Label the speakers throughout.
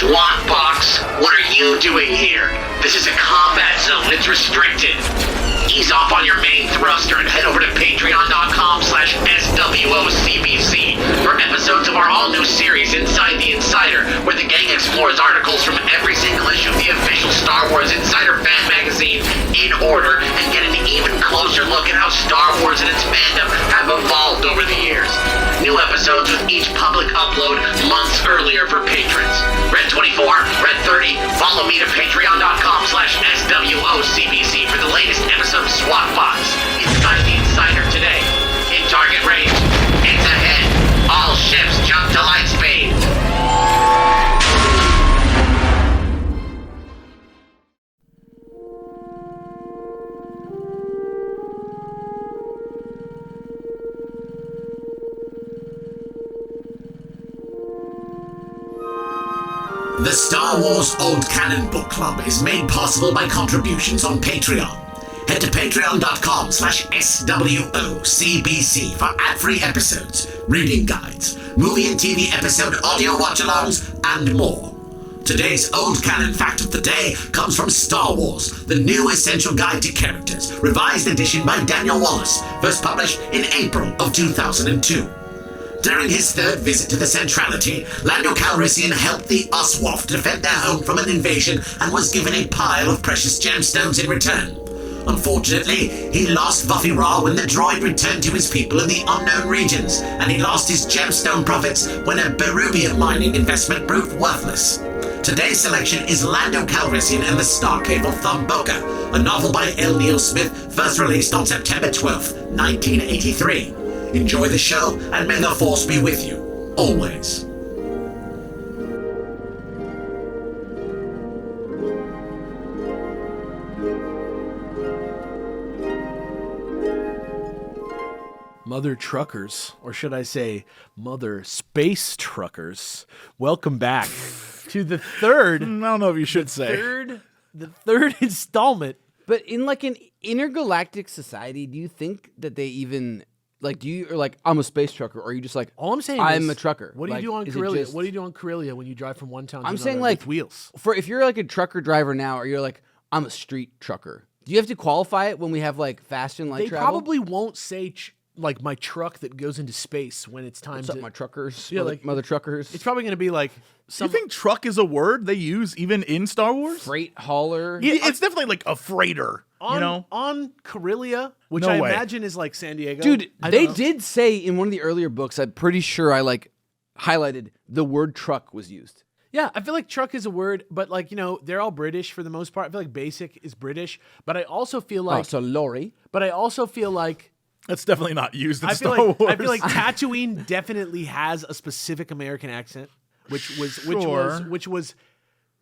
Speaker 1: SWAT box, what are you doing here? This is a combat zone. It's restricted. Ease off on your main thruster and head over to patreon.com/SWOCBC for episodes of our all-new series, Inside the Insider, where the gang explores articles from every single issue of the official Star Wars Insider fan magazine in order and get an even closer look at how Star Wars and its fandom have evolved over the years. New episodes with each public upload months earlier for patrons. Red 24, Red 30, follow me to patreon.com/SWOCBC for the latest episode of SWAT Box. Inside the Insider today. In target range. It's ahead. All ships jump to light speed. The Star Wars Old Canon Book Club is made possible by contributions on Patreon. Head to patreon.com/SWOCBC for ad-free episodes, reading guides, movie and TV episode audio watch-alongs, and more. Today's Old Canon fact of the day comes from Star Wars, the new essential guide to characters, revised edition by Daniel Wallace, first published in April of 2002. During his third visit to the Centrality, Lando Calrissian helped the Oswald defend their home from an invasion and was given a pile of precious gemstones in return. Unfortunately, he lost Vuffy Ra when the droid returned to his people in the unknown regions, and he lost his gemstone profits when a Berubian mining investment proved worthless. Today's selection is Lando Calrissian and the Starcave of ThonBoka, a novel by L. Neil Smith, first released on September 12th, 1983. Enjoy the show, and may the Force be with you, always.
Speaker 2: Mother truckers, or should I say mother space truckers, welcome back to the third.
Speaker 3: I don't know if you should say.
Speaker 2: The third installment.
Speaker 4: But in like an intergalactic society, do you think that they even... Like, do you, or like, I'm a space trucker, or are you just like,
Speaker 2: All I'm saying
Speaker 4: I'm
Speaker 2: is,
Speaker 4: a trucker?
Speaker 2: What do
Speaker 4: Like,
Speaker 2: you do on
Speaker 4: is it
Speaker 2: Corellia?
Speaker 4: just-
Speaker 2: What do you do on Corellia when you drive from one town to
Speaker 4: I'm
Speaker 2: another
Speaker 4: saying, like,
Speaker 2: with wheels?
Speaker 4: For if you're like a trucker driver now, or you're like, I'm a street trucker, do you have to qualify it when we have like fast and light
Speaker 2: They
Speaker 4: travel?
Speaker 2: probably won't say like my truck that goes into space when it's time
Speaker 4: What's
Speaker 2: to.
Speaker 4: up, my truckers?
Speaker 2: Yeah,
Speaker 4: mother,
Speaker 2: like-
Speaker 4: mother truckers.
Speaker 2: It's probably going to be like
Speaker 3: Do
Speaker 2: some.
Speaker 3: you think truck is a word they use even in Star Wars?
Speaker 4: Freight hauler.
Speaker 3: Yeah, it's definitely like a freighter,
Speaker 2: on Corellia, which
Speaker 3: No
Speaker 2: I
Speaker 3: way.
Speaker 2: imagine is like San Diego.
Speaker 4: Dude,
Speaker 2: I
Speaker 4: they
Speaker 2: don't know.
Speaker 4: did say in one of the earlier books, I'm pretty sure I like highlighted the word truck was used.
Speaker 2: Yeah, I feel like truck is a word, but like, you know, they're all British for the most part. I feel like basic is British, but I also feel like,
Speaker 4: so lorry.
Speaker 3: That's definitely not used in
Speaker 2: I feel
Speaker 3: Star
Speaker 2: like
Speaker 3: Wars.
Speaker 2: I feel like Tatooine definitely has a specific American accent, which was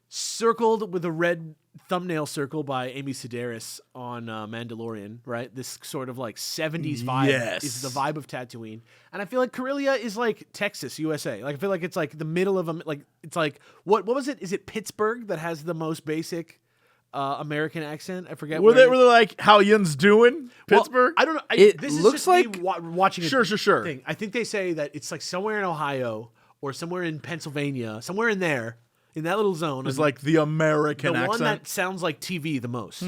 Speaker 2: circled with a red thumbnail circle by Amy Sedaris on Mandalorian, right? This sort of like 70s vibe
Speaker 3: Yes.
Speaker 2: is the vibe of Tatooine. And I feel like Corellia is like Texas, USA. Like I feel like it's like the middle of like it's like what was it? Is it Pittsburgh that has the most basic American accent? I forget.
Speaker 3: Were
Speaker 2: where
Speaker 3: they like, how Yin's doing?
Speaker 2: Well,
Speaker 3: Pittsburgh?
Speaker 2: I don't know.
Speaker 4: It
Speaker 2: this is
Speaker 4: looks
Speaker 2: just me
Speaker 4: like-
Speaker 2: watching a
Speaker 3: Sure.
Speaker 2: thing. I think they say that it's like somewhere in Ohio or somewhere in Pennsylvania, somewhere in there, in that little zone.
Speaker 3: It's like the American
Speaker 2: the one
Speaker 3: accent.
Speaker 2: that sounds like TV the most.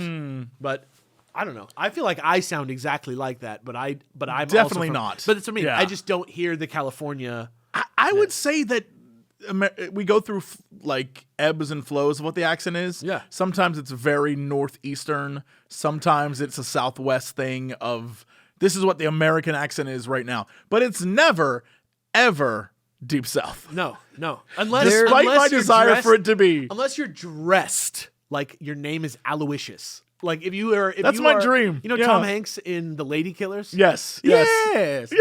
Speaker 2: But I don't know. I feel like I sound exactly like that, but I'm
Speaker 3: Definitely
Speaker 2: also from,
Speaker 3: not.
Speaker 2: But it's what I mean.
Speaker 3: Yeah.
Speaker 2: I just don't hear the California.
Speaker 3: I would say that we go through like ebbs and flows of what the accent is.
Speaker 2: Yeah.
Speaker 3: Sometimes it's very northeastern. Sometimes it's a southwest thing of this is what the American accent is right now. But it's never, ever deep south.
Speaker 2: No. Unless
Speaker 3: Despite my
Speaker 2: you're
Speaker 3: desire
Speaker 2: dressed-
Speaker 3: for it to be.
Speaker 2: Unless you're dressed like your name is Aloysius. Like if you are,
Speaker 3: That's my dream.
Speaker 2: You know
Speaker 3: Yeah.
Speaker 2: Tom Hanks in The Lady Killers.
Speaker 3: Yes.
Speaker 2: Yes.
Speaker 3: Yeah.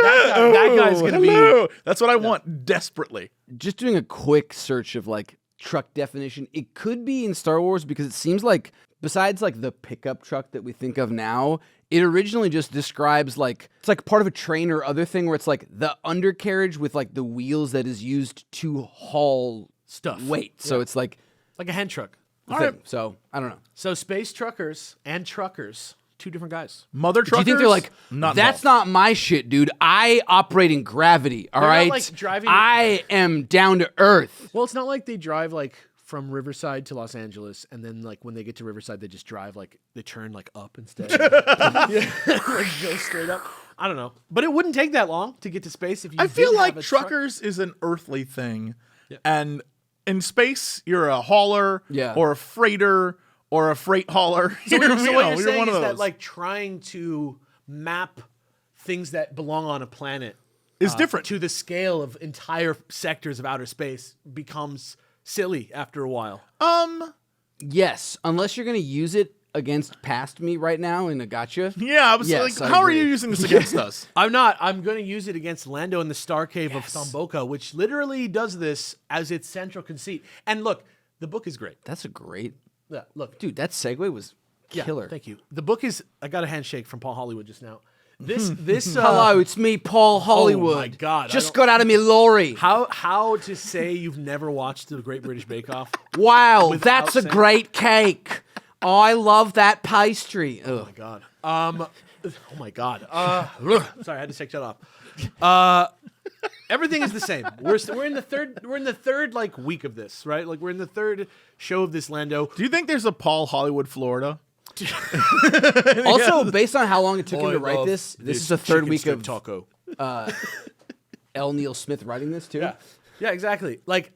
Speaker 2: That guy's gonna be-
Speaker 3: hello. That's what I want desperately.
Speaker 4: Just doing a quick search of like truck definition, it could be in Star Wars because it seems like besides like the pickup truck that we think of now, it originally just describes like it's like part of a train or other thing where it's like the undercarriage with like the wheels that is used to haul
Speaker 2: Stuff.
Speaker 4: weight. So
Speaker 2: Yeah.
Speaker 4: it's like
Speaker 2: Like a hand truck.
Speaker 4: a thing. So I don't know.
Speaker 2: So space truckers and truckers, two different guys.
Speaker 3: Mother
Speaker 4: Do
Speaker 3: truckers.
Speaker 4: you think they're like,
Speaker 3: not
Speaker 4: that's
Speaker 3: involved.
Speaker 4: not my shit, dude. I operate in gravity, all
Speaker 2: They're not,
Speaker 4: right?
Speaker 2: like, driving-
Speaker 4: I am down to earth.
Speaker 2: Well, it's not like they drive like from Riverside to Los Angeles, and then like when they get to Riverside, they just drive like they turn like up instead. Yeah, like go straight up. I don't know, but it wouldn't take that long to get to space if you.
Speaker 3: I feel
Speaker 2: didn't
Speaker 3: like
Speaker 2: have a truck.
Speaker 3: truckers is an earthly thing, and in space you're a hauler, or a freighter, or a freight hauler.
Speaker 2: So what you're saying
Speaker 3: one of
Speaker 2: is
Speaker 3: those.
Speaker 2: that like trying to map things that belong on a planet
Speaker 3: is different
Speaker 2: to the scale of entire sectors of outer space becomes silly after a while.
Speaker 4: Yes, unless you're gonna use it against past me right now in a gotcha.
Speaker 3: Yeah, I was
Speaker 4: Yes,
Speaker 3: like,
Speaker 4: I
Speaker 3: how are
Speaker 4: agree.
Speaker 3: you using this against us?
Speaker 2: I'm not. I'm going to use it against Lando in the Starcave of ThonBoka, which literally does this as its central conceit. And look, the book is great.
Speaker 4: That's a great
Speaker 2: Yeah, look,
Speaker 4: dude. That segue was killer.
Speaker 2: Thank you. The book is. I got a handshake from Paul Hollywood just now. This.
Speaker 4: Hello, it's me, Paul Hollywood.
Speaker 2: my God, I
Speaker 4: Just
Speaker 2: don't-
Speaker 4: got out of me lorry.
Speaker 2: How to say you've never watched the Great British Bake Off?
Speaker 4: Wow,
Speaker 2: Without
Speaker 4: that's a
Speaker 2: saying-
Speaker 4: great cake. I love that pastry.
Speaker 2: Oh my god. Oh my god. Sorry, I had to take that off. Everything is the same. We're in the third like week of this, right? Like we're in the third show of this Lando.
Speaker 3: Do you think there's a Paul Hollywood, Florida?
Speaker 4: Also, based on how long it took him to write this is the third week of
Speaker 2: taco.
Speaker 4: L. Neil Smith writing this too.
Speaker 2: Yeah, exactly. Like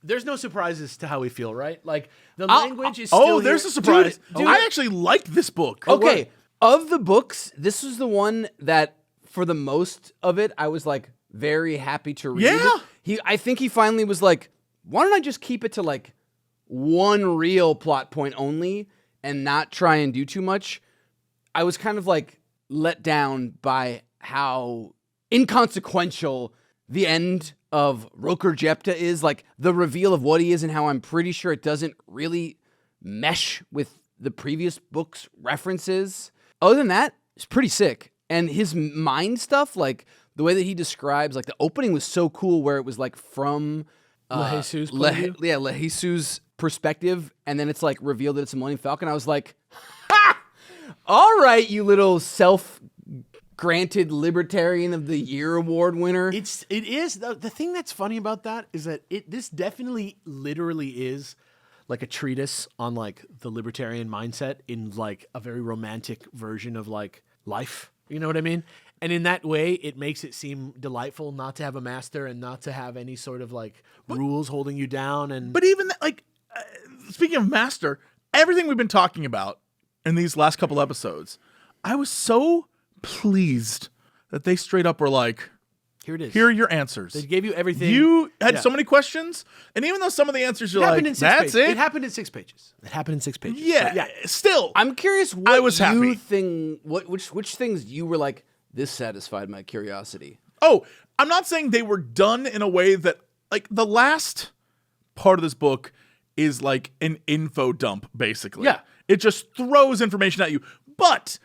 Speaker 2: there's no surprises to how we feel, right? Like the language is still
Speaker 3: Oh, there's
Speaker 2: here.
Speaker 3: a surprise.
Speaker 4: Dude.
Speaker 3: I actually liked this book.
Speaker 4: Okay, of the books, this was the one that, for the most of it, I was like very happy to read.
Speaker 3: Yeah.
Speaker 4: I think he finally was like, why don't I just keep it to like one real plot point only and not try and do too much? I was kind of like let down by how inconsequential the end of Roker Jepta is, like the reveal of what he is and how I'm pretty sure it doesn't really mesh with the previous book's references. Other than that, it's pretty sick. And his mind stuff, like the way that he describes, like the opening was so cool where it was like from
Speaker 2: LeJesus' point of view?
Speaker 4: LeJesus' perspective, and then it's like revealed that it's a Millennium Falcon. I was like, ha! All right, you little self-granted Libertarian of the Year award winner.
Speaker 2: It is the thing that's funny about that is that this definitely literally is like a treatise on like the libertarian mindset in like a very romantic version of like life. You know what I mean? And in that way, it makes it seem delightful not to have a master and not to have any sort of like rules holding you down. And
Speaker 3: But even that, like, speaking of master, everything we've been talking about in these last couple episodes, I was so pleased that they straight up were like,
Speaker 2: here it is.
Speaker 3: here are your answers.
Speaker 2: They gave you everything.
Speaker 3: You had
Speaker 2: Yeah.
Speaker 3: so many questions, and even though some of the answers you're
Speaker 2: It
Speaker 3: like,
Speaker 2: happened in 6
Speaker 3: that's
Speaker 2: pages.
Speaker 3: it.
Speaker 2: It happened in 6 pages. It happened in 6 pages.
Speaker 3: Yeah,
Speaker 2: But yeah.
Speaker 3: still.
Speaker 4: I'm curious what
Speaker 3: I was
Speaker 4: you
Speaker 3: happy.
Speaker 4: think, which things you were like, this satisfied my curiosity.
Speaker 3: Oh, I'm not saying they were done in a way that, like, the last part of this book is like an info dump, basically.
Speaker 2: Yeah.
Speaker 3: It just throws information at you. But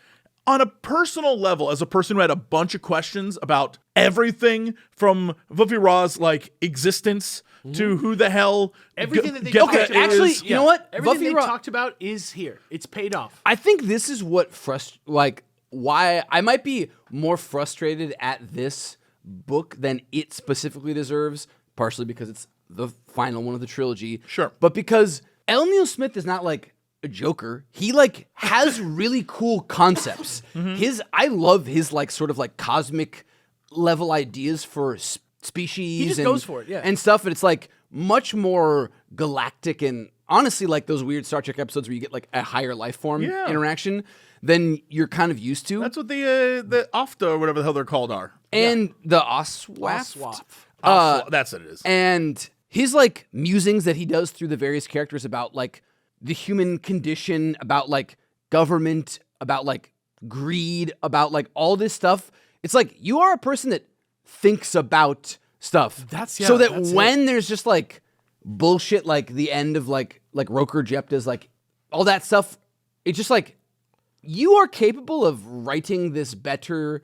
Speaker 3: on a personal level, as a person who had a bunch of questions about everything from Vuffy Raw's, like, existence to who the hell
Speaker 2: Everything that they
Speaker 3: Gepta
Speaker 2: talked
Speaker 3: is.
Speaker 2: about.
Speaker 4: Actually, you know what?
Speaker 2: Everything
Speaker 4: Vuffy
Speaker 2: they
Speaker 4: Raw-
Speaker 2: talked about is here. It's paid off.
Speaker 4: I think this is what why I might be more frustrated at this book than it specifically deserves, partially because it's the final one of the trilogy.
Speaker 3: Sure.
Speaker 4: But because L. Neil Smith is not like a joker. He like has really cool concepts. I love his like sort of like cosmic level ideas for species.
Speaker 2: He just goes for it, yeah.
Speaker 4: and stuff. And it's like much more galactic and honestly like those weird Star Trek episodes where you get like a higher life form
Speaker 3: Yeah.
Speaker 4: interaction than you're kind of used to.
Speaker 3: That's what the OFTA or whatever the hell they're called are.
Speaker 4: And the Oswaft.
Speaker 3: That's what it is.
Speaker 4: And his like musings that he does through the various characters about like the human condition, about like government, about like greed, about like all this stuff. It's like you are a person that thinks about stuff. So that
Speaker 2: that's
Speaker 4: when there's just like bullshit like the end of like Roker Jepta's like all that stuff, it's just like you are capable of writing this better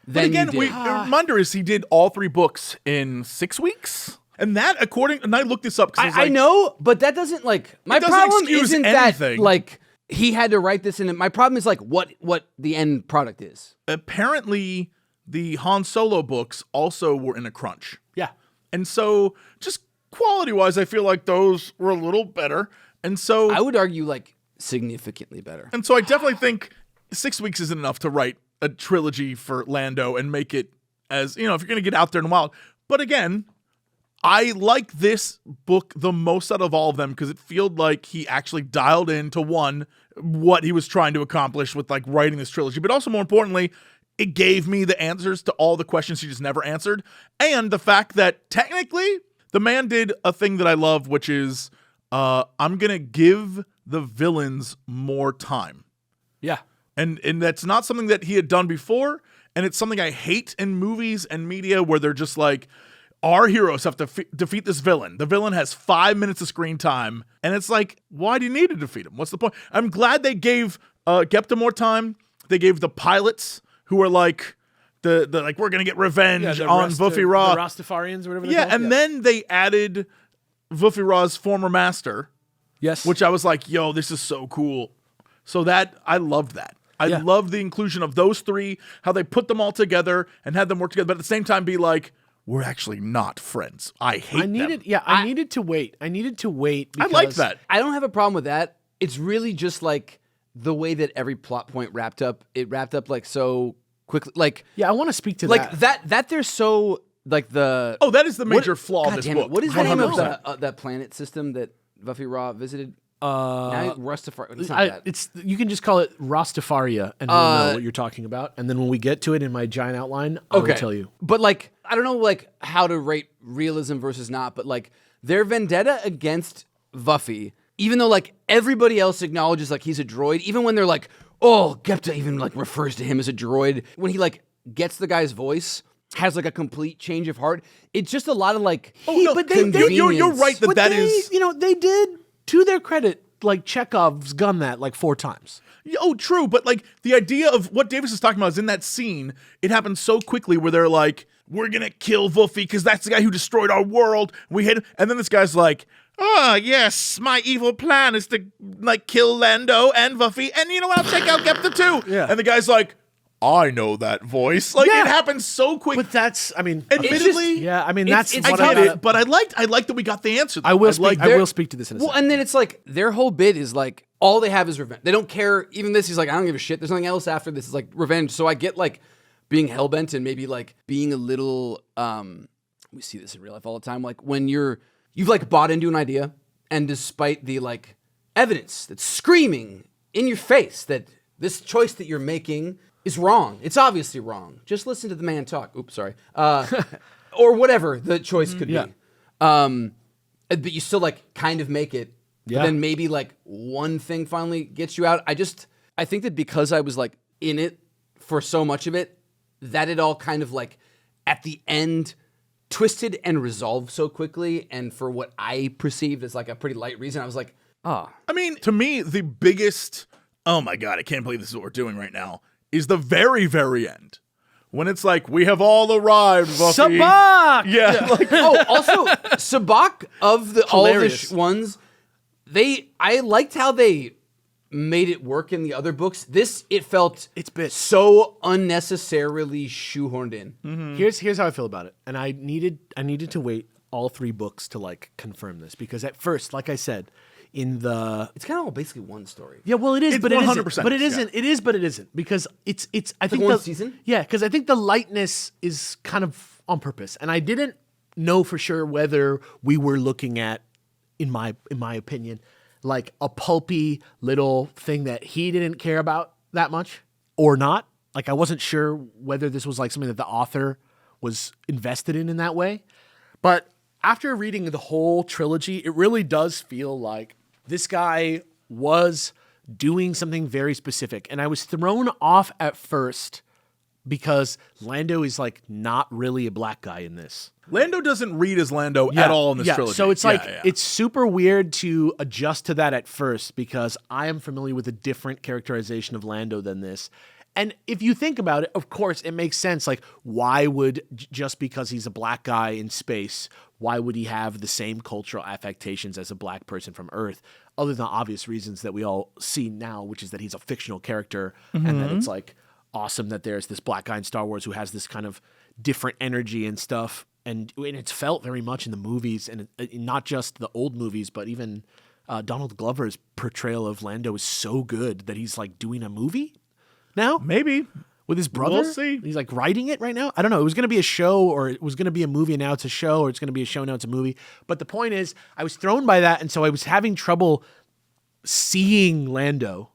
Speaker 3: But
Speaker 4: than
Speaker 3: again,
Speaker 4: you did.
Speaker 3: reminder is he did all 3 books in 6 weeks. And that, and I looked this up because
Speaker 4: I know, but that doesn't like my
Speaker 3: doesn't
Speaker 4: problem
Speaker 3: excuse
Speaker 4: isn't
Speaker 3: anything.
Speaker 4: that like he had to write this in. My problem is like what the end product is.
Speaker 3: apparently the Han Solo books also were in a crunch.
Speaker 2: Yeah.
Speaker 3: And so, just quality-wise, I feel like those were a little better. And so
Speaker 4: I would argue like significantly better.
Speaker 3: And so I definitely think 6 weeks isn't enough to write a trilogy for Lando and make it as, you know, if you're going to get out there and wild. But again, I like this book the most out of all of them because it felt like he actually dialed into what he was trying to accomplish with like writing this trilogy. But also more importantly, it gave me the answers to all the questions he just never answered. And the fact that technically the man did a thing that I love, which is I'm going to give the villains more time.
Speaker 2: Yeah.
Speaker 3: And that's not something that he had done before. And it's something I hate in movies and media where they're just like, our heroes have to defeat this villain. The villain has 5 minutes of screen time. And it's like, why do you need to defeat him? What's the point? I'm glad they gave Gepta more time. They gave the pilots who are like, the like, we're going to get revenge on Vuffy Ra.
Speaker 2: The Rastafarians or whatever they're
Speaker 3: Yeah,
Speaker 2: called.
Speaker 3: and then they added Vuffy Ra's former master.
Speaker 2: Yes.
Speaker 3: Which I was like, yo, this is so cool. So that, I loved that. I loved the inclusion of those three, how they put them all together and had them work together, but at the same time be like, we're actually not friends. I hate them.
Speaker 2: I needed to wait. I needed to wait because
Speaker 3: I liked that.
Speaker 4: I don't have a problem with that. It's really just like the way that every plot point wrapped up. It wrapped up like so quickly. Like
Speaker 2: I want to speak to
Speaker 4: like
Speaker 2: that.
Speaker 4: that they're so like the
Speaker 3: that is the major flaw of
Speaker 4: God
Speaker 3: this
Speaker 4: damn it,
Speaker 3: book.
Speaker 4: what is the name of
Speaker 3: 100%.
Speaker 4: that planet system that Vuffy Ra visited? Now Rastafari. It's not that.
Speaker 2: You can just call it Rastafaria, and we'll know what you're talking about. And then when we get to it in my giant outline, I'll tell you.
Speaker 4: But like, I don't know like how to rate realism versus not, but like their vendetta against Vuffy, even though like everybody else acknowledges like he's a droid, even when they're like, oh, Gepta even like refers to him as a droid, when he like gets the guy's voice, has like a complete change of heart. It's just a lot of like,
Speaker 2: but
Speaker 3: you're right that
Speaker 2: But
Speaker 3: that
Speaker 2: they,
Speaker 3: is.
Speaker 2: you know, they did, to their credit, like Chekhov's done that like 4 times.
Speaker 3: Oh, true. But like the idea of what Davis is talking about is in that scene, it happens so quickly where they're like, we're going to kill Vuffy because that's the guy who destroyed our world. We hate him. And then this guy's like, oh, yes, my evil plan is to like kill Lando and Vuffy. And you know what? I'll take out Gepta too.
Speaker 2: Yeah.
Speaker 3: And the guy's like, I know that voice. Like it happens so quick.
Speaker 2: But that's, I mean,
Speaker 3: admittedly,
Speaker 2: that's
Speaker 4: it's
Speaker 2: what
Speaker 3: I get
Speaker 2: got
Speaker 3: it. But I liked that we got the answer.
Speaker 2: I will speak to this in a
Speaker 4: well,
Speaker 2: second.
Speaker 4: and then it's like their whole bit is like all they have is revenge. They don't care. Even this, he's like, I don't give a shit. There's nothing else after this. It's like revenge. So I get like being hellbent and maybe like being a little. We see this in real life all the time. Like when you've like bought into an idea, and despite the like evidence that's screaming in your face that this choice that you're making is wrong. It's obviously wrong. Just listen to the man talk. Oops, sorry. Or whatever the choice could be. But you still like kind of make it.
Speaker 2: Yeah.
Speaker 4: But then maybe like one thing finally gets you out. I think that because I was like in it for so much of it, that it all kind of like at the end twisted and resolved so quickly. And for what I perceived as like a pretty light reason, I was like, oh.
Speaker 3: I mean, to me, the biggest, oh my God, I can't believe this is what we're doing right now, is the very, very end. When it's like, we have all arrived, Vuffy.
Speaker 2: Sabak!
Speaker 3: Yeah. Like,
Speaker 4: Also, Sabak of all of the ones, I liked how they made it work in the other books. It felt so unnecessarily shoehorned in.
Speaker 2: Mm-hmm. Here's how I feel about it. And I needed to wait all 3 books to like confirm this because at first, like I said, it's
Speaker 4: kind of all basically one story.
Speaker 2: Yeah, well, it is, but it
Speaker 3: 100%,
Speaker 2: isn't. But it isn't. Yeah. It is, but it isn't because it's. I think
Speaker 4: one season.
Speaker 2: Yeah, because I think the lightness is kind of on purpose, and I didn't know for sure whether we were looking at, in my opinion, like a pulpy little thing that he didn't care about that much or not. Like I wasn't sure whether this was like something that the author was invested in that way, but after reading the whole trilogy, it really does feel like this guy was doing something very specific. And I was thrown off at first because Lando is like not really a black guy in this.
Speaker 3: Lando doesn't read as Lando at all in this trilogy.
Speaker 2: So it's it's super weird to adjust to that at first because I am familiar with a different characterization of Lando than this. And if you think about it, of course, it makes sense. Like, why would, just because he's a black guy in space, why would he have the same cultural affectations as a black person from Earth? Other than the obvious reasons that we all see now, which is that he's a fictional character and that it's like awesome that there's this black guy in Star Wars who has this kind of different energy and stuff. and it's felt very much in the movies, and not just the old movies, but even Donald Glover's portrayal of Lando is so good that he's like doing a movie now.
Speaker 3: Maybe.
Speaker 2: With his brother?
Speaker 3: We'll see.
Speaker 2: He's like writing it right now. I don't know. It was going to be a show, or it was going to be a movie, and now it's a show, or it's going to be a show, now it's a movie. But the point is, I was thrown by that, and so I was having trouble seeing Lando,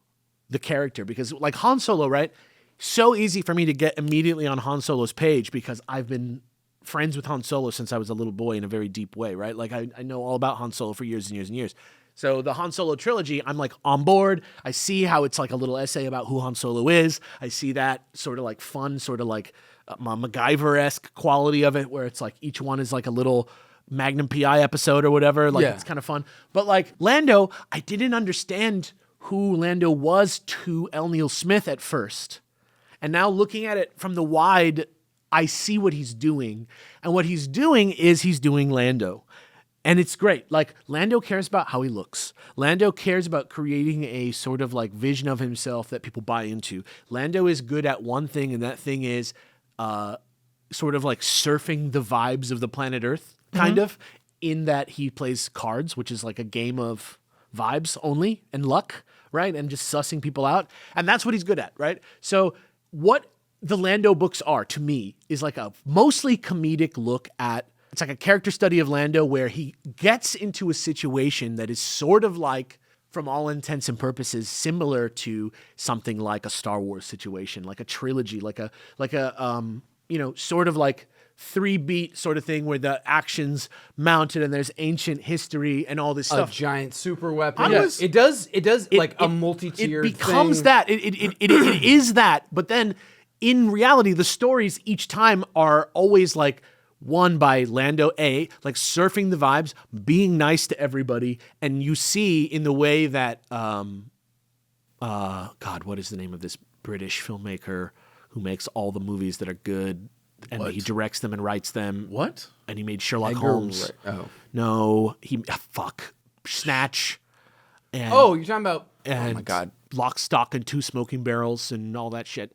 Speaker 2: the character, because like Han Solo, right? So easy for me to get immediately on Han Solo's page because I've been friends with Han Solo since I was a little boy in a very deep way, right? Like I know all about Han Solo for years and years and years. So the Han Solo trilogy, I'm like on board. I see how it's like a little essay about who Han Solo is. I see that sort of like fun, sort of like MacGyver-esque quality of it, where it's like each one is like a little Magnum PI episode or whatever. Like it's kind of fun. But like Lando, I didn't understand who Lando was to L. Neil Smith at first. And now looking at it from the wide, I see what he's doing. And what he's doing is he's doing Lando. And it's great. Like, Lando cares about how he looks. Lando cares about creating a sort of like vision of himself that people buy into. Lando is good at one thing, and that thing is sort of like surfing the vibes of the planet Earth, kind of, in that he plays cards, which is like a game of vibes only and luck, right? And just sussing people out. And that's what he's good at, right? So what the Lando books are, to me, is like a mostly comedic look at, it's like a character study of Lando where he gets into a situation that is sort of like, from all intents and purposes, similar to something like a Star Wars situation, like a trilogy, like a sort of like 3-beat sort of thing where the action's mounted and there's ancient history and all this stuff.
Speaker 4: A giant super weapon. It does like a multi-tiered
Speaker 2: It becomes
Speaker 4: thing.
Speaker 2: that. It is that. But then in reality, the stories each time are always like, one by Lando, like surfing the vibes, being nice to everybody. And you see in the way that, God, what is the name of this British filmmaker who makes all the movies that are good, and he directs them and writes them?
Speaker 3: What?
Speaker 2: And he made Sherlock Holmes. No, Snatch. And,
Speaker 4: you're talking about,
Speaker 2: and
Speaker 4: oh my God.
Speaker 2: Lock, Stock, and Two Smoking Barrels and all that shit.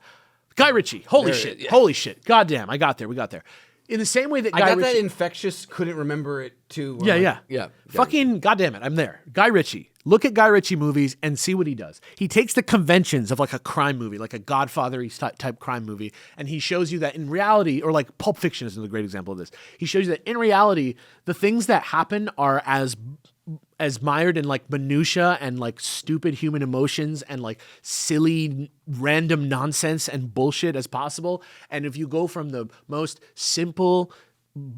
Speaker 2: Guy Ritchie. Holy shit. Goddamn, we got there. In the same way that Guy Ritchie...
Speaker 4: that infectious, couldn't remember it too.
Speaker 2: Yeah. Fucking goddamn it, I'm there. Guy Ritchie. Look at Guy Ritchie movies and see what he does. He takes the conventions of like a crime movie, like a Godfather-y type crime movie, and he shows you that in reality, or like Pulp Fiction is a great example of this. He shows you that in reality, the things that happen are as mired in like minutia and like stupid human emotions and like silly random nonsense and bullshit as possible. And if you go from the most simple,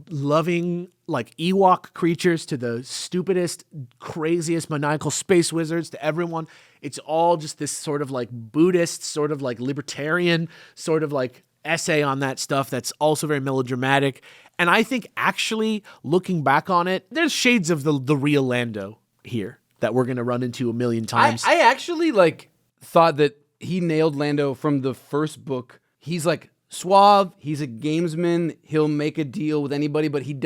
Speaker 2: loving like Ewok creatures to the stupidest, craziest maniacal space wizards to everyone, it's all just this sort of like Buddhist, sort of like libertarian, sort of like essay on that stuff that's also very melodramatic. And I think actually looking back on it, there's shades of the real Lando here that we're going to run into a million times.
Speaker 4: I actually like thought that he nailed Lando from the first book. He's like suave. He's a gamesman. He'll make a deal with anybody, but he's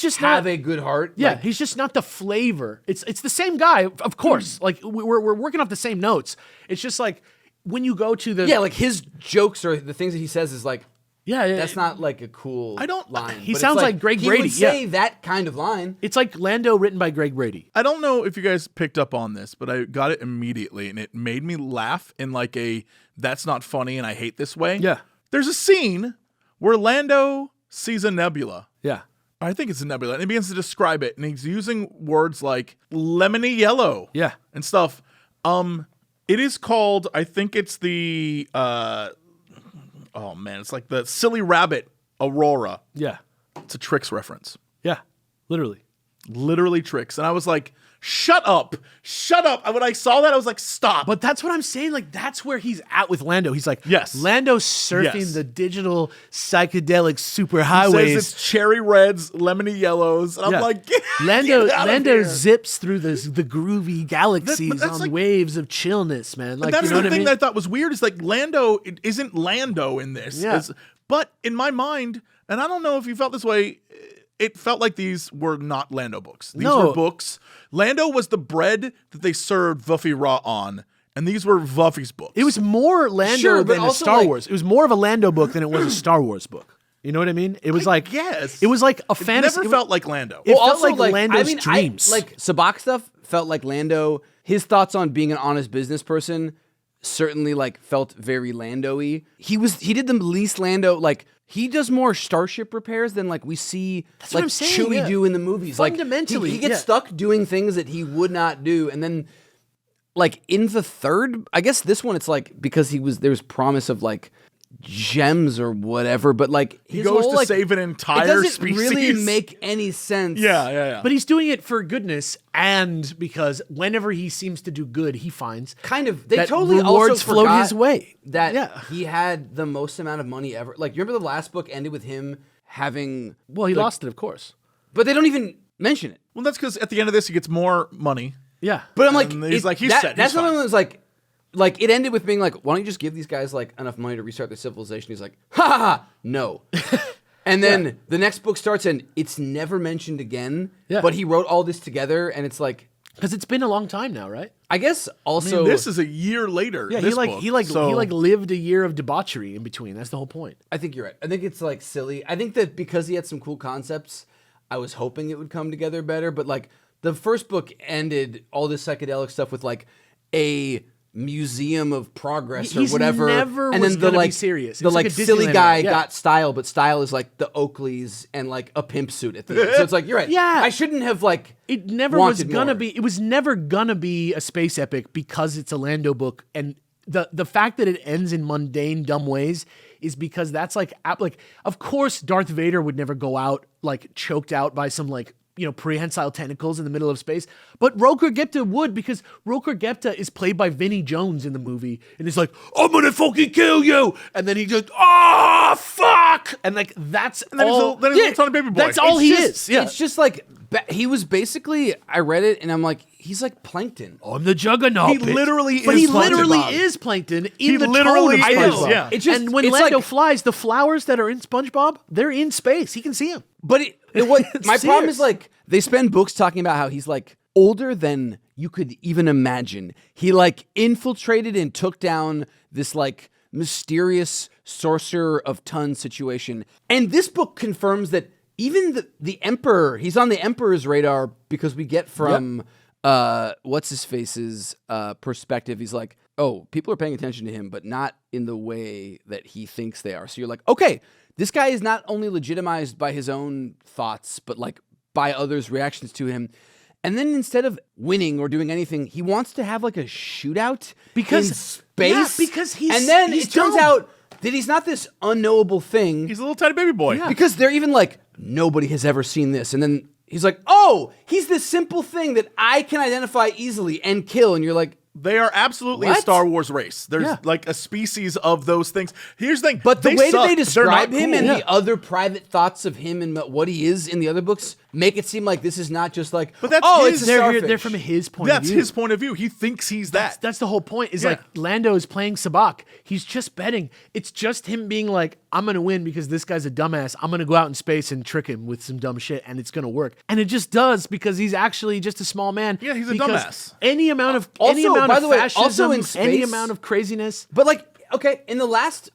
Speaker 4: just have a good heart.
Speaker 2: Yeah,
Speaker 4: like,
Speaker 2: he's just not the flavor. It's the same guy, of course. Like we're working off the same notes. It's just like when you go to the
Speaker 4: like his jokes or the things that he says is like, that's not like a cool line.
Speaker 2: He sounds like Greg Brady.
Speaker 4: He would say that kind of line.
Speaker 2: It's like Lando written by Greg Brady.
Speaker 3: I don't know if you guys picked up on this, but I got it immediately, and it made me laugh in like a that's not funny and I hate this way.
Speaker 2: Yeah.
Speaker 3: There's a scene where Lando sees a nebula.
Speaker 2: Yeah.
Speaker 3: I think it's a nebula, and he begins to describe it, and he's using words like lemony yellow.
Speaker 2: Yeah.
Speaker 3: And stuff. It is called, I think it's the it's like the Silly Rabbit Aurora.
Speaker 2: Yeah.
Speaker 3: It's a Tricks reference.
Speaker 2: Yeah.
Speaker 3: Literally Tricks. And I was like, shut up. And when I saw that, I was like, stop.
Speaker 2: But that's what I'm saying. Like, that's where he's at with Lando. He's like,
Speaker 3: yes.
Speaker 2: Lando's surfing the digital psychedelic superhighways.
Speaker 3: He says it's cherry reds, lemony yellows. And I'm like, get
Speaker 2: Lando zips through the groovy galaxies on
Speaker 3: like,
Speaker 2: waves of chillness, man. Like,
Speaker 3: that's
Speaker 2: you know
Speaker 3: the
Speaker 2: what I
Speaker 3: thing
Speaker 2: mean?
Speaker 3: that I thought was weird is like Lando, it isn't Lando in this.
Speaker 2: Yeah.
Speaker 3: But in my mind, and I don't know if you felt this way, it felt like these were not Lando books. These were books. Lando was the bread that they served Vuffy Raw on, and these were Vuffy's books.
Speaker 2: It was more Lando than a Star Wars. It was more of a Lando book than it was a Star Wars book. You know what I mean? It was like
Speaker 3: yes.
Speaker 2: it was like a fantasy.
Speaker 3: It never felt like Lando.
Speaker 2: It felt
Speaker 4: also,
Speaker 2: like Lando's dreams.
Speaker 4: like Sabak stuff felt like Lando. His thoughts on being an honest business person certainly like felt very Lando-y. He did the least Lando, like he does more starship repairs than like we see
Speaker 2: what
Speaker 4: like
Speaker 2: I'm saying,
Speaker 4: Chewie
Speaker 2: yeah.
Speaker 4: do in the movies.
Speaker 2: Fundamentally,
Speaker 4: like he gets
Speaker 2: yeah.
Speaker 4: stuck doing things that he would not do, and then like in the third, I guess this one it's like because there was promise of like gems or whatever, but like
Speaker 3: he goes
Speaker 4: whole,
Speaker 3: to
Speaker 4: like,
Speaker 3: save an
Speaker 4: it
Speaker 3: entire
Speaker 4: doesn't
Speaker 3: species.
Speaker 4: really make any sense.
Speaker 3: Yeah.
Speaker 2: But he's doing it for goodness, and because whenever he seems to do good, he finds
Speaker 4: Kind of. They
Speaker 2: that
Speaker 4: totally
Speaker 2: rewards
Speaker 4: also
Speaker 2: flow
Speaker 4: forgot
Speaker 2: his way.
Speaker 4: that he had the most amount of money ever. Like, you remember the last book ended with him having...
Speaker 2: Well, he lost it, of course.
Speaker 4: But they don't even mention it.
Speaker 3: Well, that's because at the end of this, he gets more money.
Speaker 2: Yeah,
Speaker 4: But I'm like...
Speaker 3: And he's like, he's
Speaker 4: that,
Speaker 3: set,
Speaker 4: That's
Speaker 3: he's
Speaker 4: one of
Speaker 3: fine.
Speaker 4: those, like, it ended with being like, why don't you just give these guys, like, enough money to restart their civilization? He's like, ha ha ha, no. And then the next book starts and it's never mentioned again.
Speaker 2: Yeah.
Speaker 4: But he wrote all this together and it's like...
Speaker 2: because it's been a long time now, right?
Speaker 4: I guess also...
Speaker 3: this is a year later.
Speaker 2: Yeah,
Speaker 3: this
Speaker 2: he
Speaker 3: book,
Speaker 2: he lived a year of debauchery in between. That's the whole point.
Speaker 4: I think you're right. I think it's like silly. I think that because he had some cool concepts, I was hoping it would come together better. But like the first book ended all this psychedelic stuff with like a museum of progress or
Speaker 2: He's
Speaker 4: whatever.
Speaker 2: never
Speaker 4: and
Speaker 2: was
Speaker 4: then the
Speaker 2: gonna be
Speaker 4: like
Speaker 2: serious. It
Speaker 4: the
Speaker 2: was like
Speaker 4: like
Speaker 2: a
Speaker 4: silly
Speaker 2: Disneyland
Speaker 4: guy
Speaker 2: ride, yeah.
Speaker 4: got style, but style is like the Oakleys and like a pimp suit at the end. So it's like you're right.
Speaker 2: Yeah.
Speaker 4: I shouldn't have like
Speaker 2: It never was
Speaker 4: wanted
Speaker 2: gonna
Speaker 4: more.
Speaker 2: be. It was never gonna be a space epic because it's a Lando book, and the fact that it ends in mundane, dumb ways is because that's like of course Darth Vader would never go out like choked out by some like prehensile tentacles in the middle of space, but Roker Gepta would, because Roker Gepta is played by Vinnie Jones in the movie, and he's like, I'm gonna fucking kill you, and then he just fuck, and like that's
Speaker 3: then he's
Speaker 2: all.
Speaker 3: a little tiny baby boy.
Speaker 2: That's all
Speaker 3: It's
Speaker 2: he
Speaker 4: just-
Speaker 2: is. Yeah.
Speaker 4: It's just like he was basically. I read it and I'm like, he's like plankton.
Speaker 2: I'm the Juggernaut.
Speaker 3: He
Speaker 2: bitch.
Speaker 3: literally
Speaker 2: but
Speaker 3: is
Speaker 2: he
Speaker 3: Plankton,
Speaker 2: literally
Speaker 3: Bob.
Speaker 2: is plankton in
Speaker 3: He
Speaker 2: the
Speaker 3: literally
Speaker 2: tone of
Speaker 3: is,
Speaker 2: SpongeBob.
Speaker 3: yeah.
Speaker 4: It just-
Speaker 2: And when
Speaker 4: it's
Speaker 2: Lando
Speaker 4: like-
Speaker 2: flies, the flowers that are in SpongeBob, they're in space. He can see them.
Speaker 4: But my problem
Speaker 2: Serious.
Speaker 4: is like they spend books talking about how he's like older than you could even imagine. He like infiltrated and took down this like mysterious sorcerer of tons situation. And this book confirms that even the Emperor, he's on the Emperor's radar because we get from what's his face's perspective. He's like, oh, people are paying attention to him, but not in the way that he thinks they are. So you're like, okay, this guy is not only legitimized by his own thoughts, but like by others' reactions to him. And then instead of winning or doing anything, he wants to have like a shootout
Speaker 2: Because-
Speaker 4: in space.
Speaker 2: yeah, because
Speaker 4: and then
Speaker 2: he's
Speaker 4: it turns
Speaker 2: dumb.
Speaker 4: out that he's not this unknowable thing.
Speaker 3: He's a little tiny baby boy.
Speaker 4: Because they're even like, nobody has ever seen this. And then he's like, oh, he's this simple thing that I can identify easily and kill. And you're like,
Speaker 3: They are absolutely a
Speaker 4: What?
Speaker 3: Star Wars race. There's
Speaker 2: Yeah.
Speaker 3: like a species of those things. Here's the thing.
Speaker 4: but the way that
Speaker 3: suck.
Speaker 4: they
Speaker 3: They're
Speaker 4: describe
Speaker 3: not
Speaker 4: him
Speaker 3: cool.
Speaker 4: and the other private thoughts of him and what he is in the other books make it seem like this is not just like,
Speaker 3: But that's
Speaker 4: oh,
Speaker 3: his-
Speaker 4: it's a
Speaker 2: They're
Speaker 4: starfish.
Speaker 2: from his point of
Speaker 3: That's
Speaker 2: view.
Speaker 3: his point of view. He thinks he's that.
Speaker 2: That's the whole point. Is
Speaker 3: Yeah.
Speaker 2: like Lando is playing Sabak. He's just betting. It's just him being like, I'm gonna win because this guy's a dumbass. I'm gonna go out in space and trick him with some dumb shit, and it's gonna work. And it just does because he's actually just a small man.
Speaker 3: Yeah, he's a
Speaker 2: Because
Speaker 3: dumbass.
Speaker 2: Any amount of
Speaker 4: Also, by the way,
Speaker 2: fascism,
Speaker 4: also in
Speaker 2: any
Speaker 4: space-
Speaker 2: amount of craziness.
Speaker 4: But like, okay, in the last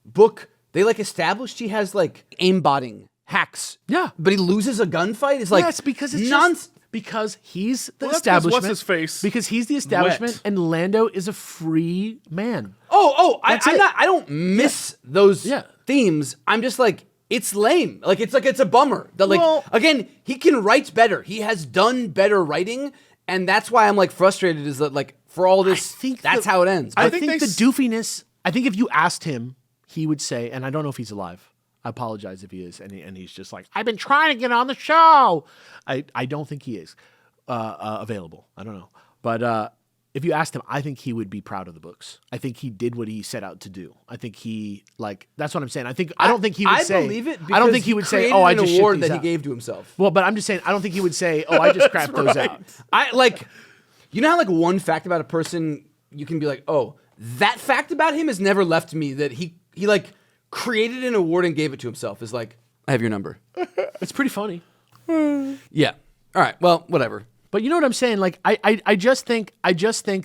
Speaker 4: book, they like established he has like aimbotting hacks.
Speaker 2: Yeah.
Speaker 4: But he loses a gunfight. It's like,
Speaker 2: Yes, because it's
Speaker 4: nonsense.
Speaker 2: because he's the
Speaker 3: Well, that's 'cause
Speaker 2: establishment.
Speaker 3: what's-his-face
Speaker 2: Because he's the establishment,
Speaker 3: wet.
Speaker 2: and Lando is a free man.
Speaker 4: I'm
Speaker 2: it.
Speaker 4: not. I don't miss those
Speaker 2: Yeah.
Speaker 4: themes. I'm just like, it's lame. Like it's a bummer. That like
Speaker 3: Well-
Speaker 4: again, he can write better. He has done better writing, and that's why I'm like frustrated. Is that like for all this, that's how it ends.
Speaker 2: I
Speaker 3: I
Speaker 2: think
Speaker 3: think
Speaker 2: the
Speaker 3: they
Speaker 2: doofiness. I think if you asked him, he would say, and I don't know if he's alive. I apologize if he is, and he's just like, I've been trying to get on the show. I don't think he is available. I don't know, but if you asked him, I think he would be proud of the books. I think he did what he set out to do. I think he that's what I'm saying. I don't think he would say.
Speaker 4: believe it.
Speaker 2: I don't
Speaker 4: because
Speaker 2: think he would say,
Speaker 4: created
Speaker 2: "Oh, I
Speaker 4: an
Speaker 2: just
Speaker 4: award
Speaker 2: shipped
Speaker 4: that
Speaker 2: these
Speaker 4: he
Speaker 2: out."
Speaker 4: gave to himself.
Speaker 2: Well, but I'm just saying, I don't think he would say, "Oh, I just crapped those out."
Speaker 4: I like, you know how like one fact about a person you can be like, oh, that fact about him has never left me. That he like created an award and gave it to himself. Is like, I have your number.
Speaker 2: It's pretty funny.
Speaker 4: Yeah. All right. Well, whatever.
Speaker 2: But you know what I'm saying? Like, I just think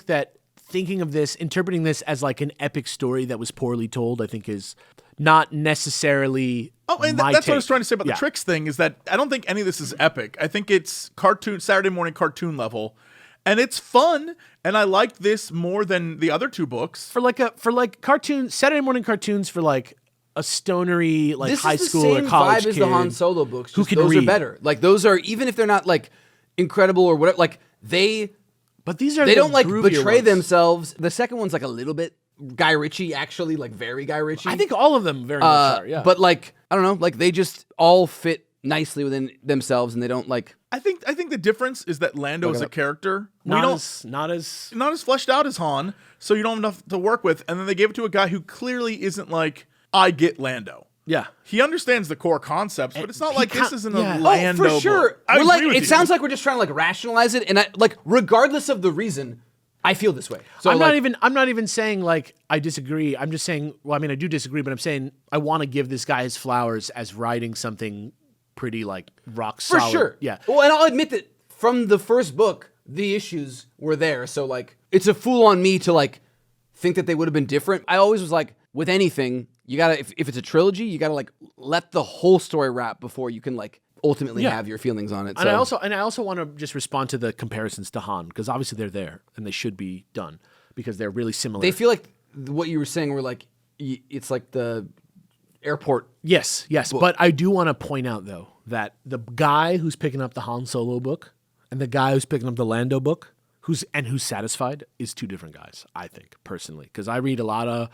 Speaker 2: that thinking of this, interpreting this as like an epic story that was poorly told, I think is not necessarily.
Speaker 3: Oh, and
Speaker 2: my
Speaker 3: that's what I
Speaker 2: take.
Speaker 3: was trying to say about the tricks thing is that I don't think any of this is epic. I think it's Saturday morning cartoon level, and it's fun. And I like this more than the other 2 books.
Speaker 2: for like cartoon Saturday morning cartoons for like a stonery like
Speaker 4: This
Speaker 2: high
Speaker 4: is the
Speaker 2: school
Speaker 4: same
Speaker 2: or college
Speaker 4: vibe
Speaker 2: kid
Speaker 4: as the Han Solo books.
Speaker 2: who
Speaker 4: Just
Speaker 2: can
Speaker 4: those
Speaker 2: read.
Speaker 4: are better. Like those are, even if they're not like incredible or whatever, like
Speaker 2: But these are
Speaker 4: they
Speaker 2: the
Speaker 4: don't like
Speaker 2: groovier
Speaker 4: betray
Speaker 2: ones.
Speaker 4: themselves. The second one's like a little bit Guy Ritchie, actually, like very Guy Ritchie.
Speaker 2: I think all of them very much are. Yeah,
Speaker 4: But like, I don't know, like they just all fit nicely within themselves, and they don't like.
Speaker 3: I think the difference is that Lando is a character.
Speaker 2: not
Speaker 3: we don't
Speaker 2: as
Speaker 3: not as fleshed out as Han, so you don't have enough to work with. And then they gave it to a guy who clearly isn't like, I get Lando.
Speaker 2: yeah.
Speaker 3: He understands the core concepts, but it's not like this isn't
Speaker 2: yeah.
Speaker 3: a
Speaker 2: Oh,
Speaker 3: Lando
Speaker 4: For sure.
Speaker 3: book. I
Speaker 4: We're like,
Speaker 3: agree with
Speaker 4: it
Speaker 3: you.
Speaker 4: sounds like we're just trying to like rationalize it, and I like, regardless of the reason, I feel this way. So
Speaker 2: I'm
Speaker 4: like,
Speaker 2: not even saying like I disagree. I'm just saying, well, I mean, I do disagree, but I'm saying I want to give this guy his flowers as writing something pretty like rock
Speaker 4: for
Speaker 2: solid.
Speaker 4: sure.
Speaker 2: Yeah.
Speaker 4: Well, and I'll admit that from the first book, the issues were there. So like, it's a fool on me to like think that they would have been different. I always was like, with anything, you gotta, if it's a trilogy, you gotta like let the whole story wrap before you can like ultimately
Speaker 2: Yeah.
Speaker 4: have your feelings on it.
Speaker 2: And I also want to just respond to the comparisons to Han, because obviously they're there and they should be done because they're really similar.
Speaker 4: they feel like what you were saying were like, it's like the airport.
Speaker 2: Yes. But I do want to point out though that the guy who's picking up the Han Solo book and the guy who's picking up the Lando book, who's satisfied, is 2 different guys, I think, personally, because I read a lot of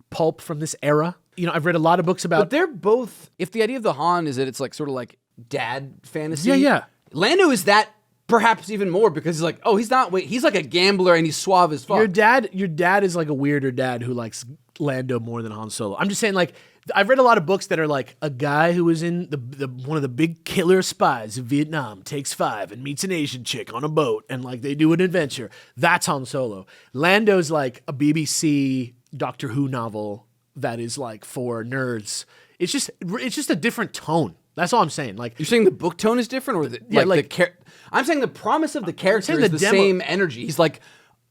Speaker 2: pulp from this era. You know, I've read a lot of books about.
Speaker 4: But they're both, if the idea of the Han is that it's like sort of like dad fantasy.
Speaker 2: Yeah.
Speaker 4: Lando is that perhaps even more, because he's like, oh, he's like a gambler and he's suave as fuck.
Speaker 2: Your dad is like a weirder dad who likes Lando more than Han Solo. I'm just saying, like, I've read a lot of books that are like a guy who was in the one of the big killer spies of Vietnam takes 5 and meets an Asian chick on a boat and like they do an adventure. That's Han Solo. Lando's like a BBC Doctor Who novel that is like for nerds. It's just a different tone. That's all I'm saying. Like,
Speaker 4: You're saying the book tone is different, or I'm saying the promise of the character
Speaker 2: saying
Speaker 4: is
Speaker 2: the
Speaker 4: the
Speaker 2: demo-
Speaker 4: same energy. He's like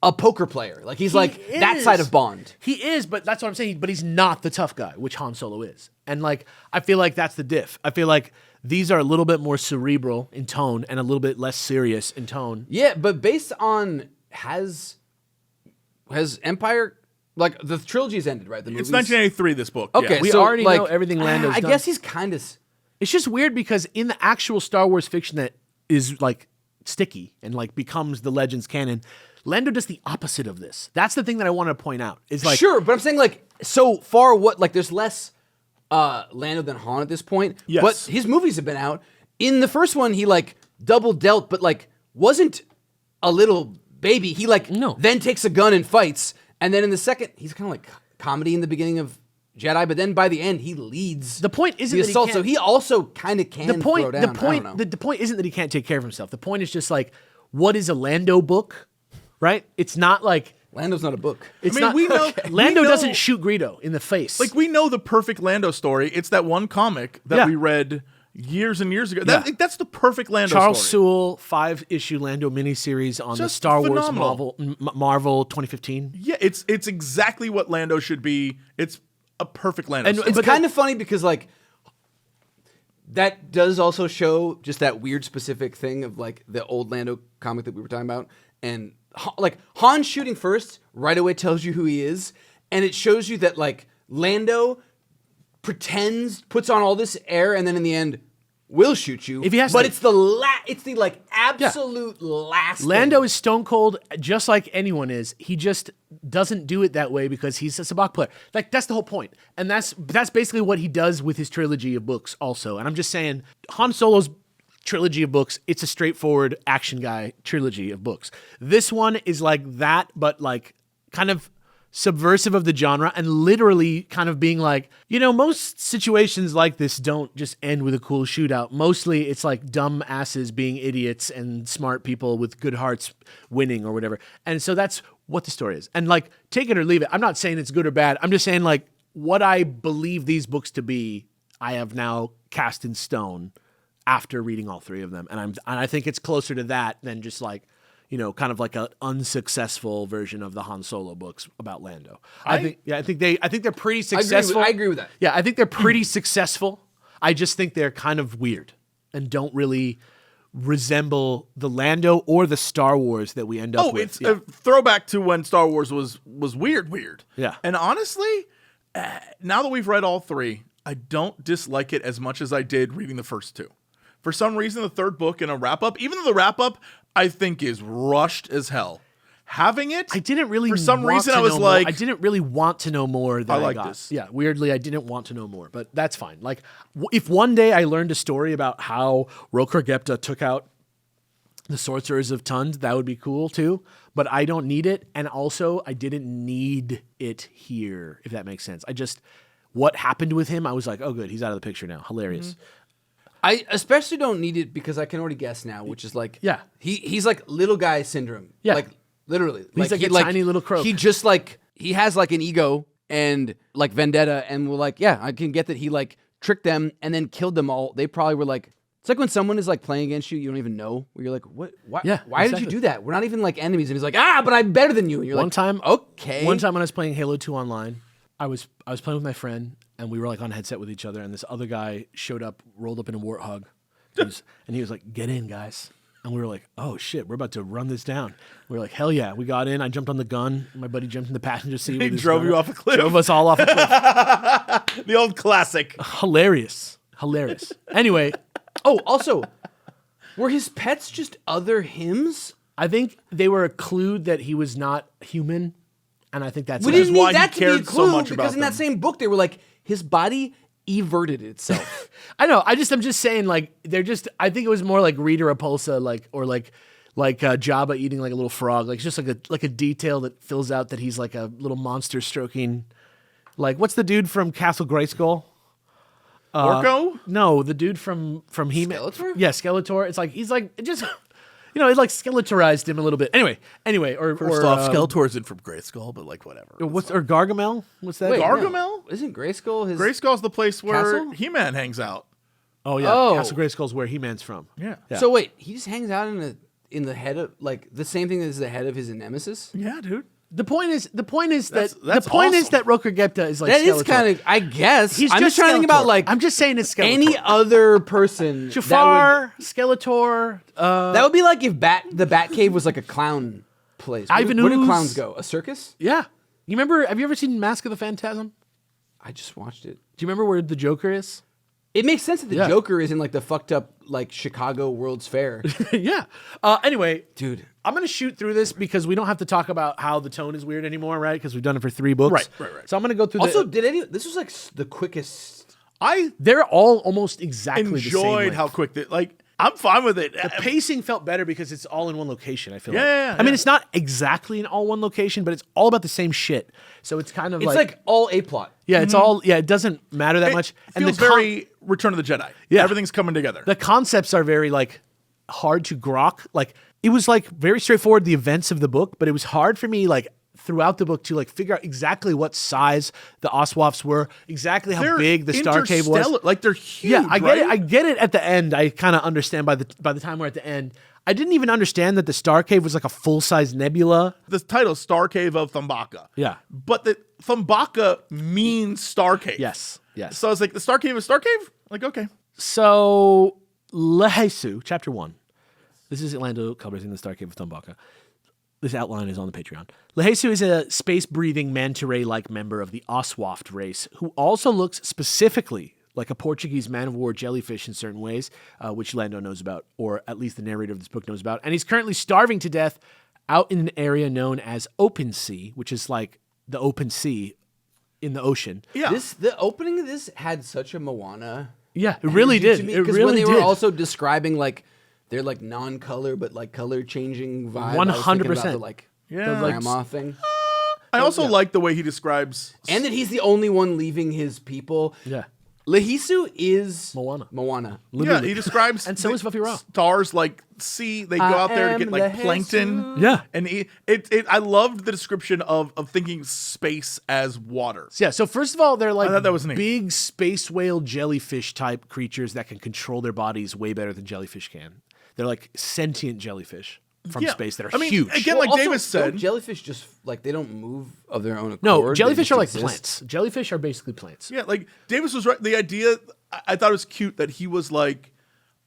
Speaker 4: a poker player. Like he's like that
Speaker 2: is.
Speaker 4: side of Bond.
Speaker 2: He is, but that's what I'm saying. But he's not the tough guy, which Han Solo is. And like, I feel like that's the diff. I feel like these are a little bit more cerebral in tone and a little bit less serious in tone.
Speaker 4: Yeah, but based on has Empire, like the trilogy's ended, right? The
Speaker 3: It's
Speaker 4: movies?
Speaker 3: 1983, this book.
Speaker 4: Okay,
Speaker 3: yeah.
Speaker 2: We
Speaker 4: so,
Speaker 2: already
Speaker 4: like,
Speaker 2: know everything Lando's
Speaker 4: I
Speaker 2: done.
Speaker 4: guess he's kind of.
Speaker 2: It's just weird because in the actual Star Wars fiction that is like sticky and like becomes the Legends canon, Lando does the opposite of this. That's the thing that I want to point out. Is like,
Speaker 4: Sure, but I'm saying like so far what like there's less Lando than Han at this point.
Speaker 3: Yes.
Speaker 4: But his movies have been out. In the first one, he like double dealt, but like wasn't a little baby. He like
Speaker 2: No.
Speaker 4: then takes a gun and fights. And then in the second, he's kind of like comedy in the beginning of Jedi, but then by the end he leads
Speaker 2: The point isn't
Speaker 4: the
Speaker 2: that he
Speaker 4: assault.
Speaker 2: can't-
Speaker 4: So he also kind of can
Speaker 2: the point,
Speaker 4: throw down.
Speaker 2: the
Speaker 4: I
Speaker 2: point,
Speaker 4: don't know.
Speaker 2: the point isn't that he can't take care of himself. The point is just like, what is a Lando book, right? It's not like
Speaker 4: Lando's not a book.
Speaker 2: it's
Speaker 3: I mean,
Speaker 2: not.
Speaker 3: we know-
Speaker 2: Lando
Speaker 3: we know-
Speaker 2: doesn't shoot Greedo in the face.
Speaker 3: Like, we know the perfect Lando story. It's that one comic that
Speaker 2: Yeah.
Speaker 3: we read years and years ago.
Speaker 2: Yeah.
Speaker 3: That's the perfect Lando
Speaker 2: Charles
Speaker 3: story.
Speaker 2: Sewell 5-issue Lando miniseries on the
Speaker 3: Just
Speaker 2: Star Wars
Speaker 3: phenomenal.
Speaker 2: Marvel 2015.
Speaker 3: Yeah, it's exactly what Lando should be. It's a perfect Lando
Speaker 2: And-
Speaker 3: story.
Speaker 4: It's
Speaker 2: But
Speaker 4: kind of funny because like that does also show just that weird specific thing of like the old Lando comic that we were talking about, and like Han shooting first right away tells you who he is, and it shows you that like Lando puts on all this air, and then in the end will shoot you.
Speaker 2: If he has
Speaker 4: but
Speaker 2: to.
Speaker 4: it's the like absolute last.
Speaker 2: Lando
Speaker 4: thing.
Speaker 2: is stone cold, just like anyone is. He just doesn't do it that way because he's a sabacc player. Like, that's the whole point. And that's basically what he does with his trilogy of books also. And I'm just saying, Han Solo's trilogy of books, it's a straightforward action guy trilogy of books. This one is like that, but like kind of subversive of the genre and literally kind of being like, you know, most situations like this don't just end with a cool shootout. Mostly it's like dumb asses being idiots and smart people with good hearts winning or whatever. And so that's what the story is. And like, take it or leave it. I'm not saying it's good or bad. I'm just saying like what I believe these books to be, I have now cast in stone after reading all 3 of them. And I think it's closer to that than just like, kind of like an unsuccessful version of the Han Solo books about Lando. I think they're pretty successful.
Speaker 4: I agree with that.
Speaker 2: Yeah, I think they're pretty successful. I just think they're kind of weird and don't really resemble the Lando or the Star Wars that we end up with.
Speaker 3: It's a throwback to when Star Wars was weird.
Speaker 2: Yeah.
Speaker 3: And honestly, now that we've read all three, I don't dislike it as much as I did reading the first two. For some reason, the third book in a wrap-up, even though the wrap-up, I think is rushed as hell. Having it,
Speaker 2: I didn't really.
Speaker 3: For some
Speaker 2: want
Speaker 3: reason,
Speaker 2: to
Speaker 3: I was
Speaker 2: know
Speaker 3: like,
Speaker 2: more. I didn't really want to know more than I
Speaker 3: like
Speaker 2: got.
Speaker 3: this.
Speaker 2: Yeah, weirdly, I didn't want to know more, but that's fine. Like, if one day I learned a story about how Rokar-Gepta took out the Sorcerers of Tund, that would be cool too. But I don't need it, and also I didn't need it here. If that makes sense, what happened with him? I was like, oh, good, he's out of the picture now. Hilarious.
Speaker 4: I especially don't need it because I can already guess now, which is like,
Speaker 2: Yeah.
Speaker 4: he's like little guy syndrome.
Speaker 2: Yeah.
Speaker 4: Like literally.
Speaker 2: He's like a tiny little croak.
Speaker 4: He just he has like an ego and like vendetta, and we're like, yeah, I can get that he like tricked them and then killed them all. They probably were like, it's like when someone is like playing against you, you don't even know. Where you're like, what? Why?
Speaker 2: Yeah,
Speaker 4: why did
Speaker 2: exactly.
Speaker 4: you do that? We're not even like enemies. And he's like, but I'm better than you. And you're
Speaker 2: One
Speaker 4: like,
Speaker 2: time when I was playing Halo 2 online, I was playing with my friend, and we were like on a headset with each other, and this other guy showed up, rolled up in a warthog, and he was like, "Get in, guys." And we were like, "Oh shit, we're about to run this down." We were like, "Hell yeah!" We got in. I jumped on the gun. My buddy jumped in the passenger seat.
Speaker 3: He
Speaker 2: with his
Speaker 3: drove
Speaker 2: gun.
Speaker 3: you off a cliff.
Speaker 2: Drove us all off a cliff.
Speaker 3: The old classic.
Speaker 2: Hilarious. Anyway,
Speaker 4: also, were his pets just other hymns?
Speaker 2: I think they were a clue that he was not human, and I think that's
Speaker 4: We
Speaker 2: it.
Speaker 4: didn't
Speaker 3: why
Speaker 4: need
Speaker 3: he
Speaker 4: that to be a
Speaker 3: cared so
Speaker 4: clue
Speaker 3: much
Speaker 4: because
Speaker 3: about
Speaker 4: in that
Speaker 3: them.
Speaker 4: same book they were like, his body everted itself.
Speaker 2: I know. I'm just saying, like, they're just. I think it was more like Rita Repulsa, like Jabba eating like a little frog, like just like a detail that fills out that he's like a little monster stroking. Like, what's the dude from Castle Grayskull?
Speaker 3: Orko?
Speaker 2: No, the dude from He-Man.
Speaker 4: Skeletor?
Speaker 2: Yeah, Skeletor. It's like he's like it just. It like Skeletorized him a little bit. Anyway,
Speaker 3: First off, Skeletor isn't from Grayskull, but like whatever.
Speaker 2: or Gargamel? What's that?
Speaker 4: Wait,
Speaker 3: Gargamel?
Speaker 4: no. Isn't Grayskull his...
Speaker 3: Grayskull's the place where
Speaker 4: Castle?
Speaker 3: He-Man hangs out.
Speaker 2: Oh yeah,
Speaker 4: Oh.
Speaker 2: Castle Grayskull's where He-Man's from.
Speaker 3: Yeah.
Speaker 4: So wait, he just hangs out in the head of like the same thing as the head of his nemesis?
Speaker 3: Yeah, dude.
Speaker 2: The point is that
Speaker 3: That's
Speaker 2: that Rokar-Gepta is like
Speaker 4: That is
Speaker 2: Skeletor.
Speaker 4: kind of, I guess.
Speaker 2: He's
Speaker 4: I'm
Speaker 2: just
Speaker 4: just trying to think about
Speaker 2: Skeletor.
Speaker 4: like
Speaker 2: I'm just saying it's Skeletor.
Speaker 4: any other person.
Speaker 2: Jafar, Skeletor,
Speaker 4: That would be like if the Batcave was like a clown place. Where do
Speaker 2: Ivan Ooze.
Speaker 4: clowns go? A circus?
Speaker 2: yeah. You remember? Have you ever seen Mask of the Phantasm?
Speaker 4: I just watched it.
Speaker 2: Do you remember where the Joker is?
Speaker 4: It makes sense that the
Speaker 2: Yeah.
Speaker 4: Joker is in like the fucked up like Chicago World's Fair.
Speaker 2: Yeah. Anyway,
Speaker 4: Dude.
Speaker 2: I'm gonna shoot through this because we don't have to talk about how the tone is weird anymore, right? Because we've done it for 3 books.
Speaker 3: Right.
Speaker 2: So I'm gonna go through.
Speaker 4: Also, this was like the quickest.
Speaker 2: They're all almost exactly the same
Speaker 3: Enjoyed
Speaker 2: length.
Speaker 3: how quick I'm fine with it.
Speaker 2: The pacing felt better because it's all in one location. I feel like.
Speaker 3: Yeah,
Speaker 2: I mean,
Speaker 3: yeah.
Speaker 2: it's not exactly in all one location, but it's all about the same shit. So it's kind of
Speaker 4: It's like all A plot.
Speaker 2: yeah, it's all yeah. It doesn't matter that much.
Speaker 3: And feels very Return of the Jedi.
Speaker 2: Yeah.
Speaker 3: Everything's coming together.
Speaker 2: the concepts are very like hard to grok. Like it was like very straightforward the events of the book, but it was hard for me like throughout the book to like figure out exactly what size the Oswafts were, exactly how
Speaker 3: They're
Speaker 2: big the Starcave was.
Speaker 3: interstellar. Like they're huge.
Speaker 2: Yeah, I get
Speaker 3: right?
Speaker 2: it. I get it at the end. I kind of understand by the time we're at the end. I didn't even understand that the Starcave was like a full-size nebula.
Speaker 3: The title Starcave of ThonBoka.
Speaker 2: Yeah.
Speaker 3: But the ThonBoka means Starcave.
Speaker 2: Yes.
Speaker 3: So I was like, the Starcave is Starcave? Like, okay.
Speaker 2: So Lehesu, chapter 1. This is Lando covering the Starcave of ThonBoka. This outline is on the Patreon. Lehesu is a space-breathing manta ray-like member of the Oswaft race who also looks specifically like a Portuguese man-of-war jellyfish in certain ways, which Lando knows about, or at least the narrator of this book knows about. And he's currently starving to death out in an area known as Open Sea, which is like the open sea in the ocean.
Speaker 3: Yeah.
Speaker 4: The opening of this had such a Moana.
Speaker 2: Yeah, it really did. It
Speaker 4: Because
Speaker 2: really
Speaker 4: when they
Speaker 2: did.
Speaker 4: were also describing like their like non-color but like color changing vibe.
Speaker 2: 100%.
Speaker 4: The like
Speaker 3: Yeah.
Speaker 4: the grandma thing.
Speaker 3: I also like the way he describes.
Speaker 4: And that he's the only one leaving his people.
Speaker 2: Yeah.
Speaker 4: Lehisu is
Speaker 2: Moana.
Speaker 3: Yeah, he describes.
Speaker 2: And so is Fluffy Raw.
Speaker 3: Stars like sea. They go out there to get like plankton.
Speaker 2: Yeah.
Speaker 3: And I loved the description of thinking space as water.
Speaker 2: Yeah, so first of all, they're like
Speaker 3: thought that was neat.
Speaker 2: big space whale jellyfish type creatures that can control their bodies way better than jellyfish can. They're like sentient jellyfish. from space that are
Speaker 3: I mean,
Speaker 2: huge.
Speaker 3: again, like
Speaker 4: Also,
Speaker 3: Davis said,
Speaker 4: don't jellyfish just like they don't move of their own accord.
Speaker 2: no,
Speaker 4: They
Speaker 2: jellyfish
Speaker 4: just
Speaker 2: are like
Speaker 4: exist.
Speaker 2: plants. Jellyfish are basically plants.
Speaker 3: yeah, like Davis was right. The idea, I thought it was cute that he was like,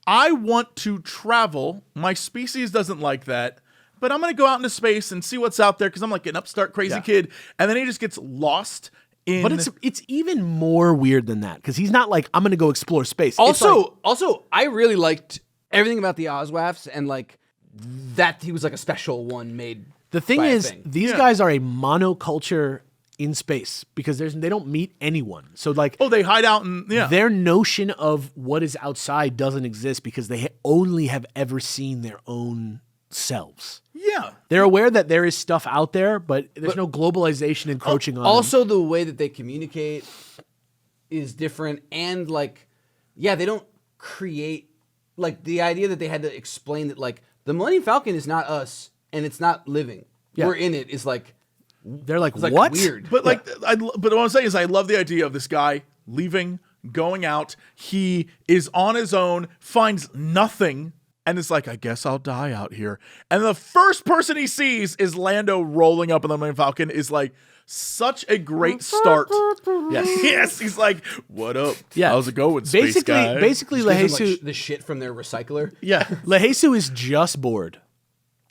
Speaker 3: I want to travel. My species doesn't like that, but I'm going to go out into space and see what's out there because I'm like an upstart crazy kid. And then he just gets lost in.
Speaker 2: But it's even more weird than that because he's not like, I'm going to go explore space. It's
Speaker 4: Also, I really liked everything about the Oswaffs and like that he was like a special one made.
Speaker 2: the thing
Speaker 4: by a
Speaker 2: is,
Speaker 4: thing.
Speaker 2: these guys are a monoculture in space because they don't meet anyone. So like,
Speaker 3: oh, they hide out and
Speaker 2: their notion of what is outside doesn't exist because they only have ever seen their own selves.
Speaker 3: yeah.
Speaker 2: They're aware that there is stuff out there, but there's no globalization encroaching on them.
Speaker 4: Also, the way that they communicate is different, and like, yeah, they don't create like the idea that they had to explain that like the Millennium Falcon is not us and it's not living.
Speaker 2: Yeah.
Speaker 4: We're in it. Is like
Speaker 2: They're like,
Speaker 4: it's like
Speaker 2: what?
Speaker 4: weird.
Speaker 3: But like, but what I'm saying is, I love the idea of this guy leaving, going out. He is on his own, finds nothing, and is like, I guess I'll die out here. And the first person he sees is Lando rolling up in the Millennium Falcon. Is like such a great start.
Speaker 2: Yes.
Speaker 3: Yes, he's like, what up?
Speaker 2: Yeah.
Speaker 3: How's it going, space guy?
Speaker 2: Basically,
Speaker 4: Gives them,
Speaker 2: Lehesu,
Speaker 4: like, the shit from their recycler.
Speaker 2: yeah, Lehesu is just bored.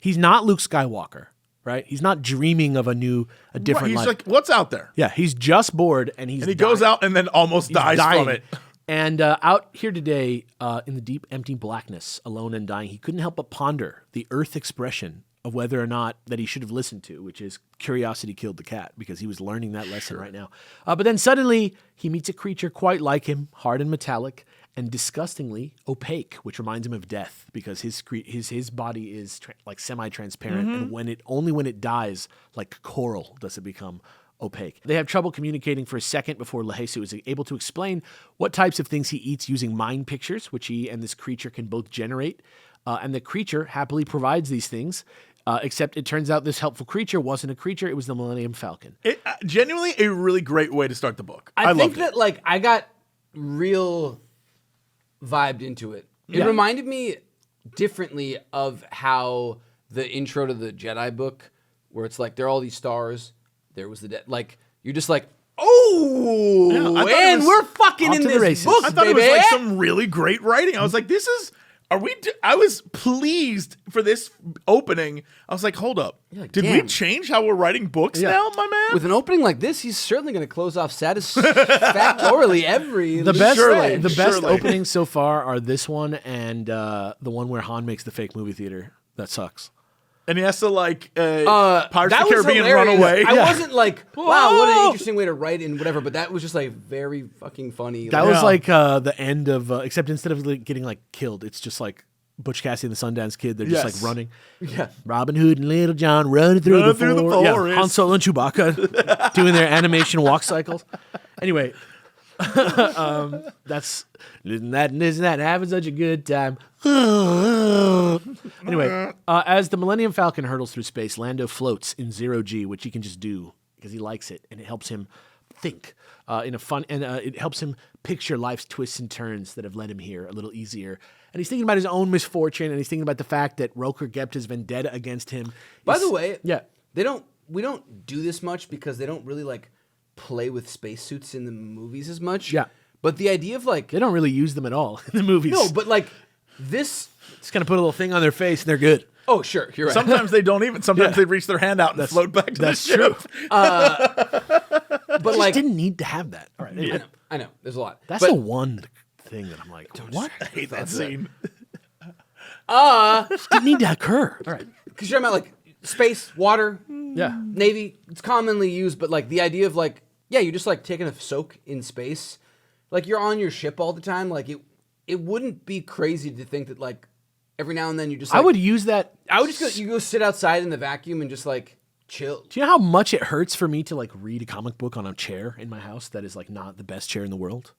Speaker 2: He's not Luke Skywalker, right? He's not dreaming of a different
Speaker 3: He's
Speaker 2: life.
Speaker 3: like, what's out there?
Speaker 2: Yeah, he's just bored, and
Speaker 3: And he goes out and then almost dies
Speaker 2: dying.
Speaker 3: from it.
Speaker 2: And out here today, in the deep, empty blackness, alone and dying, he couldn't help but ponder the Earth expression of whether or not that he should have listened to, which is curiosity killed the cat, because he was learning that lesson right now. But then suddenly he meets a creature quite like him, hard and metallic, and disgustingly opaque, which reminds him of death, because his body is like semi-transparent, and only when it dies, like coral, does it become opaque. They have trouble communicating for a second before Lehesu is able to explain what types of things he eats using mind pictures, which he and this creature can both generate. And the creature happily provides these things, except it turns out this helpful creature wasn't a creature, it was the Millennium Falcon.
Speaker 3: It genuinely a really great way to start the book.
Speaker 4: I think
Speaker 3: loved it.
Speaker 4: that like I got real vibed into it. It
Speaker 2: Yeah.
Speaker 4: reminded me differently of how the intro to the Jedi book, where it's like there are all these stars, there was the dead. Like you're just like, oh,
Speaker 3: Yeah, I thought it
Speaker 4: and
Speaker 3: was-
Speaker 4: we're fucking
Speaker 2: off
Speaker 4: in
Speaker 2: to the
Speaker 4: this
Speaker 2: races.
Speaker 4: book,
Speaker 3: I thought
Speaker 4: baby.
Speaker 3: it was like some really great writing. I was like, this is. I was pleased for this opening. I was like, hold up.
Speaker 4: like,
Speaker 3: Did we
Speaker 4: damn.
Speaker 3: change how we're writing books now, my man?
Speaker 4: With an opening like this, he's certainly going to close off satisfactorily every
Speaker 2: The best,
Speaker 3: Surely,
Speaker 2: the best
Speaker 3: surely.
Speaker 2: openings so far are this one and the one where Han makes the fake movie theater. That sucks.
Speaker 3: And he has to like Pirates of
Speaker 4: that
Speaker 3: the
Speaker 4: was
Speaker 3: Caribbean
Speaker 4: hilarious.
Speaker 3: run away.
Speaker 4: I wasn't like, wow, what an interesting way to write and whatever, but that was just like very fucking funny.
Speaker 2: That
Speaker 4: Like,
Speaker 2: was like the end of, except instead of like, getting like killed, it's just like Butch Cassidy and the Sundance Kid. They're just
Speaker 3: Yes.
Speaker 2: like running.
Speaker 4: yeah.
Speaker 2: Robin Hood and Little John running through,
Speaker 3: Running
Speaker 2: the,
Speaker 3: through the
Speaker 2: forest.
Speaker 3: forest.
Speaker 2: Yeah, Han Solo and Chewbacca doing their animation walk cycles. Anyway, that's isn't that having such a good time. Anyway, as the Millennium Falcon hurtles through space, Lando floats in 0G, which he can just do because he likes it, and it helps him think in a fun, and it helps him picture life's twists and turns that have led him here a little easier. And he's thinking about his own misfortune, and he's thinking about the fact that Roker Gepta's vendetta against him.
Speaker 4: By
Speaker 2: is-
Speaker 4: the way,
Speaker 2: yeah,
Speaker 4: we don't do this much because they don't really like play with spacesuits in the movies as much.
Speaker 2: Yeah.
Speaker 4: But the idea of like
Speaker 2: they don't really use them at all in the movies.
Speaker 4: no, but like this.
Speaker 2: Just kind of put a little thing on their face, and they're good.
Speaker 4: Oh, sure, you're right.
Speaker 3: Sometimes they don't even. Sometimes they reach their hand out and float back to
Speaker 2: That's
Speaker 3: the ship.
Speaker 2: true.
Speaker 4: but
Speaker 2: Just
Speaker 4: like
Speaker 2: didn't need to have that. All right, anyway.
Speaker 4: I know, there's a lot.
Speaker 2: That's
Speaker 4: but,
Speaker 2: the one thing that I'm like, what?
Speaker 3: I hate that scene.
Speaker 2: Didn't need to occur. All right.
Speaker 4: because you're talking about like space, water,
Speaker 2: Yeah.
Speaker 4: Navy. It's commonly used, but like the idea of like, yeah, you're just like taking a soak in space. Like you're on your ship all the time. Like it wouldn't be crazy to think that like every now and then you just. Like,
Speaker 2: I would use that.
Speaker 4: I would just go. You go sit outside in the vacuum and just like chill.
Speaker 2: Do you know how much it hurts for me to like read a comic book on a chair in my house that is like not the best chair in the world?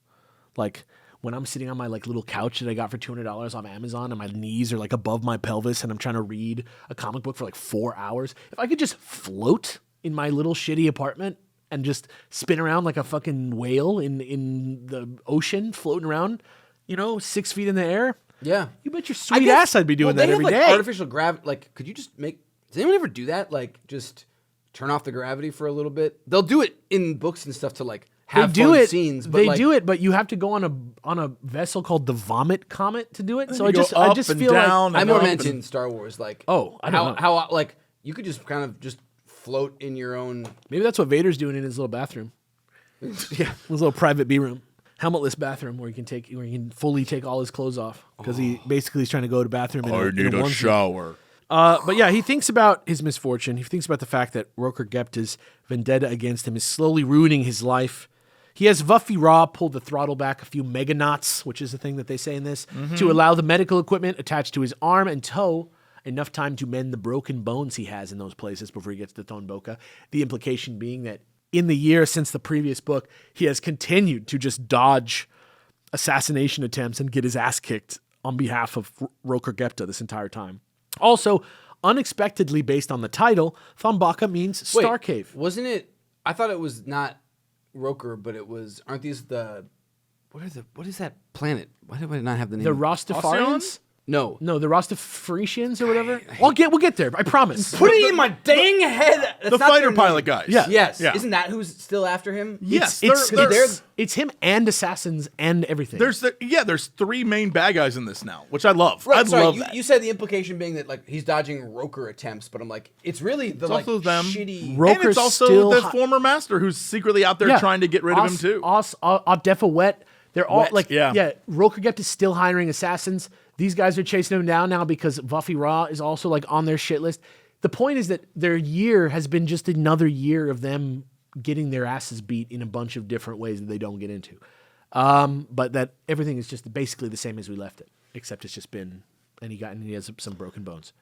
Speaker 2: Like when I'm sitting on my like little couch that I got for $200 off Amazon and my knees are like above my pelvis and I'm trying to read a comic book for like 4 hours. If I could just float in my little shitty apartment and just spin around like a fucking whale in the ocean, floating around, 6 feet in the air,
Speaker 4: Yeah.
Speaker 2: You bet your
Speaker 4: I
Speaker 2: sweet
Speaker 4: guess-
Speaker 2: ass I'd be doing
Speaker 4: well,
Speaker 2: that every
Speaker 4: they have,
Speaker 2: day.
Speaker 4: like, artificial gravity. Like, could you just make... Does anyone ever do that? Like, just turn off the gravity for a little bit? They'll do it in books and stuff to, like, have
Speaker 2: they do
Speaker 4: fun
Speaker 2: it.
Speaker 4: scenes. But
Speaker 2: They
Speaker 4: like,
Speaker 2: do it, but you have to go on a vessel called the Vomit Comet to do it. So
Speaker 3: you
Speaker 2: I
Speaker 3: go
Speaker 2: just
Speaker 3: up
Speaker 2: feel
Speaker 3: and down
Speaker 2: like
Speaker 3: and
Speaker 4: I more
Speaker 3: up
Speaker 4: meant
Speaker 3: and-
Speaker 4: in Star Wars. Like,
Speaker 2: Oh, I don't know.
Speaker 4: how like you could just kind of just float in your own.
Speaker 2: maybe that's what Vader's doing in his little bathroom.
Speaker 4: Yeah.
Speaker 2: His little private B room, helmetless bathroom where he can fully take all his clothes off because he basically is trying to go to bathroom. In a onesie.
Speaker 3: shower.
Speaker 2: But yeah, he thinks about his misfortune. He thinks about the fact that Roker Gepta's vendetta against him is slowly ruining his life. He has Vuffy Raw pull the throttle back a few meganauts, which is the thing that they say in this, to allow the medical equipment attached to his arm and toe enough time to mend the broken bones he has in those places before he gets to ThonBoka. The implication being that in the year since the previous book, he has continued to just dodge assassination attempts and get his ass kicked on behalf of Roker Gepta this entire time. Also, unexpectedly based on the title, ThonBoka means Starcave.
Speaker 4: Wasn't it? I thought it was not Roker, but it was. Aren't these the? What is that planet? Why do I not have the name?
Speaker 2: The Rastafarians?
Speaker 4: No.
Speaker 2: No, the Rastafarians or whatever. We'll get there. I promise.
Speaker 4: Put it in my dang head. That's
Speaker 3: The
Speaker 4: not
Speaker 3: fighter
Speaker 4: their name.
Speaker 3: pilot guys.
Speaker 2: Yeah.
Speaker 4: Yes.
Speaker 3: Yeah.
Speaker 4: Isn't that who's still after him?
Speaker 3: Yes,
Speaker 2: It's him and assassins and everything.
Speaker 3: there's 3 main bad guys in this now, which I love.
Speaker 4: Right,
Speaker 3: I
Speaker 4: sorry,
Speaker 3: love that.
Speaker 4: you said the implication being that like he's dodging Roker attempts, but I'm like, it's really the like
Speaker 3: also them.
Speaker 4: shitty.
Speaker 2: Ro-
Speaker 3: and it's
Speaker 2: Roker's
Speaker 3: also
Speaker 2: still
Speaker 3: the
Speaker 2: hi-
Speaker 3: former master who's secretly out there trying to get rid of him too.
Speaker 2: Defa Wet. They're all
Speaker 4: Wet,
Speaker 2: like,
Speaker 3: yeah.
Speaker 2: Roker Gept is still hiring assassins. These guys are chasing him down now because Vuffy Raw is also like on their shit list. The point is that their year has been just another year of them getting their asses beat in a bunch of different ways that they don't get into. But that everything is just basically the same as we left it, except it's just been, and he has some broken bones.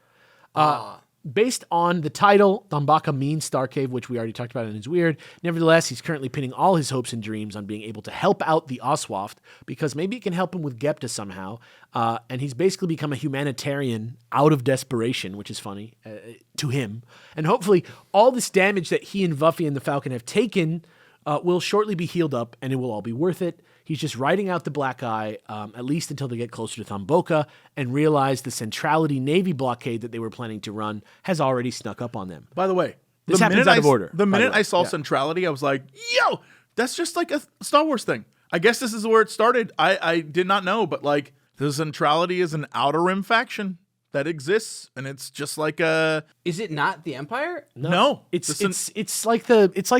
Speaker 2: Based on the title, ThonBoka MEANS Starcave, which we already talked about and is weird. Nevertheless, he's currently pinning all his hopes and dreams on being able to help out the Oswaft because maybe it can help him with Gepta somehow. And he's basically become a humanitarian out of desperation, which is funny to him. And hopefully all this damage that he and Vuffy and the Falcon have taken will shortly be healed up and it will all be worth it. He's just riding out the black eye, at least until they get closer to ThonBoka and realize the centrality Navy blockade that they were planning to run has already snuck up on them.
Speaker 3: By the way,
Speaker 2: This
Speaker 3: the
Speaker 2: happens
Speaker 3: minute
Speaker 2: out of order,
Speaker 3: The
Speaker 2: by the
Speaker 3: minute
Speaker 2: way.
Speaker 3: I saw
Speaker 2: Yeah.
Speaker 3: centrality, I was like, yo, that's just like a Star Wars thing. I guess this is where it started. I did not know, but like the centrality is an outer rim faction that exists, and it's just like a
Speaker 4: Is it not the Empire?
Speaker 3: no.
Speaker 2: It's
Speaker 3: The
Speaker 2: it's like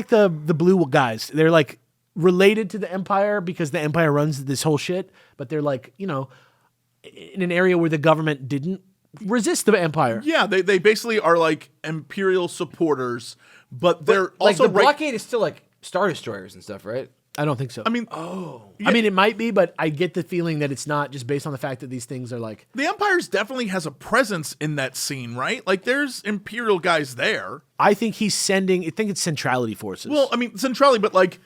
Speaker 2: the blue guys. They're like related to the Empire because the Empire runs this whole shit, but they're like, in an area where the government didn't resist the Empire.
Speaker 3: yeah, they basically are like Imperial supporters, but they're
Speaker 4: Like
Speaker 3: also
Speaker 4: the blockade is still like Star Destroyers and stuff, right?
Speaker 2: I don't think so.
Speaker 3: I mean,
Speaker 2: I mean, it might be, but I get the feeling that it's not just based on the fact that these things are like.
Speaker 3: the Empire's definitely has a presence in that scene, right? Like there's Imperial guys there.
Speaker 2: I think he's sending. I think it's centrality forces.
Speaker 3: Well, I mean, centrality, but like,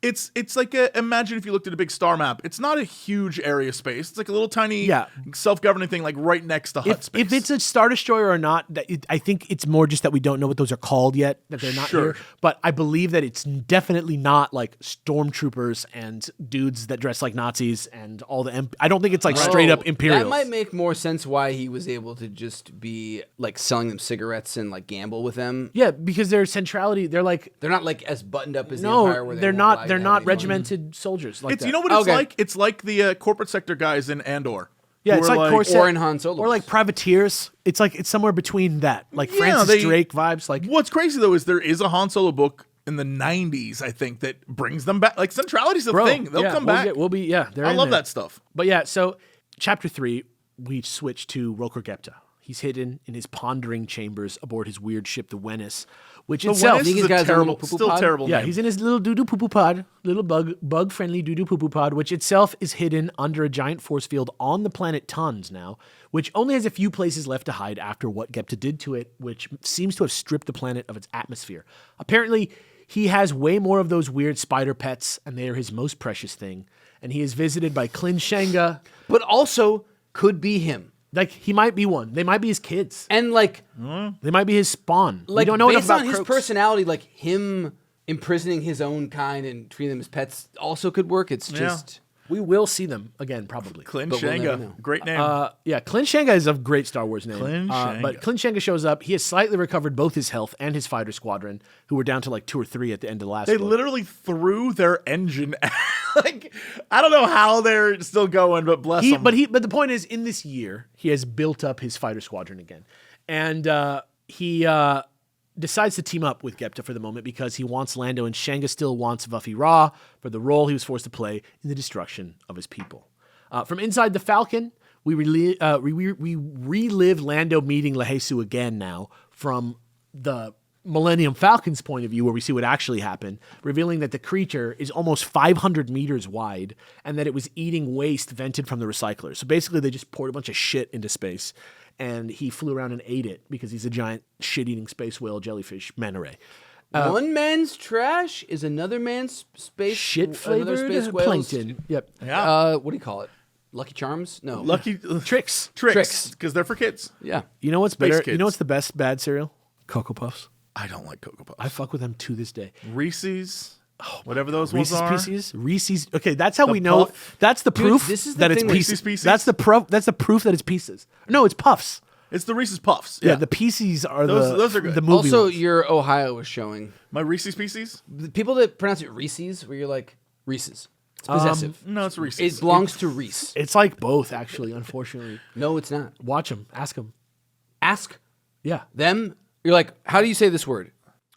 Speaker 3: it's like imagine if you looked at a big star map. It's not a huge area space. It's like a little tiny, self-governing thing, like right next to hut space.
Speaker 2: if it's a Star Destroyer or not, I think it's more just that we don't know what those are called yet, that they're not
Speaker 3: Sure.
Speaker 2: here. But I believe that it's definitely not like stormtroopers and dudes that dress like Nazis and all the. I don't think it's like straight up Imperials.
Speaker 4: That might make more sense why he was able to just be like selling them cigarettes and like gamble with them.
Speaker 2: Yeah, because their centrality, they're like.
Speaker 4: They're not like as buttoned up as the Empire.
Speaker 2: No,
Speaker 4: Where
Speaker 2: they're
Speaker 4: won't
Speaker 2: not.
Speaker 4: allow you
Speaker 2: They're
Speaker 4: to have
Speaker 2: not
Speaker 4: any fun.
Speaker 2: regimented soldiers. Like
Speaker 3: It's
Speaker 2: that.
Speaker 3: you know what it's
Speaker 4: Okay.
Speaker 3: like. It's like the corporate sector guys in Andor.
Speaker 2: Yeah,
Speaker 3: who
Speaker 2: it's
Speaker 3: are
Speaker 2: like Corsair
Speaker 4: or in Han Solo.
Speaker 2: or like privateers. It's like it's somewhere between that, like
Speaker 3: Yeah,
Speaker 2: Francis Drake vibes. Like
Speaker 3: What's crazy though is there is a Han Solo book in the 90s, I think, that brings them back. Like centrality's a thing. They'll come back.
Speaker 2: We'll be They're
Speaker 3: I
Speaker 2: in
Speaker 3: love
Speaker 2: there.
Speaker 3: that stuff.
Speaker 2: But yeah, so chapter 3, we switch to Roker Gepta. He's hidden in his pondering chambers aboard his weird ship, the Wennis, which
Speaker 3: The
Speaker 2: itself.
Speaker 3: Wennis is
Speaker 4: these
Speaker 3: a
Speaker 4: guys are
Speaker 3: terrible,
Speaker 4: little poo-poo
Speaker 3: still
Speaker 4: pod?
Speaker 3: terrible
Speaker 2: Yeah,
Speaker 3: name.
Speaker 2: he's in his little doo-doo poo-poo pod, little bug-friendly doo-doo poo-poo pod, which itself is hidden under a giant force field on the planet Tons now, which only has a few places left to hide after what Gepta did to it, which seems to have stripped the planet of its atmosphere. Apparently, he has way more of those weird spider pets, and they are his most precious thing. And he is visited by Klin Shanga.
Speaker 4: but also could be him.
Speaker 2: Like, he might be one. They might be his kids.
Speaker 4: And like
Speaker 2: They might be his spawn.
Speaker 4: like
Speaker 2: we don't know enough
Speaker 4: based
Speaker 2: about
Speaker 4: on his
Speaker 2: Croaks.
Speaker 4: personality, like him imprisoning his own kind and treating them as pets also could work. It's just
Speaker 2: We will see them again, probably.
Speaker 3: Clin
Speaker 4: But we'll never
Speaker 3: Shanga.
Speaker 4: know.
Speaker 3: Great name.
Speaker 2: Yeah, Clin Shanga is a great Star Wars name.
Speaker 3: Clin Shanga.
Speaker 2: But Clin Shanga shows up. He has slightly recovered both his health and his fighter squadron, who were down to like 2 or 3 at the end of the last
Speaker 3: They
Speaker 2: book.
Speaker 3: literally threw their engine. Like, I don't know how they're still going, but bless them.
Speaker 2: But the point is, in this year, he has built up his fighter squadron again, and he decides to team up with Gepta for the moment because he wants Lando, and Shanga still wants Vuffy Ra for the role he was forced to play in the destruction of his people. From inside the Falcon, we relive Lando meeting Lehesu again now from the Millennium Falcon's point of view, where we see what actually happened, revealing that the creature is almost 500 meters wide and that it was eating waste vented from the recyclers. So basically, they just poured a bunch of shit into space, and he flew around and ate it because he's a giant shit-eating space whale jellyfish manta ray.
Speaker 4: One man's trash is another man's space
Speaker 2: Shit-flavored
Speaker 4: another space whale's-
Speaker 2: plankton. Yep.
Speaker 3: yeah.
Speaker 4: What do you call it? Lucky Charms? No.
Speaker 3: Lucky
Speaker 2: Tricks.
Speaker 3: tricks, because they're for kids.
Speaker 4: Yeah.
Speaker 2: You know what's better?
Speaker 3: Kids.
Speaker 2: You know what's the best bad cereal? Cocoa Puffs.
Speaker 3: I don't like Cocoa Puffs.
Speaker 2: I fuck with them to this day.
Speaker 3: Reese's, whatever those
Speaker 2: Reese's
Speaker 3: ones are.
Speaker 2: Pieces, Reese's. Okay, that's how
Speaker 3: The
Speaker 2: we know.
Speaker 3: Puff.
Speaker 2: That's the proof
Speaker 4: this is the
Speaker 2: that it's
Speaker 4: thing with
Speaker 2: pieces.
Speaker 3: Reese's Pieces?
Speaker 2: That's the proof. That's the proof that it's pieces. No, it's puffs.
Speaker 3: It's the Reese's Puffs.
Speaker 2: Yeah, the pieces are
Speaker 3: Those are good.
Speaker 2: the movie
Speaker 4: Also,
Speaker 2: ones.
Speaker 4: your Ohio was showing.
Speaker 3: My Reese's Pieces?
Speaker 4: The people that pronounce it Reese's, where you're like, Reese's. It's possessive.
Speaker 3: No, it's Reese's.
Speaker 4: It belongs to Reese.
Speaker 2: It's like both, actually. Unfortunately,
Speaker 4: No, it's not.
Speaker 2: watch them. Ask them.
Speaker 4: Ask
Speaker 2: Yeah.
Speaker 4: them. You're like, how do you say this word?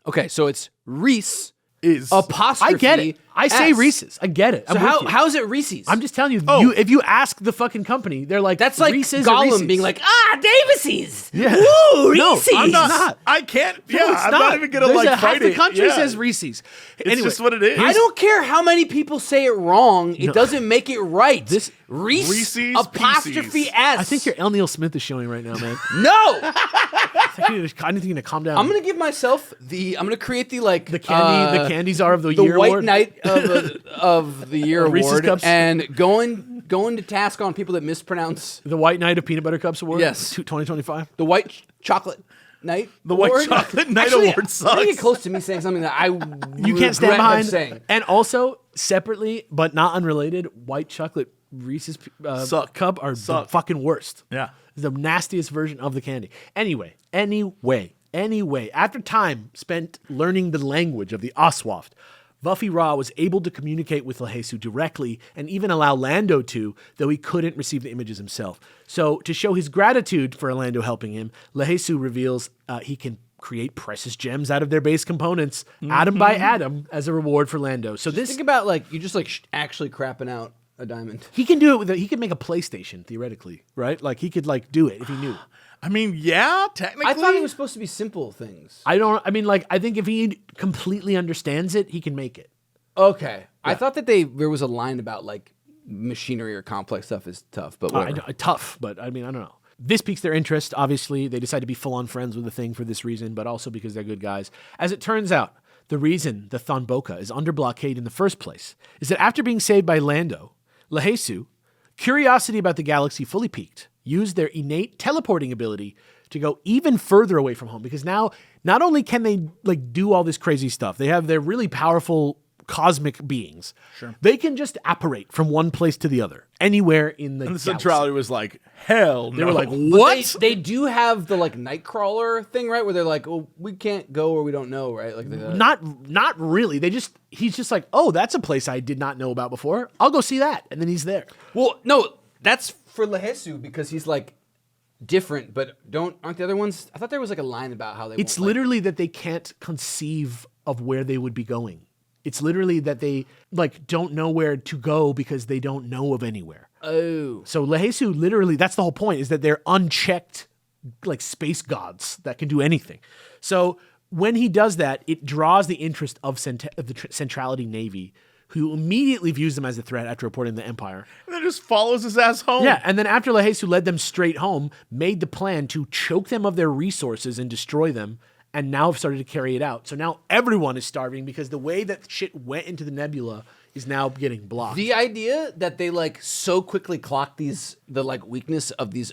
Speaker 4: Okay, so it's Reese
Speaker 3: Is
Speaker 4: apostrophe.
Speaker 2: I get it. I say
Speaker 4: S.
Speaker 2: Reese's. I get it.
Speaker 4: So
Speaker 2: I'm with you.
Speaker 4: how is it Reese's?
Speaker 2: I'm just telling you.
Speaker 3: Oh.
Speaker 2: If you ask the fucking company, they're like,
Speaker 4: That's like
Speaker 2: Reese's or
Speaker 4: Gollum
Speaker 2: Reese's.
Speaker 4: being like, Davises.
Speaker 2: Yeah.
Speaker 4: Woo,
Speaker 2: No,
Speaker 4: Reese's.
Speaker 2: I'm not.
Speaker 3: I can't.
Speaker 2: No,
Speaker 3: Yeah,
Speaker 2: it's
Speaker 3: I'm not even gonna
Speaker 2: There's
Speaker 3: like
Speaker 2: half
Speaker 3: fight
Speaker 2: the
Speaker 3: it.
Speaker 2: country
Speaker 3: Yeah.
Speaker 2: says Reese's.
Speaker 3: It's just what it is.
Speaker 4: I don't care how many people say it wrong. It doesn't make it right.
Speaker 2: This-
Speaker 4: Reese's
Speaker 3: Reese's
Speaker 4: apostrophe
Speaker 3: Pieces.
Speaker 4: S.
Speaker 2: I think your L. Neil Smith is showing right now, man.
Speaker 4: No.
Speaker 2: I need you to calm down.
Speaker 4: I'm gonna give myself the. I'm gonna create the like
Speaker 2: the candy czar of the
Speaker 4: the
Speaker 2: year
Speaker 4: White
Speaker 2: award.
Speaker 4: Knight of the year
Speaker 2: Reese's
Speaker 4: award,
Speaker 2: Cups?
Speaker 4: and going to task on people that mispronounce
Speaker 2: The White Knight of Peanut Butter Cups award.
Speaker 4: Yes.
Speaker 2: 2025.
Speaker 4: the White Chocolate Knight.
Speaker 3: The White
Speaker 4: Award.
Speaker 3: Chocolate Knight
Speaker 4: Actually,
Speaker 3: Award sucks.
Speaker 4: I get close to me saying something that I
Speaker 2: You can't stand behind.
Speaker 4: saying.
Speaker 2: And also separately, but not unrelated, white chocolate Reese's
Speaker 3: Suck.
Speaker 2: cup are
Speaker 3: Suck.
Speaker 2: the fucking worst.
Speaker 3: Yeah.
Speaker 2: The nastiest version of the candy. Anyway, after time spent learning the language of the Oswaft, Vuffy Ra was able to communicate with Lehesu directly and even allow Lando to, though he couldn't receive the images himself. So to show his gratitude for Lando helping him, Lehesu reveals he can create precious gems out of their base components, atom by atom, as a reward for Lando. So this
Speaker 4: Think about like you just like actually crapping out a diamond.
Speaker 2: he can do it with he could make a PlayStation theoretically, right? Like he could like do it if he knew.
Speaker 3: I mean, yeah, technically.
Speaker 4: I thought it was supposed to be simple things.
Speaker 2: I think if he completely understands it, he can make it.
Speaker 4: Okay, I thought that there was a line about like machinery or complex stuff is tough, but
Speaker 2: I
Speaker 4: whatever.
Speaker 2: know, tough, but I mean, I don't know. This piques their interest. Obviously, they decide to be full-on friends with the Thing for this reason, but also because they're good guys. As it turns out, the reason the ThonBoka is under blockade in the first place is that after being saved by Lando, Lehesu, curiosity about the galaxy fully piqued, used their innate teleporting ability to go even further away from home. Because now, not only can they like do all this crazy stuff, they have their really powerful cosmic beings. Sure. They can just apparate from one place to the other, anywhere in the
Speaker 3: And the
Speaker 2: galaxy.
Speaker 3: centrality was like, hell no.
Speaker 2: They were like,
Speaker 4: But
Speaker 2: what?
Speaker 4: They do have the like Nightcrawler thing, right? Where they're like, "Oh, we can't go or we don't know," right? Like
Speaker 2: Not really. He's just like, oh, that's a place I did not know about before. I'll go see that. And then he's there.
Speaker 4: Well, no, that's for Lehesu because he's like different, but aren't the other ones? I thought there was like a line about how they.
Speaker 2: It's
Speaker 4: won't,
Speaker 2: literally that they can't conceive of where they would be going. It's literally that they like don't know where to go because they don't know of anywhere.
Speaker 4: Oh,
Speaker 2: So Lehesu literally, that's the whole point, is that they're unchecked like space gods that can do anything. So when he does that, it draws the interest of the Centrality Navy, who immediately views them as a threat after reporting the Empire.
Speaker 3: And then just follows his ass home.
Speaker 2: Yeah, and then after Lehesu led them straight home, made the plan to choke them of their resources and destroy them, and now have started to carry it out. So now everyone is starving because the way that shit went into the nebula is now getting blocked.
Speaker 4: the idea that they like so quickly clock the like weakness of these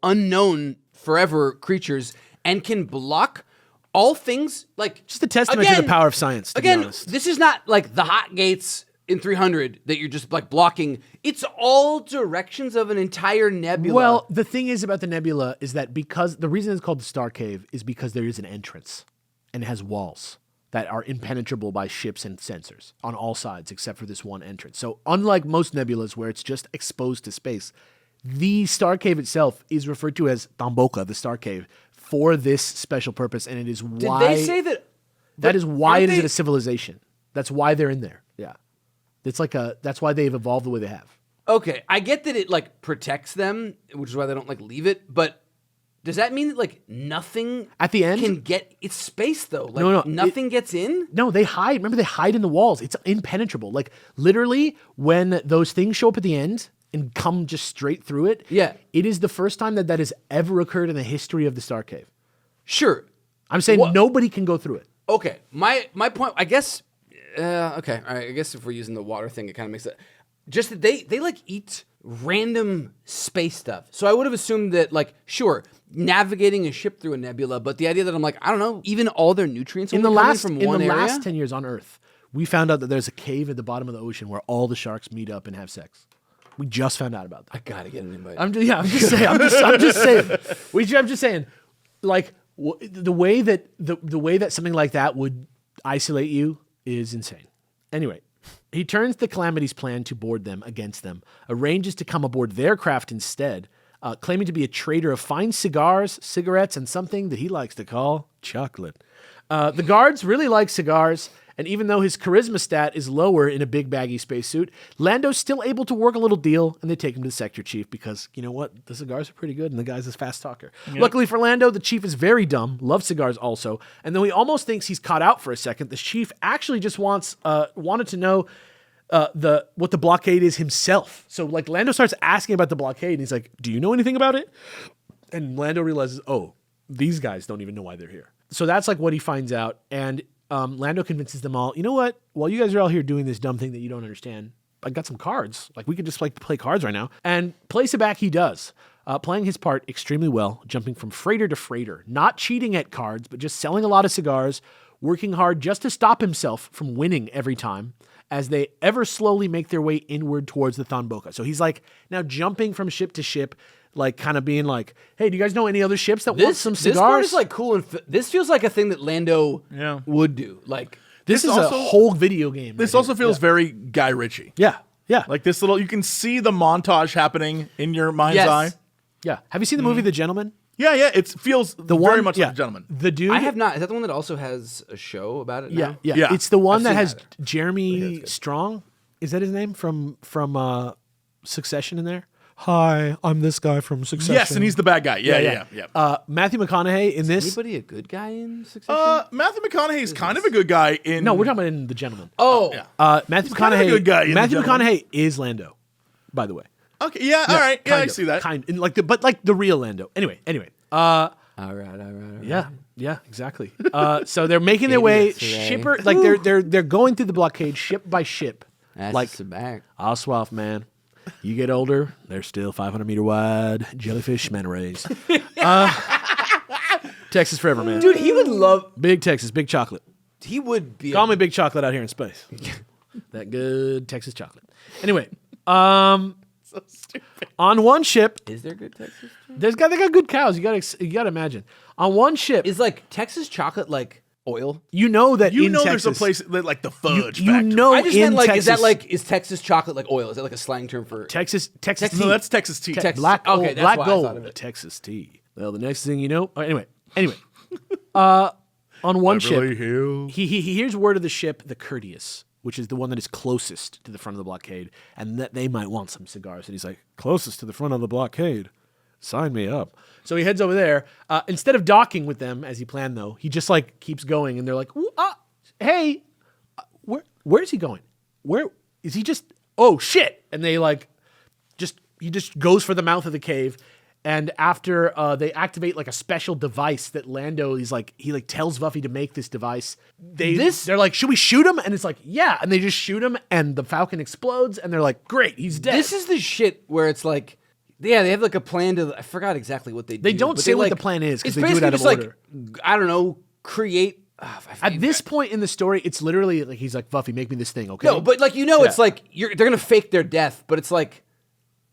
Speaker 4: unknown forever creatures and can block all things like
Speaker 2: Just a testament to the power of science, to be
Speaker 4: Again,
Speaker 2: honest.
Speaker 4: this is not like the hot gates in 300 that you're just like blocking. It's all directions of an entire nebula.
Speaker 2: Well, the thing is about the nebula is that because the reason it's called the Starcave is because there is an entrance and it has walls that are impenetrable by ships and sensors on all sides except for this one entrance. So unlike most nebulas where it's just exposed to space, the Starcave itself is referred to as ThonBoka, the Starcave, for this special purpose, and it is why...
Speaker 4: Did they say that...
Speaker 2: That is why it is a civilization. That's why they're in there. Yeah. It's like that's why they've evolved the way they have.
Speaker 4: Okay, I get that it like protects them, which is why they don't like leave it, but does that mean that like nothing
Speaker 2: At the end?
Speaker 4: can get... It's space though. Like
Speaker 2: No,
Speaker 4: nothing gets in?
Speaker 2: No, they hide. Remember, they hide in the walls. It's impenetrable. Like, literally, when those things show up at the end and come just straight through it,
Speaker 4: Yeah.
Speaker 2: it is the first time that has ever occurred in the history of the Starcave.
Speaker 4: Sure.
Speaker 2: I'm saying nobody can go through it.
Speaker 4: Okay, my point, I guess, okay, all right, I guess if we're using the water thing, it kind of makes it, just that they like eat random space stuff. So I would have assumed that, like, sure, navigating a ship through a nebula, but the idea that I'm like, I don't know, even all their nutrients
Speaker 2: In the
Speaker 4: only come
Speaker 2: last
Speaker 4: from one area?
Speaker 2: last 10 years on Earth, we found out that there's a cave at the bottom of the ocean where all the sharks meet up and have sex. We just found out about that.
Speaker 4: I gotta get an invite.
Speaker 2: I'm just saying. I'm just saying. I'm just saying. Like the way that something like that would isolate you is insane. Anyway, he turns the Calamity's plan to board them against them, arranges to come aboard their craft instead, claiming to be a trader of fine cigars, cigarettes, and something that he likes to call chocolate. The guards really like cigars, and even though his charisma stat is lower in a big baggy spacesuit, Lando's still able to work a little deal, and they take him to the sector chief because, you know what, the cigars are pretty good, and the guy's a fast talker. Yep. Luckily for Lando, the chief is very dumb, loves cigars also, and though he almost thinks he's caught out for a second, the chief actually just wanted to know what the blockade is himself. So, like, Lando starts asking about the blockade, and he's like, do you know anything about it? And Lando realizes, oh, these guys don't even know why they're here. So that's like what he finds out, and Lando convinces them all, you know what? While you guys are all here doing this dumb thing that you don't understand, I got some cards. Like, we could just like play cards right now. And place it back he does, playing his part extremely well, jumping from freighter to freighter, not cheating at cards, but just selling a lot of cigars, working hard just to stop himself from winning every time as they ever slowly make their way inward towards the ThonBoka. So he's like now jumping from ship to ship, like kind of being like, hey, do you guys know any other ships that want some cigars?
Speaker 4: This part is like cool, and this feels like a thing that Lando would do. Like
Speaker 2: this is also a whole video game.
Speaker 3: This also feels very Guy Ritchie.
Speaker 2: Yeah, yeah.
Speaker 3: Like this little, you can see the montage happening in your mind's eye.
Speaker 2: Yeah. Have you seen the movie The Gentleman?
Speaker 3: Yeah, yeah. It feels very much like The Gentleman.
Speaker 2: The dude.
Speaker 4: I have not. Is that the one that also has a show about it now?
Speaker 2: Yeah. It's the one that has
Speaker 4: that.
Speaker 2: Jeremy Strong. Is that his name from Succession in there? Hi, I'm this guy from Succession.
Speaker 3: Yes, and he's the bad guy. Yeah.
Speaker 2: Matthew McConaughey in this.
Speaker 4: Anybody a good guy in Succession?
Speaker 3: Matthew McConaughey is kind of a good guy in.
Speaker 2: No, we're talking about in The Gentleman.
Speaker 4: Oh,
Speaker 2: Matthew
Speaker 3: kind of a
Speaker 2: McConaughey.
Speaker 3: good guy in
Speaker 2: Matthew
Speaker 3: The Gentleman.
Speaker 2: McConaughey is Lando, by the way.
Speaker 3: Okay, yeah, all right. Yeah, I
Speaker 2: Kind of,
Speaker 3: see that.
Speaker 2: but like the real Lando. Anyway.
Speaker 4: all right.
Speaker 2: Yeah, exactly. So they're making their way shipper, like they're going through the blockade ship by ship.
Speaker 4: That's
Speaker 2: like
Speaker 4: the back.
Speaker 2: Oswald, man. You get older, they're still 500-meter wide jellyfish manta rays. Texas forever, man.
Speaker 4: Dude, he would love.
Speaker 2: Big Texas, big chocolate.
Speaker 4: He would be.
Speaker 2: Call me Big Chocolate out here in space. That good Texas chocolate. Anyway, so stupid. On one ship,
Speaker 4: Is there good Texas?
Speaker 2: they got good cows. You gotta imagine. On one ship,
Speaker 4: Is like Texas chocolate like oil?
Speaker 2: you know that
Speaker 3: You
Speaker 2: in
Speaker 3: know
Speaker 2: Texas,
Speaker 3: there's a place that, like the fudge
Speaker 2: you
Speaker 3: factory.
Speaker 2: know
Speaker 4: I just
Speaker 2: in
Speaker 4: meant like,
Speaker 2: Texas,
Speaker 4: is Texas chocolate like oil? Is that like a slang term for
Speaker 2: Texas tea.
Speaker 3: No, that's Texas tea.
Speaker 4: Texas.
Speaker 2: Black
Speaker 4: Okay,
Speaker 2: gold,
Speaker 4: that's
Speaker 2: black
Speaker 4: why I
Speaker 2: gold,
Speaker 4: thought of it.
Speaker 2: Texas tea. Well, the next thing you know, anyway, on one
Speaker 3: Beverly
Speaker 2: ship,
Speaker 3: Hills.
Speaker 2: he hears word of the ship, the Courteous, which is the one that is closest to the front of the blockade, and that they might want some cigars. And he's like, closest to the front of the blockade, sign me up. So he heads over there. Instead of docking with them as he planned, though, he just like keeps going, and they're like, hey, where is he going? Where is he? Just oh shit! And they like he just goes for the mouth of the cave. And after they activate like a special device that Lando he tells Vuffy to make this device. They're like, should we shoot him? And it's like, yeah. And they just shoot him, and the Falcon explodes, and they're like, great, he's dead.
Speaker 4: This is the shit where it's like, yeah, they have like a plan to. I forgot exactly what they do.
Speaker 2: They don't
Speaker 4: but
Speaker 2: say what
Speaker 4: like,
Speaker 2: the plan is because
Speaker 4: it's
Speaker 2: they do it out of
Speaker 4: basically
Speaker 2: order.
Speaker 4: just like, I don't know, create
Speaker 2: At this point in the story, it's literally like he's like, Buffy, make me this thing, okay?
Speaker 4: No, but like it's like they're gonna fake their death, but it's like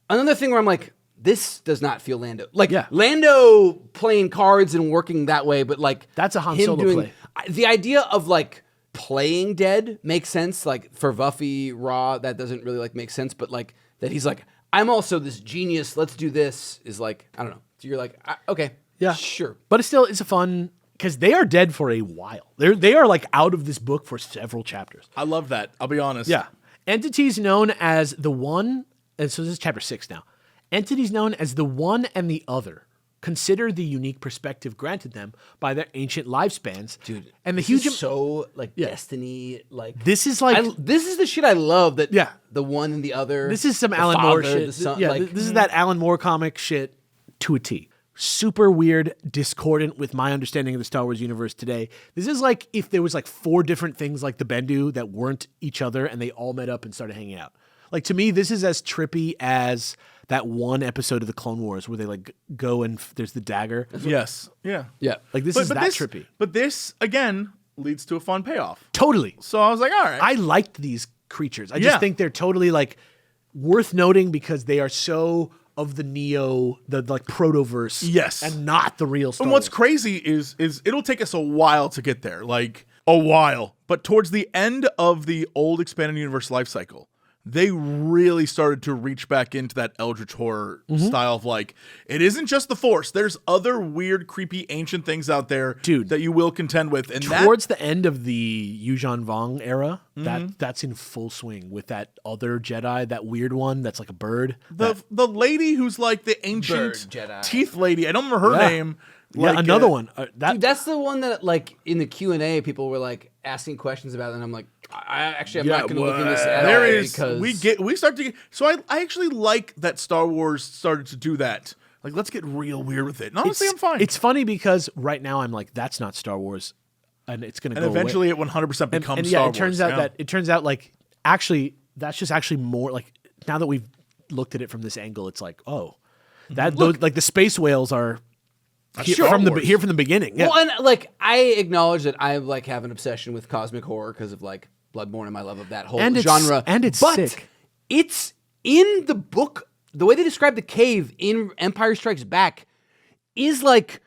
Speaker 4: another thing where I'm like, this does not feel Lando. Like Lando playing cards and working that way, but like
Speaker 2: that's a Han Solo play.
Speaker 4: The idea of like playing dead makes sense. Like for Buffy Raw, that doesn't really like make sense, but like that he's like, I'm also this genius. Let's do this. Is like, I don't know. So you're like, okay, yeah, sure.
Speaker 2: But it's a fun. Because they are dead for a while. They are like out of this book for several chapters.
Speaker 3: I love that. I'll be honest.
Speaker 2: Yeah. Entities known as the One, and so this is chapter 6 now. Entities known as the One and the Other consider the unique perspective granted them by their ancient lifespans.
Speaker 4: Dude,
Speaker 2: and the
Speaker 4: this
Speaker 2: huge
Speaker 4: is so like Destiny. Like
Speaker 2: this is like
Speaker 4: this is the shit I love. That the One and the Other.
Speaker 2: This is some Alan Moore shit. This is that Alan Moore comic shit to a T. Super weird, discordant with my understanding of the Star Wars universe today. This is like if there was like 4 different things like the Bendu that weren't each other and they all met up and started hanging out. Like to me, this is as trippy as that one episode of the Clone Wars where they like go and there's the dagger.
Speaker 3: Yes. Yeah.
Speaker 4: Yeah.
Speaker 2: Like this is that trippy.
Speaker 3: But this, again, leads to a fun payoff.
Speaker 2: Totally.
Speaker 3: So I was like, all right.
Speaker 2: I liked these creatures. I just think they're totally like worth noting because they are so of the Neo, the like protoverse, and not the real Star
Speaker 3: And what's
Speaker 2: Wars.
Speaker 3: crazy is it'll take us a while to get there, like a while. But towards the end of the old expanded universe life cycle, they really started to reach back into that Eldritch horror style of like, it isn't just the Force. There's other weird, creepy, ancient things out there, that you will contend with. And
Speaker 2: towards the end of the Yuuzhan Vong era, that's in full swing with that other Jedi, that weird one that's like a bird.
Speaker 3: The lady who's like the ancient teeth lady. I don't remember her name.
Speaker 2: Like, another one.
Speaker 4: Dude, that's the one that like in the Q&A people were like asking questions about, and I'm like, I'm not going to look into this at all because
Speaker 3: so I actually like that Star Wars started to do that. Like, let's get real weird with it. And honestly, I'm fine.
Speaker 2: It's funny because right now I'm like, that's not Star Wars, and it's going to go
Speaker 3: eventually
Speaker 2: away.
Speaker 3: it 100% becomes
Speaker 2: and
Speaker 3: Star Wars.
Speaker 2: It turns out like actually that's just actually more like now that we've looked at it from this angle, it's like like the space whales are. Here from the beginning. Yeah.
Speaker 4: Well, and like I acknowledge that I like have an obsession with cosmic horror because of like Bloodborne and my love of that whole genre.
Speaker 2: It's sick.
Speaker 4: It's in the book. The way they describe the cave in Empire Strikes Back is like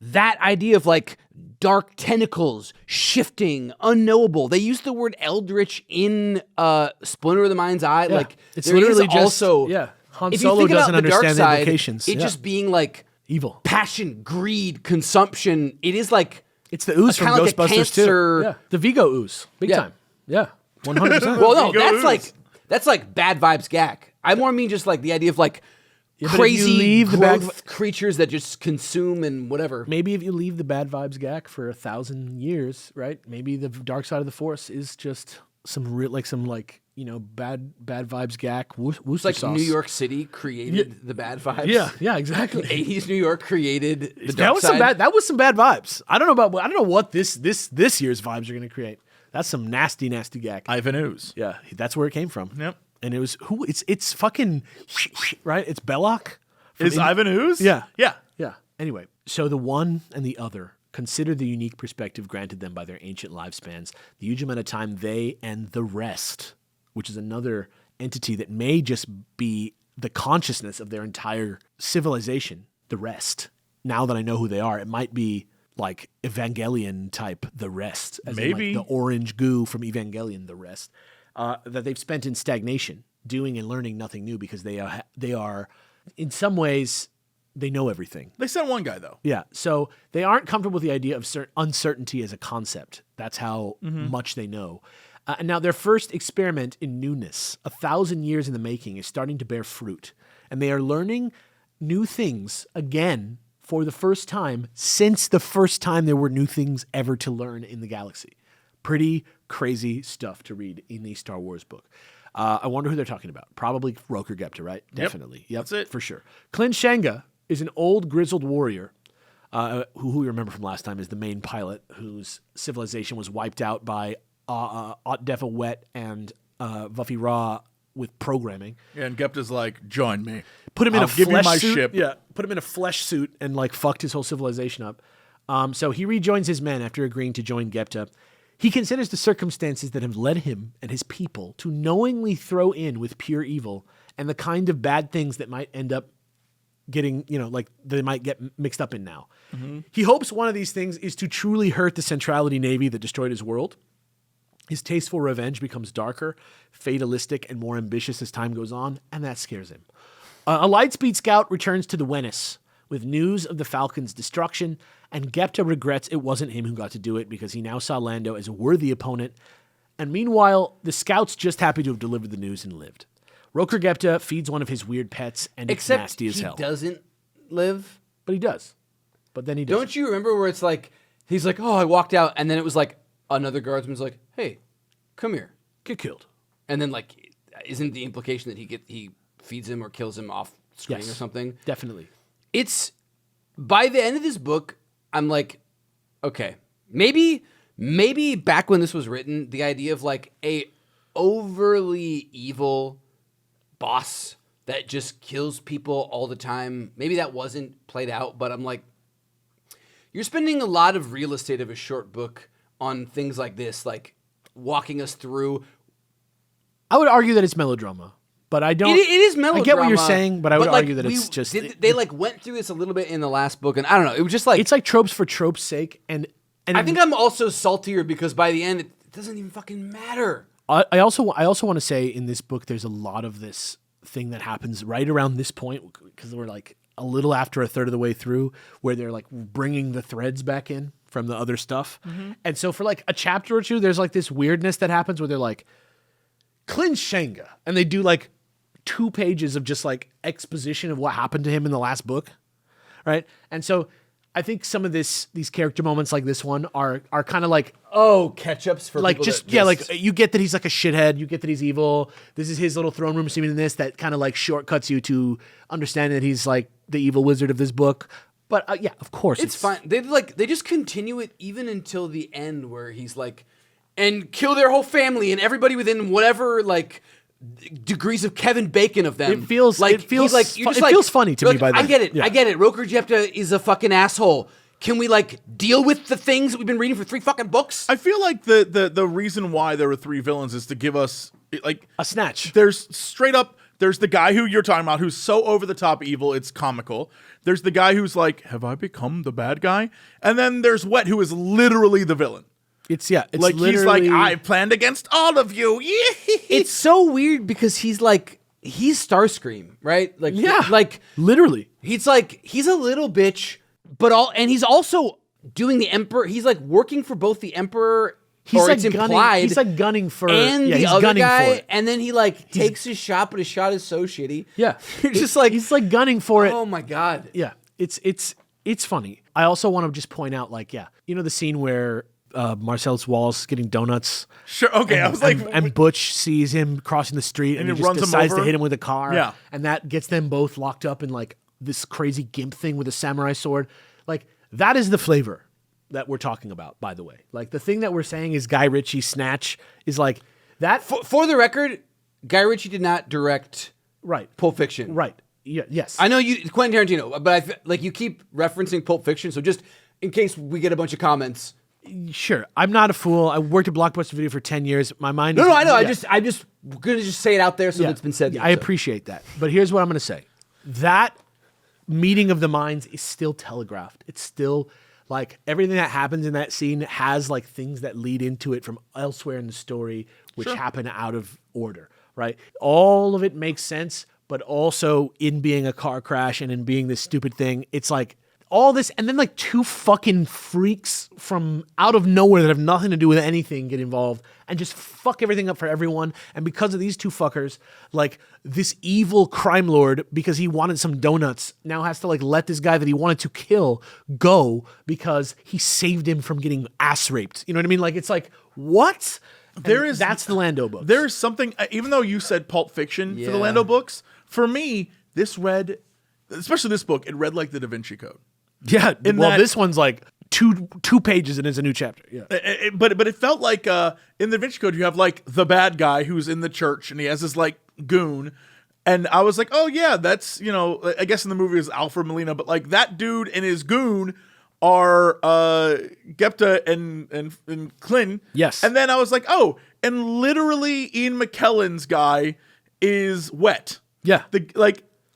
Speaker 4: that idea of like dark tentacles, shifting, unknowable. They use the word eldritch in Splinter of the Mind's Eye. Yeah. Like
Speaker 2: it's literally also Han Solo doesn't understand the implications.
Speaker 4: It just being like
Speaker 2: evil,
Speaker 4: passion, greed, consumption. It is like
Speaker 2: it's the ooze from Ghostbusters too. Yeah, the Vigo ooze, big time. Yeah, 100%.
Speaker 4: Well, no, that's like bad vibes gag. I more mean just like the idea of like crazy growth creatures that just consume and whatever.
Speaker 2: Maybe if you leave the bad vibes gag for 1,000 years, right? Maybe the dark side of the Force is just some bad vibes gag.
Speaker 4: It's like sauce. New York City created the bad vibes.
Speaker 2: Yeah, exactly.
Speaker 4: 80s New York created the dark side.
Speaker 2: That was some bad vibes. I don't know what this year's vibes are going to create. That's some nasty gag.
Speaker 3: Ivan Ooze.
Speaker 2: Yeah, that's where it came from.
Speaker 3: Yep.
Speaker 2: And it was it's fucking right. It's Belloc.
Speaker 3: Is Ivan Ooze?
Speaker 2: Yeah.
Speaker 3: Yeah.
Speaker 2: Anyway, so the One and the Other consider the unique perspective granted them by their ancient lifespans, the huge amount of time they and the rest, which is another entity that may just be the consciousness of their entire civilization, the rest. Now that I know who they are, it might be like Evangelion type, the rest. As
Speaker 3: maybe.
Speaker 2: In like the orange goo from Evangelion, the rest. That they've spent in stagnation, doing and learning nothing new because they are, in some ways, they know everything.
Speaker 3: They sent one guy, though.
Speaker 2: Yeah. So they aren't comfortable with the idea of uncertainty as a concept. That's how much they know. And now their first experiment in newness, 1,000 years in the making, is starting to bear fruit. And they are learning new things again for the first time since the first time there were new things ever to learn in the galaxy. Pretty crazy stuff to read in the Star Wars book. I wonder who they're talking about. Probably Roker Gepta, right? Definitely. Yep.
Speaker 3: That's it.
Speaker 2: For sure. Clint Shanga is an old grizzled warrior who you remember from last time is the main pilot whose civilization was wiped out by Ot Defa Wet and Vuffy Ra with programming.
Speaker 3: Yeah, and Gepta's like, join me.
Speaker 2: Put him in a
Speaker 3: give
Speaker 2: flesh
Speaker 3: you my
Speaker 2: suit.
Speaker 3: ship.
Speaker 2: Yeah, put him in a flesh suit and like fucked his whole civilization up. So he rejoins his men after agreeing to join Gepta. He considers the circumstances that have led him and his people to knowingly throw in with pure evil and the kind of bad things that might end up getting, like they might get mixed up in now. He hopes one of these things is to truly hurt the centrality navy that destroyed his world. His taste for revenge becomes darker, fatalistic, and more ambitious as time goes on, and that scares him. A Lightspeed scout returns to the Wennis with news of the Falcon's destruction, and Gepta regrets it wasn't him who got to do it because he now saw Lando as a worthy opponent. And meanwhile, the scout's just happy to have delivered the news and lived. Roker Gepta feeds one of his weird pets, and it's nasty as hell.
Speaker 4: Except he doesn't live.
Speaker 2: But he does. But then he doesn't.
Speaker 4: Don't you remember where it's like, he's like, oh, I walked out, and then it was like, another guardsman's like, hey, come here.
Speaker 2: Get killed.
Speaker 4: And then, like, isn't the implication that he feeds him or kills him off screen or something?
Speaker 2: Definitely.
Speaker 4: It's, by the end of this book, I'm like, okay, maybe back when this was written, the idea of like a overly evil boss that just kills people all the time, maybe that wasn't played out, but I'm like, you're spending a lot of real estate of a short book on things like this, like walking us through.
Speaker 2: I would argue that it's melodrama. But I don't.
Speaker 4: It is melodrama.
Speaker 2: I get what you're saying, but I would argue that it's just.
Speaker 4: They like went through this a little bit in the last book, and I don't know. It was just like
Speaker 2: it's like tropes for tropes' sake, and
Speaker 4: I think I'm also saltier because by the end it doesn't even fucking matter.
Speaker 2: I also want to say in this book there's a lot of this thing that happens right around this point because we're like a little after a third of the way through where they're like bringing the threads back in from the other stuff, and so for like a chapter or two there's like this weirdness that happens where they're like cleanse Shanga, and they do like 2 pages of just like exposition of what happened to him in the last book, right? And so I think some of these character moments like this one are kind of like
Speaker 4: catch-ups for
Speaker 2: like
Speaker 4: people
Speaker 2: like you get that he's like a shithead, you get that he's evil. This is his little throne room scene in this that kind of like shortcuts you to understanding that he's like the evil wizard of this book. But yeah, of course
Speaker 4: it's fine. They just continue it even until the end where he's like, and kill their whole family and everybody within whatever like degrees of Kevin Bacon of them.
Speaker 2: It feels funny to me by then.
Speaker 4: I get it. I get it. Roker Jepta is a fucking asshole. Can we like deal with the things that we've been reading for 3 fucking books?
Speaker 3: I feel like the reason why there were 3 villains is to give us like
Speaker 2: a snatch.
Speaker 3: There's straight up. There's the guy who you're talking about who's so over the top evil it's comical. There's the guy who's like, have I become the bad guy? And then there's Wet, who is literally the villain.
Speaker 2: It's
Speaker 3: like he's like, I planned against all of you.
Speaker 4: It's so weird because he's Starscream, right? Like,
Speaker 2: yeah,
Speaker 4: like
Speaker 2: literally.
Speaker 4: He's like, he's a little bitch, and he's also doing the Emperor. He's like working for both the Emperor.
Speaker 2: He's like
Speaker 4: it's implied.
Speaker 2: He's like gunning for
Speaker 4: and
Speaker 2: the
Speaker 4: other guy, and then he like takes his shot, but his shot is so shitty.
Speaker 2: Yeah,
Speaker 4: you're just like
Speaker 2: he's like gunning for it.
Speaker 4: Oh my god.
Speaker 2: Yeah, it's funny. I also want to just point out, like, the scene where Marcellus Wallace getting donuts.
Speaker 3: Sure. Okay.
Speaker 2: And,
Speaker 3: I was like,
Speaker 2: and Butch sees him crossing the street and he just decides to hit him with a car.
Speaker 3: Yeah.
Speaker 2: And that gets them both locked up in like this crazy gimp thing with a samurai sword. Like that is the flavor that we're talking about, by the way. Like the thing that we're saying is Guy Ritchie Snatch is like that.
Speaker 4: For the record, Guy Ritchie did not direct Pulp Fiction.
Speaker 2: Right. Yeah. Yes.
Speaker 4: I know Quentin Tarantino, but like you keep referencing Pulp Fiction. So just in case we get a bunch of comments.
Speaker 2: Sure, I'm not a fool. I worked at Blockbuster Video for 10 years. My mind is...
Speaker 4: No, I know. Yeah. I'm just gonna just say it out there so that it's been said.
Speaker 2: I appreciate that. But here's what I'm gonna say. That meeting of the minds is still telegraphed. It's still like everything that happens in that scene has like things that lead into it from elsewhere in the story, which happen out of order, right? All of it makes sense, but also in being a car crash and in being this stupid thing, it's like all this, and then like 2 fucking freaks from out of nowhere that have nothing to do with anything get involved and just fuck everything up for everyone. And because of these 2 fuckers, like this evil crime lord, because he wanted some donuts, now has to like let this guy that he wanted to kill go because he saved him from getting ass raped. You know what I mean? Like it's like, what? That's the Lando books.
Speaker 3: There is something, even though you said Pulp Fiction for the Lando books, for me, this read, especially this book, it read like the Da Vinci Code.
Speaker 2: Yeah, this one's like two pages and it's a new chapter. Yeah,
Speaker 3: but it felt like in the Da Vinci Code you have like the bad guy who's in the church and he has this like goon, and I was like, oh yeah, that's I guess in the movie is Alfred Molina, but like that dude and his goon are Gepta and Klin.
Speaker 2: Yes.
Speaker 3: And then I was like, oh, and literally Ian McKellen's guy is Wet.
Speaker 2: Yeah.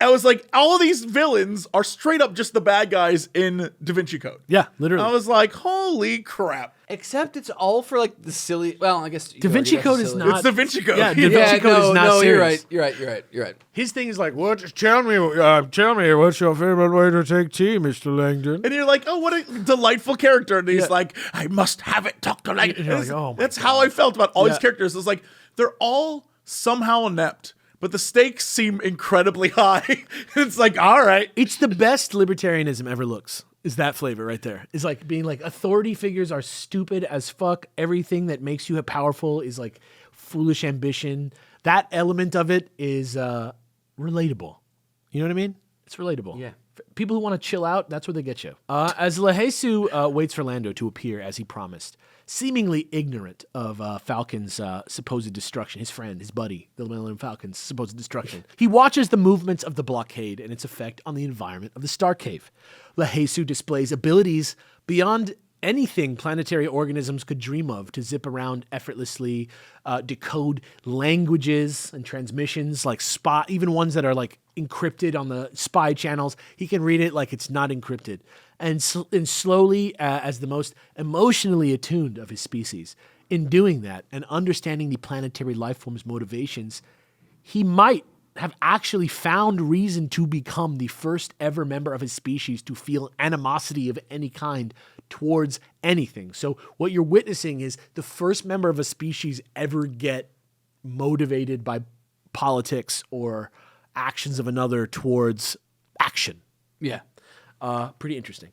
Speaker 3: I was like, all of these villains are straight up just the bad guys in Da Vinci Code.
Speaker 2: Yeah, literally.
Speaker 3: I was like, holy crap.
Speaker 4: Except it's all for like the silly. Well, I guess
Speaker 2: Da Vinci Code is not.
Speaker 3: It's Da Vinci Code.
Speaker 2: Yeah, Da Vinci Code is not
Speaker 4: no,
Speaker 2: serious.
Speaker 4: you're right.
Speaker 2: His thing is like, what? Tell me, what's your favorite way to take tea, Mr. Langdon?
Speaker 3: And you're like, oh, what a delightful character. And he's like, I must have it talk to Langdon.
Speaker 2: And you're like, oh my
Speaker 3: That's
Speaker 2: God.
Speaker 3: how I felt about all these
Speaker 2: Yeah.
Speaker 3: characters. It's like, they're all somehow inept, but the stakes seem incredibly high. It's like, all right.
Speaker 2: It's the best libertarianism ever looks. Is that flavor right there? Is like being like authority figures are stupid as fuck. Everything that makes you powerful is like foolish ambition. That element of it is relatable. You know what I mean? It's relatable.
Speaker 4: Yeah.
Speaker 2: People who want to chill out, that's where they get you. As Lehesu waits for Lando to appear as he promised, seemingly ignorant of Falcon's supposed destruction, his friend, his buddy, the Millennium Falcon's supposed destruction, he watches the movements of the blockade and its effect on the environment of the Starcave. Lehesu displays abilities beyond anything planetary organisms could dream of to zip around effortlessly, decode languages and transmissions, like spy, even ones that are like encrypted on the spy channels. He can read it like it's not encrypted. And slowly, as the most emotionally attuned of his species, in doing that and understanding the planetary life form's motivations, he might have actually found reason to become the first ever member of his species to feel animosity of any kind towards anything. So what you're witnessing is the first member of a species ever get motivated by politics or actions of another towards action.
Speaker 4: Yeah.
Speaker 2: Pretty interesting.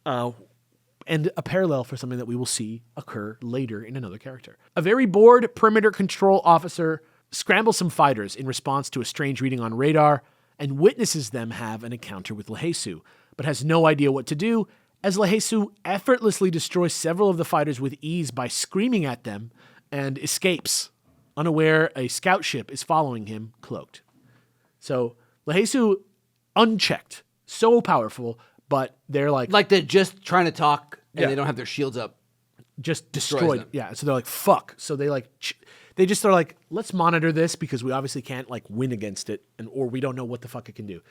Speaker 2: And a parallel for something that we will see occur later in another character. A very bored perimeter control officer scrambles some fighters in response to a strange reading on radar and witnesses them have an encounter with Lehesu, but has no idea what to do as Lehesu effortlessly destroys several of the fighters with ease by screaming at them and escapes, unaware a scout ship is following him cloaked. So Lehesu, unchecked, so powerful, but they're like
Speaker 4: They're just trying to talk and
Speaker 2: Yeah.
Speaker 4: they don't have their shields up.
Speaker 2: just
Speaker 4: Destroys
Speaker 2: destroyed.
Speaker 4: them.
Speaker 2: Yeah, so they're like, fuck. So they like, they just are like, let's monitor this because we obviously can't like win against it, or we don't know what the fuck it can do.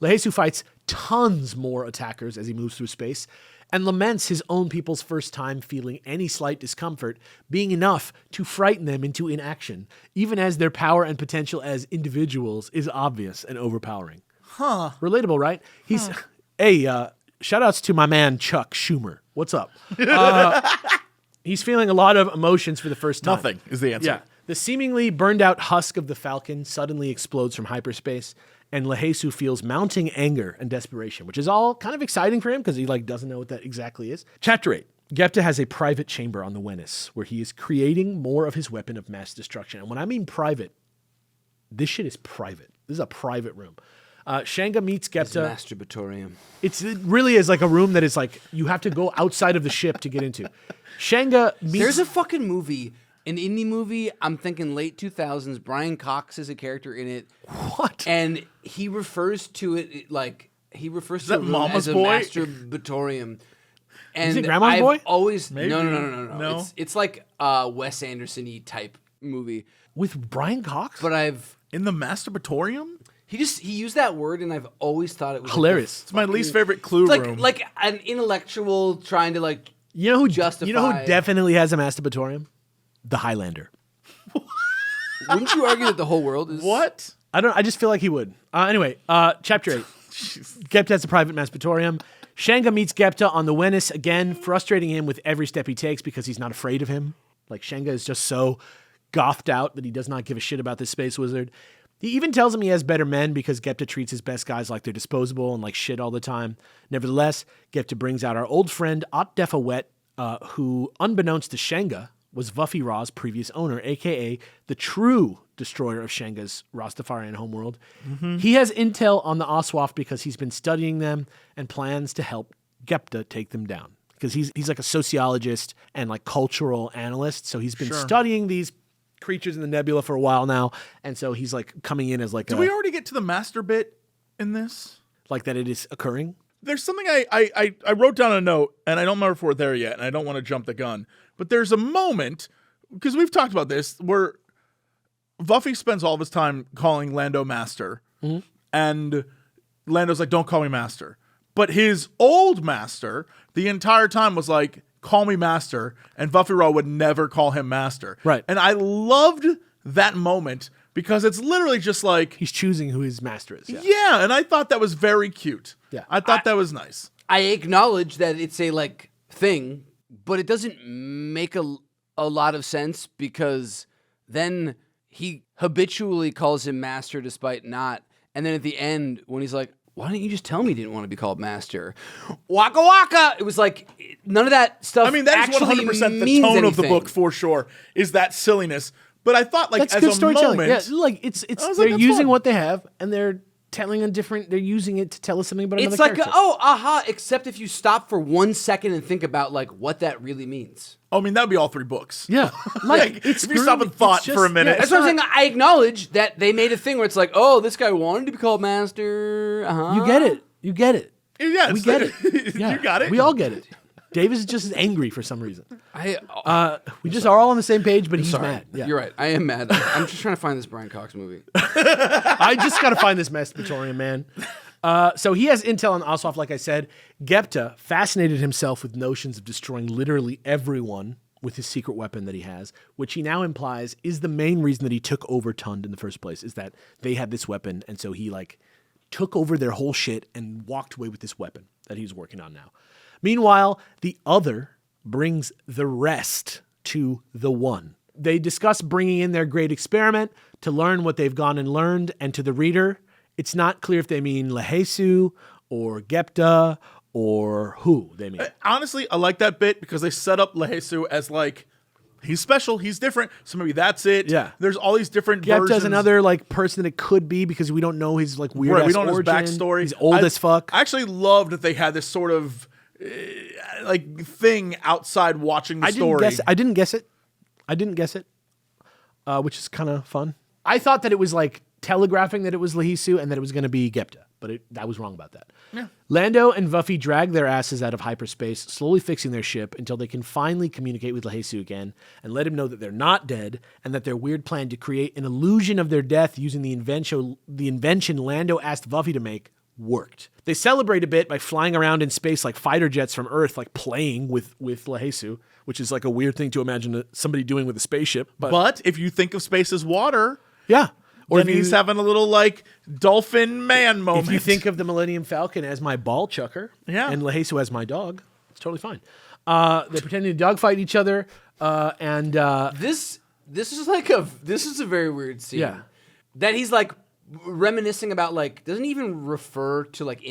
Speaker 2: Lehesu fights tons more attackers as he moves through space and laments his own people's first time feeling any slight discomfort being enough to frighten them into inaction, even as their power and potential as individuals is obvious and overpowering. Huh. Relatable, right? He's, hey, shout outs to my man, Chuck Schumer. What's up? He's feeling a lot of emotions for the first time.
Speaker 3: Nothing is the answer.
Speaker 2: Yeah. The seemingly burned out husk of the Falcon suddenly explodes from hyperspace, and Lehesu feels mounting anger and desperation, which is all kind of exciting for him because he like doesn't know what that exactly is. Chapter 8. Gepta has a private chamber on the Wennis where he is creating more of his weapon of mass destruction. And when I mean private, this shit is private. This is a private room. Shanga meets Gepta.
Speaker 4: Masturbatorium.
Speaker 2: It really is like a room that is like you have to go outside of the ship to get into. Shanga meets.
Speaker 4: There's a fucking movie, an indie movie. I'm thinking late 2000s. Brian Cox is a character in it.
Speaker 2: What?
Speaker 4: And he refers to it like he refers to
Speaker 3: that
Speaker 4: a room
Speaker 3: Mama's
Speaker 4: as a
Speaker 3: Boy?
Speaker 4: masturbatorium. And
Speaker 2: it Grandma's
Speaker 4: I've
Speaker 2: Boy?
Speaker 4: always
Speaker 3: Maybe.
Speaker 4: No. It's like a Wes Anderson-y type movie.
Speaker 2: With Brian Cox?
Speaker 4: But
Speaker 3: In the masturbatorium?
Speaker 4: he used that word, and I've always thought it was
Speaker 2: Hilarious.
Speaker 3: It's my least favorite clue room.
Speaker 4: like an intellectual trying to like.
Speaker 2: You know who
Speaker 4: justify.
Speaker 2: You know who definitely has a masturbatorium? The Highlander.
Speaker 4: Wouldn't you argue that the whole world is
Speaker 3: What?
Speaker 2: I just feel like he would. Anyway, chapter 8. Gepta has a private masturbatorium. Shanga meets Gepta on the Wennis again, frustrating him with every step he takes because he's not afraid of him. Like Shanga is just so gothed out that he does not give a shit about this space wizard. He even tells him he has better men because Gepta treats his best guys like they're disposable and like shit all the time. Nevertheless, Gepta brings out our old friend Ot Defa Wet, who, unbeknownst to Shanga, was Vuffy Ra's previous owner, a.k.a. the true destroyer of Shanga's Rastafarian homeworld. Mm-hmm. He has intel on the Oswaf because he's been studying them and plans to help Gepta take them down. Because he's like a sociologist and like cultural analyst, so he's been studying these creatures in the nebula for a while now, and so he's like coming in as like
Speaker 3: Did we already get to the master bit in this?
Speaker 2: like that it is occurring.
Speaker 3: there's something I wrote down a note, and I don't remember if we're there yet, and I don't want to jump the gun. But there's a moment, because we've talked about this, where Vuffy spends all of his time calling Lando master, and Lando's like, don't call me master. But his old master, the entire time, was like, call me master, and Vuffy Raw would never call him master.
Speaker 2: Right.
Speaker 3: And I loved that moment, because it's literally just like...
Speaker 2: He's choosing who his master is.
Speaker 3: Yeah, and I thought that was very cute.
Speaker 2: Yeah.
Speaker 3: I thought that was nice.
Speaker 4: I acknowledge that it's a like thing, but it doesn't make a lot of sense, because then he habitually calls him master despite not. And then at the end, when he's like, why didn't you just tell me you didn't want to be called master? Waka waka! It was like, none of that stuff.
Speaker 3: I mean, that is 100% the tone of the book for sure, is that silliness. But I thought, like,
Speaker 2: That's
Speaker 3: as
Speaker 2: good
Speaker 3: a
Speaker 2: storytelling.
Speaker 3: moment...
Speaker 2: Yeah, like it's
Speaker 3: I was
Speaker 2: they're
Speaker 3: like, that's
Speaker 2: using
Speaker 3: fun.
Speaker 2: what they have, and they're telling a different. They're using it to tell us something about
Speaker 4: It's
Speaker 2: another
Speaker 4: like,
Speaker 2: character.
Speaker 4: aha, except if you stop for 1 second and think about like what that really means.
Speaker 3: I mean, that would be all 3 books.
Speaker 2: Yeah,
Speaker 3: Like,
Speaker 2: it's
Speaker 3: if you stop and
Speaker 2: it's
Speaker 3: thought
Speaker 2: just-
Speaker 3: for a minute.
Speaker 2: yeah,
Speaker 4: That's what I'm saying. I acknowledge that they made a thing where it's like, oh, this guy wanted to be called master.
Speaker 2: You get it. You get it.
Speaker 3: Yeah,
Speaker 2: We
Speaker 3: it's
Speaker 2: get
Speaker 3: like-
Speaker 2: it. Yeah.
Speaker 3: You got it.
Speaker 2: We all get it. Davis is just as angry for some reason.
Speaker 4: I
Speaker 2: We just are all on the same page, but he's
Speaker 4: sorry.
Speaker 2: mad. Yeah.
Speaker 4: You're right. I am mad. I'm just trying to find this Brian Cox movie.
Speaker 2: I just got to find this Mesopotamian man. So he has intel on Oswald, like I said. Gepta fascinated himself with notions of destroying literally everyone with his secret weapon that he has, which he now implies is the main reason that he took over Tund in the first place, is that they had this weapon, and so he like took over their whole shit and walked away with this weapon that he's working on now. Meanwhile, the other brings the rest to the one. They discuss bringing in their great experiment to learn what they've gone and learned, and to the reader, it's not clear if they mean Lehesu or Gepta or who they mean.
Speaker 3: Honestly, I like that bit because they set up Lehesu as like, he's special, he's different, so maybe that's it.
Speaker 2: Yeah.
Speaker 3: There's all these different versions.
Speaker 2: Gepta's another like person that it could be, because we don't know his like weird
Speaker 3: Right,
Speaker 2: ass
Speaker 3: we don't know his
Speaker 2: origin.
Speaker 3: backstory.
Speaker 2: He's old as fuck.
Speaker 3: I actually loved that they had this sort of like thing outside watching the story.
Speaker 2: I didn't guess it, which is kind of fun. I thought that it was like telegraphing that it was Lehesu and that it was going to be Gepta, but I was wrong about that.
Speaker 3: Yeah.
Speaker 2: Lando and Vuffy drag their asses out of hyperspace, slowly fixing their ship until they can finally communicate with Lehesu again and let him know that they're not dead, and that their weird plan to create an illusion of their death using the invention Lando asked Vuffy to make worked. They celebrate a bit by flying around in space like fighter jets from Earth, like playing with Lehesu, which is like a weird thing to imagine somebody doing with a spaceship.
Speaker 3: But if you think of space as water,
Speaker 2: Yeah. Or
Speaker 3: then he's having a little like dolphin man moment.
Speaker 2: if you think of the Millennium Falcon as my ball chucker,
Speaker 3: Yeah.
Speaker 2: and Lehesu as my dog, it's totally fine. They're pretending to dogfight each other, and
Speaker 4: This is a very weird scene.
Speaker 2: Yeah.
Speaker 4: That he's like reminiscing about, like, doesn't even refer to like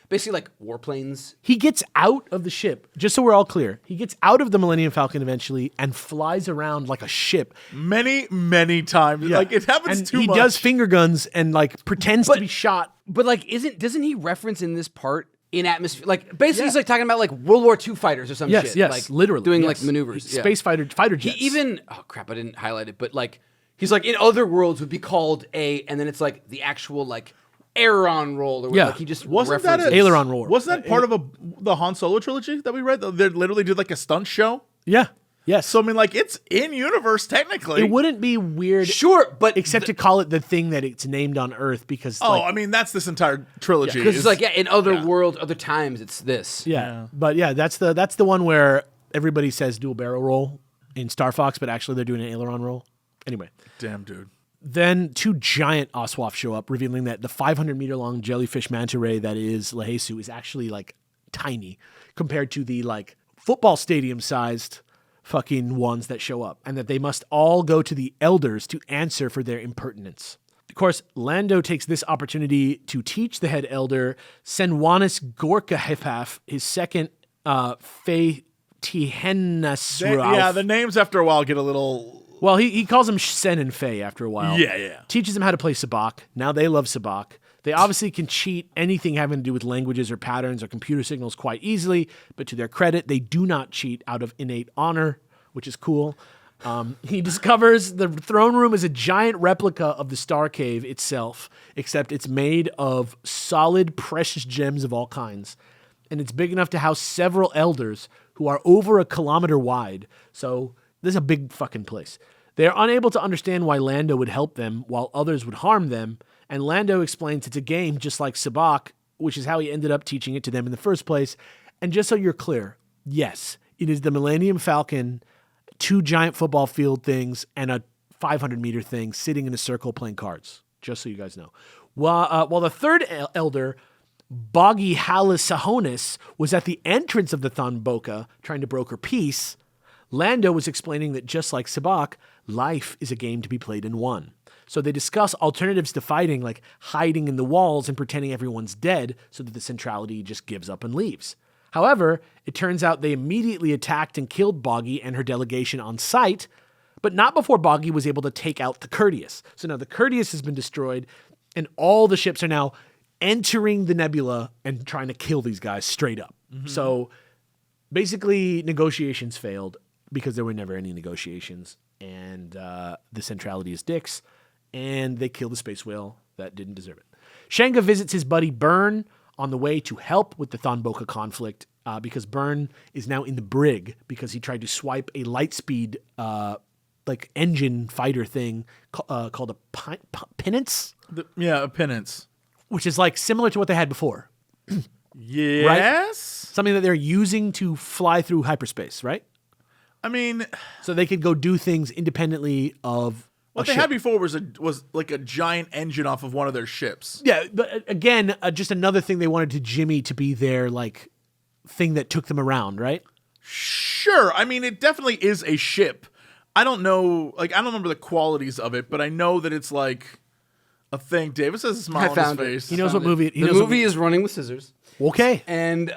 Speaker 4: basically like warplanes.
Speaker 2: he gets out of the ship. Just so we're all clear, he gets out of the Millennium Falcon eventually and flies around like a ship.
Speaker 3: many times. Like it happens
Speaker 2: and
Speaker 3: too
Speaker 2: he
Speaker 3: much.
Speaker 2: does finger guns and like pretends to be shot.
Speaker 4: But like, doesn't he reference in this part in atmosphere? Like basically he's like talking about like World War II fighters or some shit.
Speaker 2: Yes,
Speaker 4: like
Speaker 2: literally
Speaker 4: doing
Speaker 2: yes.
Speaker 4: like maneuvers. Yeah.
Speaker 2: Space fighter jets.
Speaker 4: He even oh crap, I didn't highlight it, but like he's like in other worlds would be called and then it's like the actual like aileron roll or whatever.
Speaker 2: Yeah.
Speaker 4: Like he just
Speaker 3: Wasn't that
Speaker 4: references.
Speaker 2: aileron roll?
Speaker 3: Wasn't that part of the Han Solo trilogy that we read? They literally did like a stunt show.
Speaker 2: Yeah. Yes.
Speaker 3: So I mean, like it's in universe technically.
Speaker 2: it wouldn't be weird,
Speaker 4: Sure, but
Speaker 2: except to call it the thing that it's named on Earth, because
Speaker 3: Oh,
Speaker 2: like,
Speaker 3: I mean that's this entire trilogy.
Speaker 4: because
Speaker 3: is-
Speaker 4: it's like in other worlds, other times, it's this.
Speaker 2: yeah. But yeah, that's the one where everybody says dual barrel roll in Star Fox, but actually they're doing an aileron roll. Anyway,
Speaker 3: damn dude.
Speaker 2: then 2 giant Oswaf show up, revealing that the 500-meter long jellyfish manta ray that is Lehesu is actually like tiny compared to the like football stadium sized fucking ones that show up, and that they must all go to the elders to answer for their impertinence. Of course, Lando takes this opportunity to teach the head elder, Senwanis Gorkahefaf, his second Tihenasraf.
Speaker 3: Yeah, the names after a while get a little.
Speaker 2: Well, he calls them Sen and Fei after a while.
Speaker 3: Yeah.
Speaker 2: Teaches them how to play sabacc. Now they love sabacc. They obviously can cheat anything having to do with languages or patterns or computer signals quite easily, but to their credit, they do not cheat out of innate honor, which is cool. He discovers the throne room is a giant replica of the Starcave itself, except it's made of solid, precious gems of all kinds. and it's big enough to house several elders who are over a kilometer wide. So this is a big fucking place. They are unable to understand why Lando would help them while others would harm them, and Lando explains it's a game just like Sabacc, which is how he ended up teaching it to them in the first place. And just so you're clear, yes, it is the Millennium Falcon, 2 giant football field things, and a 500-meter thing sitting in a circle playing cards, just so you guys know. While the third elder, Boggy Halisahonis, was at the entrance of the ThonBoka trying to broker peace, Lando was explaining that just like Sabacc, life is a game to be played in one. So they discuss alternatives to fighting, like hiding in the walls and pretending everyone's dead so that the centrality just gives up and leaves. However, it turns out they immediately attacked and killed Boggy and her delegation on sight, but not before Boggy was able to take out the Courteous. So now the Courteous has been destroyed, and all the ships are now entering the nebula and trying to kill these guys straight up. Mm-hmm. So basically, negotiations failed because there were never any negotiations, and the centrality is dicks, and they kill the space whale that didn't deserve it. Shenga visits his buddy Byrne on the way to help with the ThonBoka conflict because Byrne is now in the brig because he tried to swipe a lightspeed engine fighter thing called a pinnace.
Speaker 3: A pinnace.
Speaker 2: Which is like similar to what they had before.
Speaker 3: Yes.
Speaker 2: Right? Something that they're using to fly through hyperspace, right?
Speaker 3: I mean,
Speaker 2: so they could go do things independently of
Speaker 3: what they had before was like a giant engine off of one of their ships.
Speaker 2: Yeah, but again, just another thing they wanted to Jimmy to be their like thing that took them around, right?
Speaker 3: Sure. I mean, it definitely is a ship. I don't know, like I don't remember the qualities of it, but I know that it's like a thing. Davis has a smile on his face.
Speaker 2: He knows what movie.
Speaker 4: The movie is Running with Scissors.
Speaker 2: Okay.
Speaker 4: And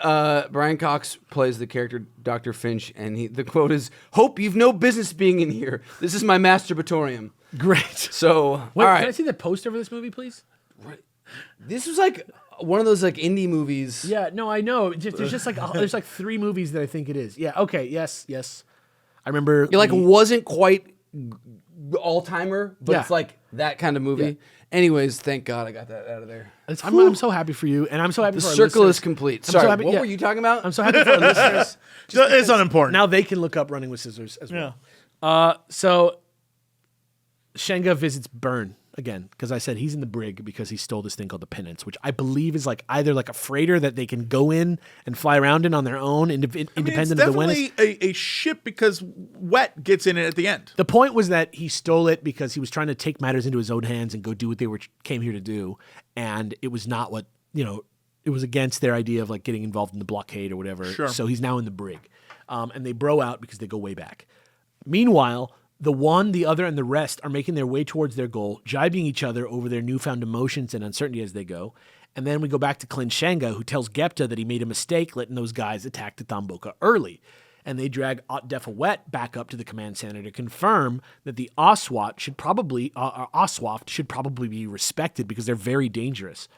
Speaker 4: Brian Cox plays the character Dr. Finch, and the quote is, "Hope you've no business being in here. This is my masturbatorium."
Speaker 2: Great.
Speaker 4: So,
Speaker 2: wait,
Speaker 4: all right.
Speaker 2: Can I see the poster for this movie, please?
Speaker 4: This was like one of those like indie movies.
Speaker 2: Yeah, no, I know. There's just like there's like 3 movies that I think it is. Yeah. Okay. Yes. I remember.
Speaker 4: It wasn't quite all timer, but it's like that kind of movie. Yeah. Anyways, thank God I got that out of there.
Speaker 2: I'm so happy for you, and I'm so happy for our
Speaker 4: circle
Speaker 2: listeners.
Speaker 4: Is complete.
Speaker 2: I'm
Speaker 4: Sorry,
Speaker 2: so happy,
Speaker 4: what were you talking about?
Speaker 2: I'm so happy for our listeners.
Speaker 3: It's unimportant.
Speaker 2: Now they can look up Running with Scissors as well. Yeah. So Shenga visits Byrne again, because I said he's in the brig because he stole this thing called the Pinnace, which I believe is like either like a freighter that they can go in and fly around in on their own, independent of the wind.
Speaker 3: It's definitely a ship because Wet gets in it at the end.
Speaker 2: The point was that he stole it because he was trying to take matters into his own hands and go do what they came here to do, and it was not what it was against their idea of like getting involved in the blockade or whatever.
Speaker 3: Sure. So
Speaker 2: he's now in the brig, and they bro out because they go way back. Meanwhile, the one, the other, and the rest are making their way towards their goal, jibing each other over their newfound emotions and uncertainty as they go. And then we go back to Clint Shenga, who tells Gepta that he made a mistake letting those guys attack the ThonBoka early. And they drag Defa-Wet back up to the command center to confirm that the Oswaft should probably be respected because they're very dangerous.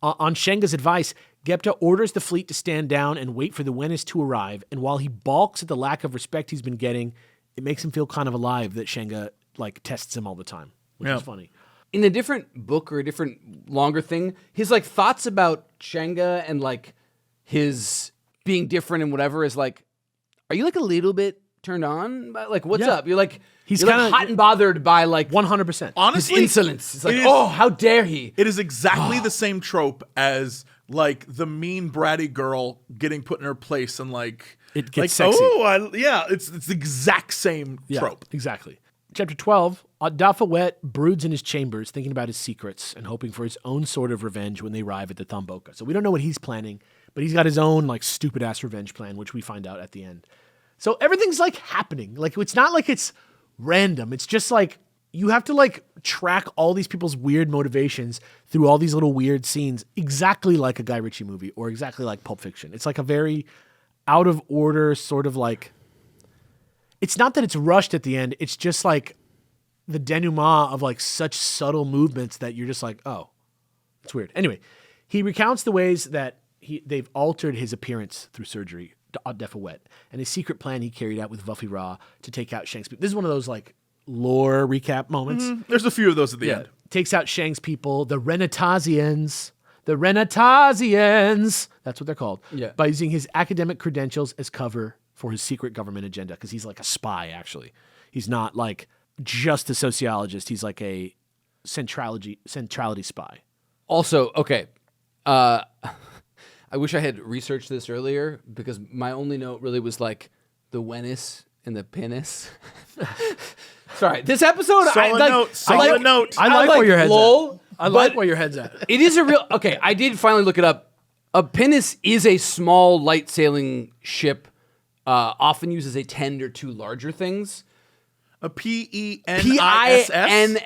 Speaker 2: On Shenga's advice, Gepta orders the fleet to stand down and wait for the Wennis to arrive. And while he balks at the lack of respect he's been getting, it makes him feel kind of alive that Shenga like tests him all the time, which is funny.
Speaker 4: In a different book or a different longer thing, his like thoughts about Shenga and like his being different and whatever is like, are you like a little bit turned on? Like, what's up? You're like,
Speaker 2: he's
Speaker 4: kind of hot and bothered by like
Speaker 2: 100%.
Speaker 3: Honestly,
Speaker 4: his insolence. It's like, oh, how dare he?
Speaker 3: It is exactly the same trope as like the mean bratty girl getting put in her place and like
Speaker 2: it gets sexy.
Speaker 3: It's the exact same trope.
Speaker 2: Exactly. Chapter 12, Defa-Wet broods in his chambers, thinking about his secrets and hoping for his own sort of revenge when they arrive at the ThonBoka. So we don't know what he's planning, but he's got his own like stupid ass revenge plan, which we find out at the end. So everything's like happening. Like it's not like it's random. It's just like you have to like track all these people's weird motivations through all these little weird scenes, exactly like a Guy Ritchie movie or exactly like Pulp Fiction. It's like a very out of order sort of like, it's not that it's rushed at the end. It's just like the denouement of like such subtle movements that you're just like, oh, it's weird. Anyway, he recounts the ways that they've altered his appearance through surgery, Defa-Wet, and his secret plan he carried out with Vuffy Ra to take out Shang's people. This is one of those like lore recap moments.
Speaker 3: Mm-hmm. There's a few of those at the end.
Speaker 2: Takes out Shang's people, the Renatazians, the Renatasians, that's what they're called,
Speaker 4: Yeah.
Speaker 2: by using his academic credentials as cover for his secret government agenda, because he's like a spy, actually. He's not like just a sociologist. He's like a centrality spy.
Speaker 4: Also, okay, I wish I had researched this earlier because my only note really was like the Wenis and the penis. Sorry, this episode.
Speaker 3: Solid note.
Speaker 2: I like where your head's
Speaker 4: lol,
Speaker 2: at. I like
Speaker 4: but
Speaker 2: where your head's at.
Speaker 4: It is a real. Okay, I did finally look it up. A pinnace is a small light sailing ship, often used as a tender to larger things.
Speaker 3: A P-E-N-I-S-S?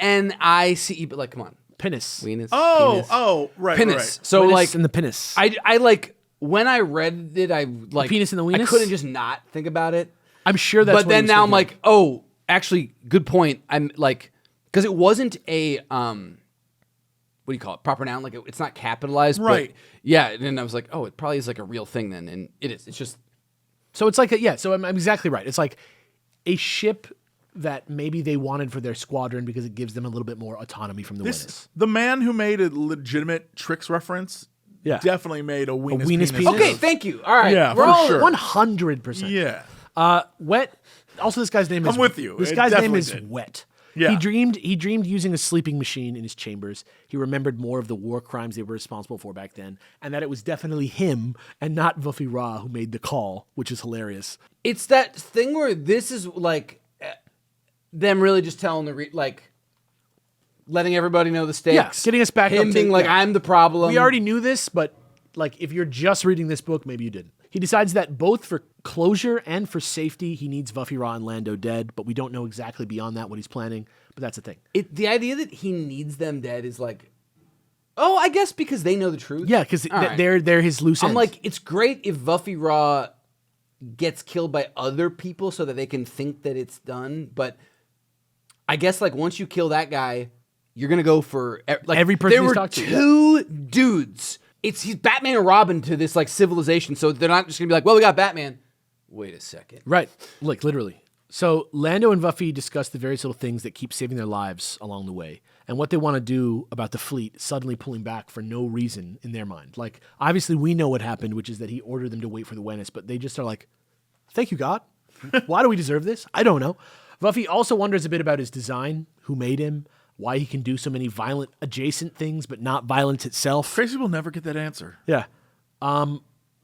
Speaker 4: P-I-N-N-I-C-E, but like, come on.
Speaker 2: Penis.
Speaker 4: Penis.
Speaker 3: Right,
Speaker 4: Penis.
Speaker 3: right.
Speaker 4: So
Speaker 2: Penis
Speaker 4: like,
Speaker 2: and the penis.
Speaker 4: I like, when I read it, I like.
Speaker 2: penis and the
Speaker 4: I
Speaker 2: weenus?
Speaker 4: couldn't just not think about it.
Speaker 2: I'm sure that's
Speaker 4: But
Speaker 2: what he
Speaker 4: then
Speaker 2: was
Speaker 4: now I'm
Speaker 2: thinking.
Speaker 4: like, oh, actually, good point. I'm like, because it wasn't a, what do you call it? Proper noun. Like, it's not capitalized.
Speaker 3: Right.
Speaker 4: But yeah. And then I was like, oh, it probably is like a real thing then. And it is. It's just.
Speaker 2: So it's like, so I'm exactly right. It's like a ship that maybe they wanted for their squadron because it gives them a little bit more autonomy from the Wenis.
Speaker 3: The man who made a legitimate tricks reference definitely made a weenus
Speaker 2: weenus
Speaker 3: penis.
Speaker 2: penis?
Speaker 4: Okay, thank you. All right.
Speaker 3: Yeah,
Speaker 4: We're
Speaker 3: for
Speaker 4: all
Speaker 3: sure.
Speaker 2: 100%.
Speaker 3: Yeah.
Speaker 2: Wet. Also, this guy's name is.
Speaker 3: I'm with you.
Speaker 2: This
Speaker 3: It
Speaker 2: guy's name
Speaker 3: definitely
Speaker 2: is
Speaker 3: did.
Speaker 2: Wet.
Speaker 3: Yeah.
Speaker 2: He dreamed using a sleeping machine in his chambers. He remembered more of the war crimes they were responsible for back then, and that it was definitely him and not Vuffy Ra who made the call, which is hilarious.
Speaker 4: It's that thing where this is like them really just telling like letting everybody know the stakes.
Speaker 2: Yeah, getting us back up
Speaker 4: Him
Speaker 2: to-
Speaker 4: being like,
Speaker 2: yeah.
Speaker 4: I'm the problem.
Speaker 2: We already knew this, but like if you're just reading this book, maybe you didn't. He decides that both for closure and for safety, he needs Vuffy Ra and Lando dead, but we don't know exactly beyond that what he's planning. But that's the thing.
Speaker 4: The idea that he needs them dead is like, oh, I guess because they know the truth.
Speaker 2: Yeah, because
Speaker 4: All right.
Speaker 2: they're his loose ends.
Speaker 4: I'm like, it's great if Vuffy Ra gets killed by other people so that they can think that it's done. But I guess like once you kill that guy, you're gonna go for like
Speaker 2: Every person
Speaker 4: There
Speaker 2: he's
Speaker 4: were
Speaker 2: talked to,
Speaker 4: two dudes. He's Batman and Robin to this like civilization, so they're not just gonna be like, well, we got Batman. Wait a second.
Speaker 2: right, like literally. So Lando and Vuffy discuss the various little things that keep saving their lives along the way, and what they want to do about the fleet suddenly pulling back for no reason in their mind. Like obviously we know what happened, which is that he ordered them to wait for the Wenis, but they just are like, "Thank you, God. Why do we deserve this? I don't know." Vuffy also wonders a bit about his design, who made him, why he can do so many violent adjacent things, but not violence itself.
Speaker 3: Tracy will never get that answer.
Speaker 2: Yeah.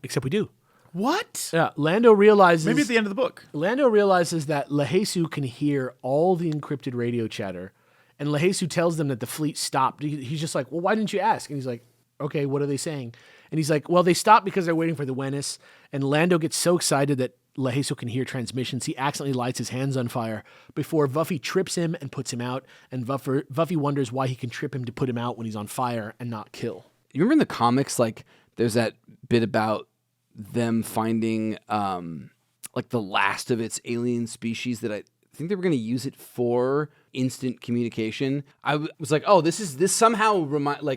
Speaker 2: Except we do.
Speaker 3: What?
Speaker 2: Yeah. Lando realizes
Speaker 3: Maybe at the end of the book.
Speaker 2: Lando realizes that Lehesu can hear all the encrypted radio chatter, and Lehesu tells them that the fleet stopped. He's just like, well, why didn't you ask? And he's like, okay, what are they saying? And he's like, well, they stopped because they're waiting for the Wenis. And Lando gets so excited that Lehesu can hear transmissions, he accidentally lights his hands on fire before Vuffy trips him and puts him out. And Vuffy wonders why he can trip him to put him out when he's on fire and not kill.
Speaker 4: You remember in the comics, like there's that bit about them finding like the last of its alien species that I think they were going to use it for instant communication. I was like, oh, this somehow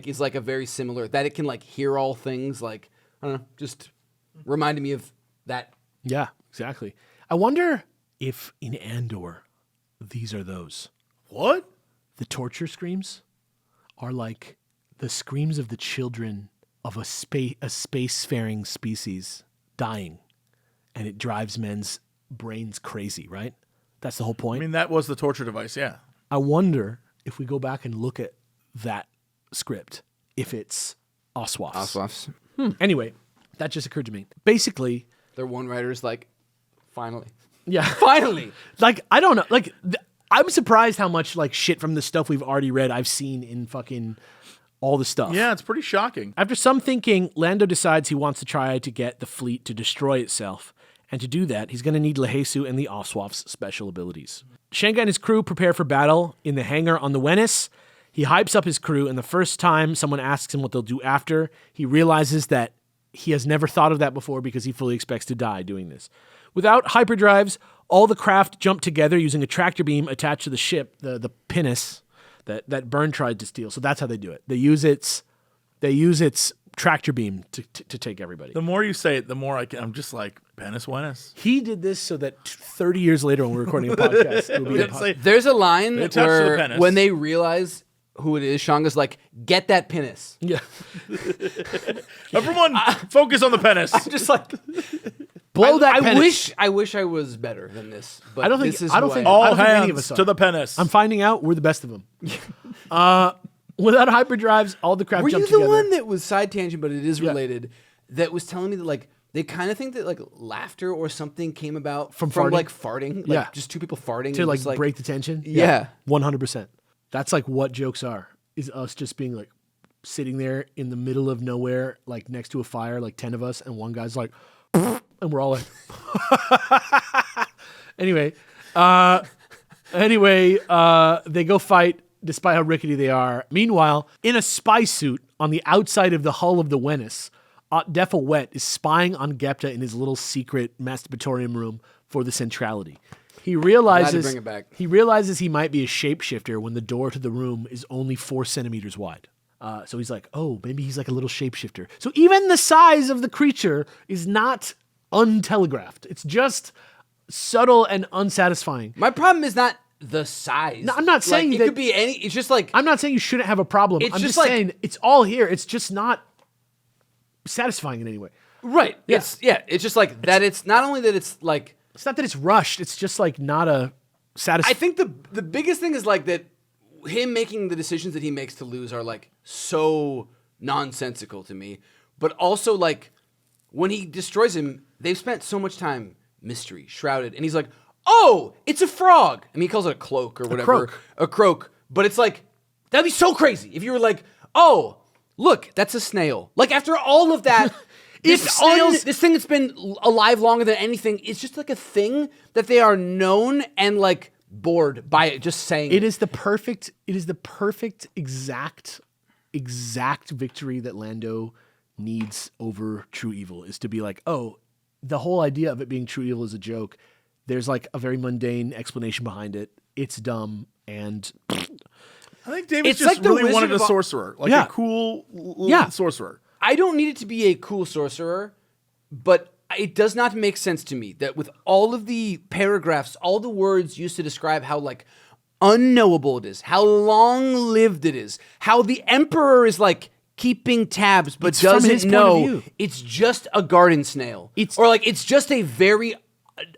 Speaker 4: is like a very similar, that it can like hear all things. Like, I don't know, just reminded me of that.
Speaker 2: Yeah, exactly. I wonder if in Andor, these are those.
Speaker 3: What?
Speaker 2: The torture screams are like the screams of the children of a spacefaring species dying, and it drives men's brains crazy, right? That's the whole
Speaker 3: I
Speaker 2: point.
Speaker 3: mean, that was the torture device, yeah.
Speaker 2: I wonder if we go back and look at that script, if it's Oswaf's.
Speaker 4: Oswaf's.
Speaker 2: Anyway, that just occurred to me. Basically,
Speaker 4: Their one writer's like, finally.
Speaker 2: yeah.
Speaker 4: Finally!
Speaker 2: Like, I don't know. Like, I'm surprised how much like shit from the stuff we've already read I've seen in fucking all the stuff.
Speaker 3: Yeah, it's pretty shocking.
Speaker 2: After some thinking, Lando decides he wants to try to get the fleet to destroy itself. And to do that, he's going to need Lehesu and the Oswaf's special abilities. Shenga and his crew prepare for battle in the hangar on the Wenis. He hypes up his crew, and the first time someone asks him what they'll do after, he realizes that he has never thought of that before because he fully expects to die doing this. Without hyperdrives, all the craft jump together using a tractor beam attached to the ship, the pinnace that Byrne tried to steal. So that's how they do it. They use its tractor beam to take everybody.
Speaker 3: The more you say it, the more I'm just like, penis wenis.
Speaker 2: He did this so that 30 years later when we're recording a podcast, it would be a
Speaker 3: Say-
Speaker 4: There's a line
Speaker 3: They attach to the
Speaker 4: where
Speaker 3: penis.
Speaker 4: when they realize who it is, Shanga's like, get that penis.
Speaker 2: Yeah.
Speaker 3: Everyone, focus on the penis.
Speaker 4: I'm just like,
Speaker 2: Blow that penis.
Speaker 4: I wish I was better than this. But
Speaker 2: I don't think.
Speaker 4: this is
Speaker 2: I don't
Speaker 4: who
Speaker 2: think.
Speaker 4: I am.
Speaker 2: I
Speaker 3: All
Speaker 2: don't think any of
Speaker 3: hands
Speaker 2: us are.
Speaker 3: to the penis.
Speaker 2: I'm finding out we're the best of them. Without hyperdrives, all the crap
Speaker 4: Were you
Speaker 2: jumped
Speaker 4: the
Speaker 2: together.
Speaker 4: one that was side tangent, but it is related, that was telling me that like they kind of think that like laughter or something came about
Speaker 2: From farting?
Speaker 4: like farting, like
Speaker 2: Yeah.
Speaker 4: just two people farting
Speaker 2: to
Speaker 4: and
Speaker 2: like
Speaker 4: just,
Speaker 2: break the tension?
Speaker 4: Yeah.
Speaker 2: 100%. That's like what jokes are. Is us just being like sitting there in the middle of nowhere, like next to a fire, like 10 of us, and one guy's like, and we're all like, anyway, they go fight despite how rickety they are. Meanwhile, in a spy suit on the outside of the hull of the Venice, Deffa Wet is spying on Gepta in his little secret masturbatorium room for the centrality. He realizes
Speaker 4: bring it back.
Speaker 2: he realizes he might be a shapeshifter when the door to the room is only 4 centimeters wide. So he's like, oh, maybe he's like a little shapeshifter. So even the size of the creature is not untelegraphed. It's just subtle and unsatisfying.
Speaker 4: My problem is not the size.
Speaker 2: No, I'm not saying
Speaker 4: like,
Speaker 2: that-
Speaker 4: it could be any. It's just like
Speaker 2: I'm not saying you shouldn't have a problem.
Speaker 4: It's
Speaker 2: I'm
Speaker 4: just
Speaker 2: just
Speaker 4: like-
Speaker 2: saying it's all here. It's just not satisfying in any way.
Speaker 4: right.
Speaker 2: Yeah.
Speaker 4: It's just like that. It's not only that it's like.
Speaker 2: It's not that it's rushed. It's just like not a satisfying.
Speaker 4: I think the biggest thing is like that him making the decisions that he makes to lose are like so nonsensical to me. But also like when he destroys him, they've spent so much time mystery, shrouded, and he's like, oh, it's a frog. I mean, he calls it a cloak or whatever. A croak. But it's like, that'd be so crazy if you were like, oh, look, that's a snail. Like after all of that, this thing that's been alive longer than anything, it's just like a thing that they are known and like bored by it just saying
Speaker 2: It is the perfect exact victory that Lando needs over true evil, is to be like, oh, the whole idea of it being true evil is a joke. There's like a very mundane explanation behind it. It's dumb, and
Speaker 3: I think David
Speaker 4: It's
Speaker 3: just
Speaker 4: like the
Speaker 3: really
Speaker 4: Wizard
Speaker 3: wanted a
Speaker 4: of Oz-
Speaker 3: sorcerer, like
Speaker 2: Yeah.
Speaker 3: a cool
Speaker 2: Yeah.
Speaker 3: sorcerer.
Speaker 4: I don't need it to be a cool sorcerer, but it does not make sense to me that with all of the paragraphs, all the words used to describe how like unknowable it is, how long-lived it is, how the emperor is like keeping tabs but
Speaker 2: It's from his
Speaker 4: doesn't
Speaker 2: point of
Speaker 4: know
Speaker 2: view.
Speaker 4: it's just a garden snail.
Speaker 2: It's-
Speaker 4: or like it's just a very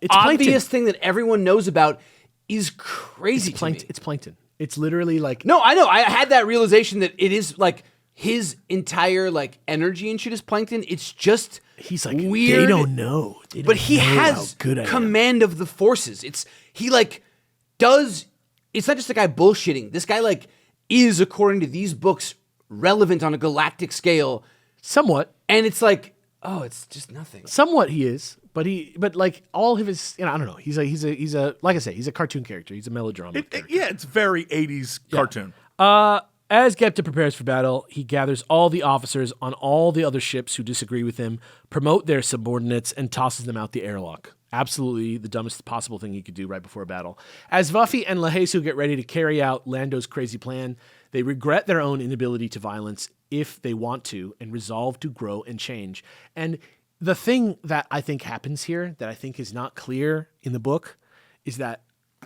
Speaker 2: It's
Speaker 4: obvious
Speaker 2: plankton.
Speaker 4: thing that everyone knows about is crazy to me.
Speaker 2: It's plankton. It's literally like
Speaker 4: No, I know. I had that realization that it is like his entire like energy and shit is plankton. It's just
Speaker 2: he's like
Speaker 4: weird.
Speaker 2: They don't know. They
Speaker 4: But
Speaker 2: don't
Speaker 4: he
Speaker 2: know
Speaker 4: has
Speaker 2: how good I am.
Speaker 4: command of the forces. He like does. It's not just a guy bullshitting. This guy like is, according to these books, relevant on a galactic scale.
Speaker 2: Somewhat.
Speaker 4: And it's like, oh, it's just nothing.
Speaker 2: Somewhat he is, but like all of his, I don't know. He's a like I say, he's a cartoon character. He's a melodrama character.
Speaker 3: Yeah, it's very 80s cartoon.
Speaker 2: As Gepta prepares for battle, he gathers all the officers on all the other ships who disagree with him, promote their subordinates, and tosses them out the airlock. Absolutely the dumbest possible thing he could do right before a battle. As Vuffy and Lajesu get ready to carry out Lando's crazy plan, they regret their own inability to violence if they want to, and resolve to grow and change. And the thing that I think happens here, that I think is not clear in the book, is that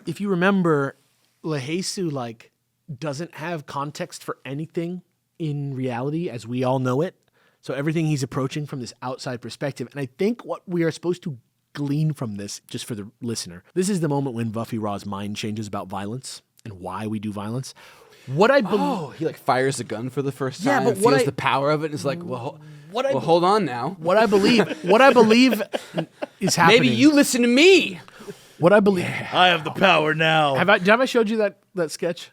Speaker 2: if you remember, Lajesu like doesn't have context for anything in reality as we all know it. So everything he's approaching from this outside perspective. And I think what we are supposed to glean from this, just for the listener, this is the moment when Vuffy Raw's mind changes about violence and why we do violence. What I believe,
Speaker 4: Oh, he like fires a gun for the first
Speaker 2: Yeah,
Speaker 4: time.
Speaker 2: but
Speaker 4: and
Speaker 2: what
Speaker 4: feels
Speaker 2: I-
Speaker 4: the power of it. And is like, well,
Speaker 2: what I-
Speaker 4: hold on now.
Speaker 2: what I believe is happening.
Speaker 4: Maybe you listen to me.
Speaker 2: What I believe.
Speaker 3: I have the power now.
Speaker 2: Have I showed you that sketch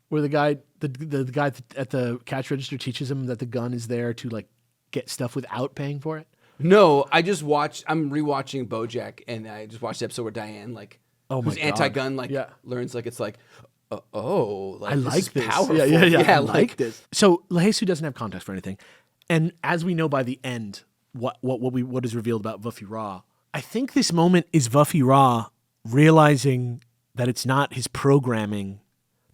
Speaker 2: where the guy at the cash register teaches him that the gun is there to like get stuff without paying for it?
Speaker 4: No, I'm rewatching BoJack, and I just watched the episode where Diane, like,
Speaker 2: Oh my
Speaker 4: who's
Speaker 2: God.
Speaker 4: anti-gun, like,
Speaker 2: Yeah.
Speaker 4: learns, like, it's like, like,
Speaker 2: I like
Speaker 4: this. Is
Speaker 2: this.
Speaker 4: powerful.
Speaker 2: Yeah. I
Speaker 4: like
Speaker 2: like this. So Lajesu doesn't have context for anything, and as we know by the end, what is revealed about Vuffy Raw, I think this moment is Vuffy Raw realizing that it's not his programming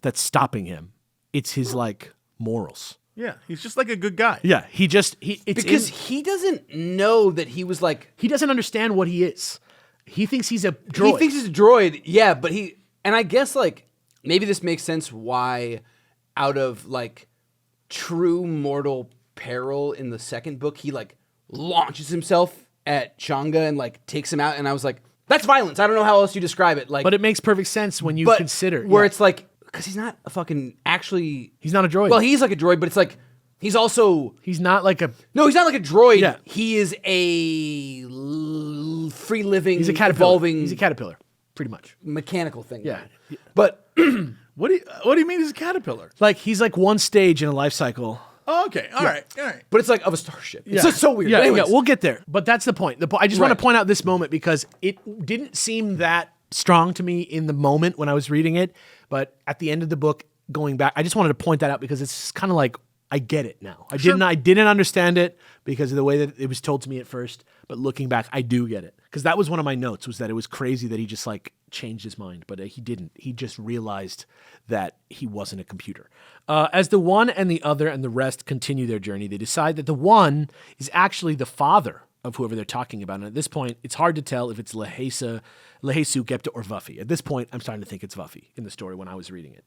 Speaker 2: that's stopping him; it's his like morals.
Speaker 3: Yeah, he's just like a good guy.
Speaker 2: Yeah, he
Speaker 4: he doesn't know that he was like.
Speaker 2: he doesn't understand what he is. He thinks he's a droid.
Speaker 4: He thinks he's a droid, yeah, but and I guess like maybe this makes sense why out of like true mortal peril in the second book, he like launches himself at Changa and like takes him out, and I was like, that's violence. I don't know how else you describe it. Like,
Speaker 2: But it makes perfect sense when you consider
Speaker 4: where it's like, because he's not a fucking actually.
Speaker 2: he's not a droid.
Speaker 4: Well, he's like a droid, but it's like he's also
Speaker 2: he's not like a
Speaker 4: no, he's not like a droid.
Speaker 2: Yeah.
Speaker 4: He is a free living,
Speaker 2: he's a caterpillar.
Speaker 4: evolving,
Speaker 2: He's a caterpillar, pretty much.
Speaker 4: mechanical thing.
Speaker 2: Yeah.
Speaker 4: But
Speaker 3: What do you mean he's a caterpillar?
Speaker 2: Like he's like one stage in a life cycle.
Speaker 3: Oh, okay. All right.
Speaker 4: but it's like of a starship. It's
Speaker 2: Yeah.
Speaker 4: just so weird.
Speaker 2: Yeah,
Speaker 4: Anyways.
Speaker 2: yeah, we'll get there. But that's the point. I just want to
Speaker 4: Right.
Speaker 2: point out this moment because it didn't seem that strong to me in the moment when I was reading it. But at the end of the book, going back, I just wanted to point that out because it's kind of like I get it now. I didn't understand it because of the way that it was told to me at first. But looking back, I do get it because that was one of my notes. Was that it was crazy that he just like changed his mind, but he didn't. He just realized that he wasn't a computer. As the one and the other and the rest continue their journey, they decide that the one is actually the father of whoever they're talking about. And at this point, it's hard to tell if it's Lehesu, Gepta, or Vuffy. At this point, I'm starting to think it's Vuffy in the story when I was reading it.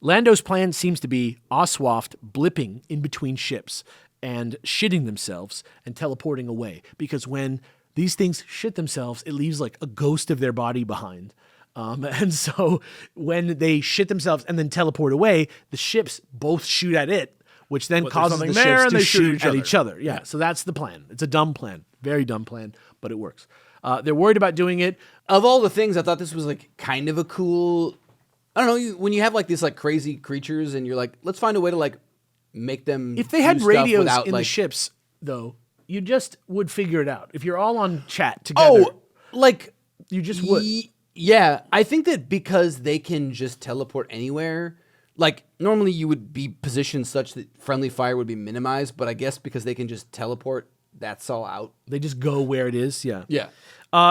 Speaker 2: Lando's plan seems to be Oswaft blipping in between ships and shitting themselves and teleporting away. Because when these things shit themselves, it leaves like a ghost of their body behind. And so when they shit themselves and then teleport away, the ships both shoot at it, which then causes the
Speaker 3: something there
Speaker 2: ships
Speaker 3: and
Speaker 2: to
Speaker 3: they shoot
Speaker 2: shoot at each other. Yeah, so that's the plan. It's a dumb plan. Very dumb plan, but it works. They're worried about doing it.
Speaker 4: Of all the things, I thought this was like kind of a cool. I don't know. When you have like these like crazy creatures, and you're like, let's find a way to like make them.
Speaker 2: If they had
Speaker 4: do stuff
Speaker 2: radios
Speaker 4: without,
Speaker 2: in
Speaker 4: like,
Speaker 2: the ships, though, you just would figure it out. If you're all on chat together,
Speaker 4: like
Speaker 2: you just would.
Speaker 4: Yeah, I think that because they can just teleport anywhere. Like normally you would be positioned such that friendly fire would be minimized, but I guess because they can just teleport, that's all out.
Speaker 2: They just go where it is. Yeah.
Speaker 4: Yeah.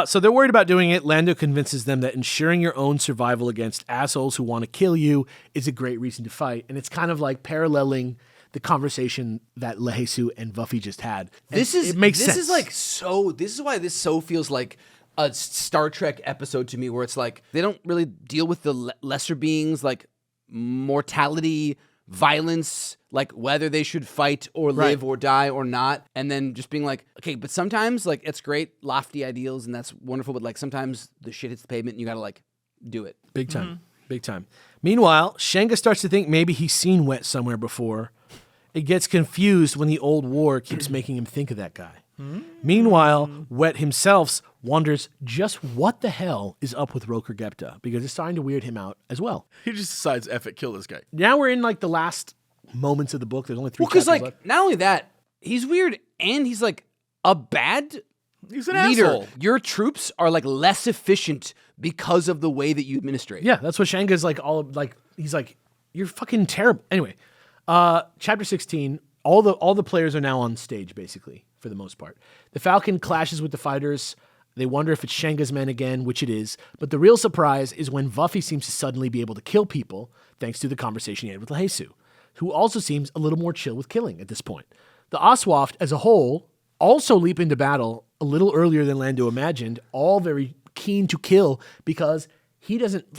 Speaker 2: So they're worried about doing it. Lando convinces them that ensuring your own survival against assholes who want to kill you is a great reason to fight. And it's kind of like paralleling the conversation that Lehesu and Vuffy just had. It makes sense.
Speaker 4: This is like so. This is why this so feels like a Star Trek episode to me, where it's like they don't really deal with the lesser beings, like mortality, violence, like whether they should fight or live or die or not, and then just being like, okay, but sometimes like it's great, lofty ideals, and that's wonderful, but like sometimes the shit hits the pavement and you gotta like do it.
Speaker 2: Big time. Big time. Meanwhile, Shenga starts to think maybe he's seen Wet somewhere before. It gets confused when the old war keeps making him think of that guy. Meanwhile, Wet himself wonders just what the hell is up with Roker Gepta because it's starting to weird him out as well.
Speaker 3: He just decides, F it, kill this guy.
Speaker 2: Now we're in like the last moments of the book. There's only 3
Speaker 4: Because
Speaker 2: chapters
Speaker 4: like
Speaker 2: left.
Speaker 4: not only that, he's weird and he's like a bad
Speaker 3: He's an
Speaker 4: leader.
Speaker 3: asshole.
Speaker 4: Your troops are like less efficient because of the way that you administrate.
Speaker 2: Yeah, that's what Shenga's like. He's like, you're fucking terrible. Anyway, chapter 16. All the players are now on stage basically for the most part. The Falcon clashes with the fighters. They wonder if it's Shenga's men again, which it is. But the real surprise is when Vuffy seems to suddenly be able to kill people thanks to the conversation he had with Lehesu, who also seems a little more chill with killing at this point. The Oswaft as a whole also leap into battle a little earlier than Lando imagined, all very keen to kill because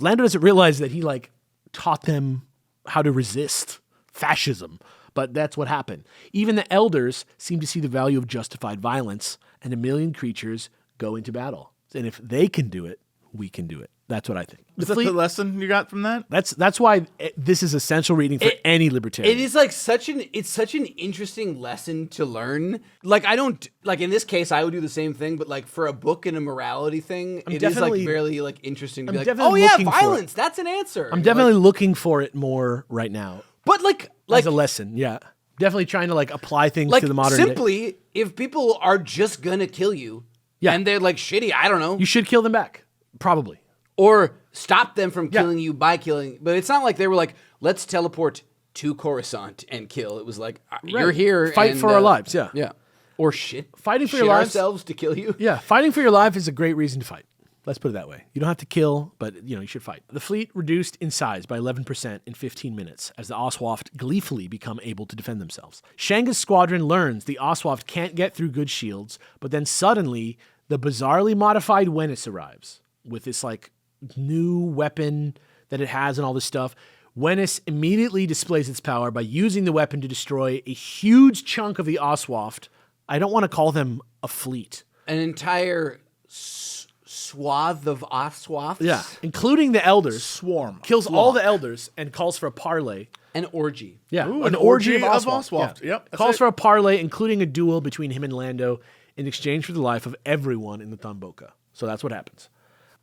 Speaker 2: Lando doesn't realize that he like taught them how to resist fascism. But that's what happened. Even the elders seem to see the value of justified violence, and 1 million creatures go into battle. And if they can do it, we can do it. That's what I think.
Speaker 3: Is that the lesson you got from that?
Speaker 2: That's why this is essential reading for any libertarian.
Speaker 4: It is like such an interesting lesson to learn. Like I don't like in this case I would do the same thing, but like for a book and a morality thing, it is like very like interesting to be like, oh yeah, violence, that's an answer.
Speaker 2: I'm definitely looking for it more right now.
Speaker 4: But like
Speaker 2: as a lesson, yeah. Definitely trying to like apply things to the modern
Speaker 4: day. If people are just gonna kill you, and they're like shitty, I don't know.
Speaker 2: You should kill them back. Probably.
Speaker 4: Or stop them from killing you by killing. But it's not like they were like, let's teleport to Coruscant and kill. It was like, you're here.
Speaker 2: Fight for our lives, yeah.
Speaker 4: Yeah. Or shit.
Speaker 2: Fighting for your lives.
Speaker 4: Ourselves to kill you.
Speaker 2: Yeah, fighting for your life is a great reason to fight. Let's put it that way. You don't have to kill, but you should fight. The fleet reduced in size by 11% in 15 minutes as the Oswaft gleefully become able to defend themselves. Shenga's squadron learns the Oswaft can't get through good shields, but then suddenly the bizarrely modified Wennis arrives with this like new weapon that it has and all this stuff. Wennis immediately displays its power by using the weapon to destroy a huge chunk of the Oswaft. I don't want to call them a fleet.
Speaker 4: An entire swath of Oswafts.
Speaker 2: Yeah, including the elders.
Speaker 3: Swarm.
Speaker 2: Kills all the elders and calls for a parley.
Speaker 4: An orgy.
Speaker 2: Yeah,
Speaker 3: Ooh, an orgy of Oswaft.
Speaker 2: Yeah.
Speaker 3: Yep.
Speaker 2: Calls for a parley, including a duel between him and Lando in exchange for the life of everyone in the ThonBoka. So that's what happens.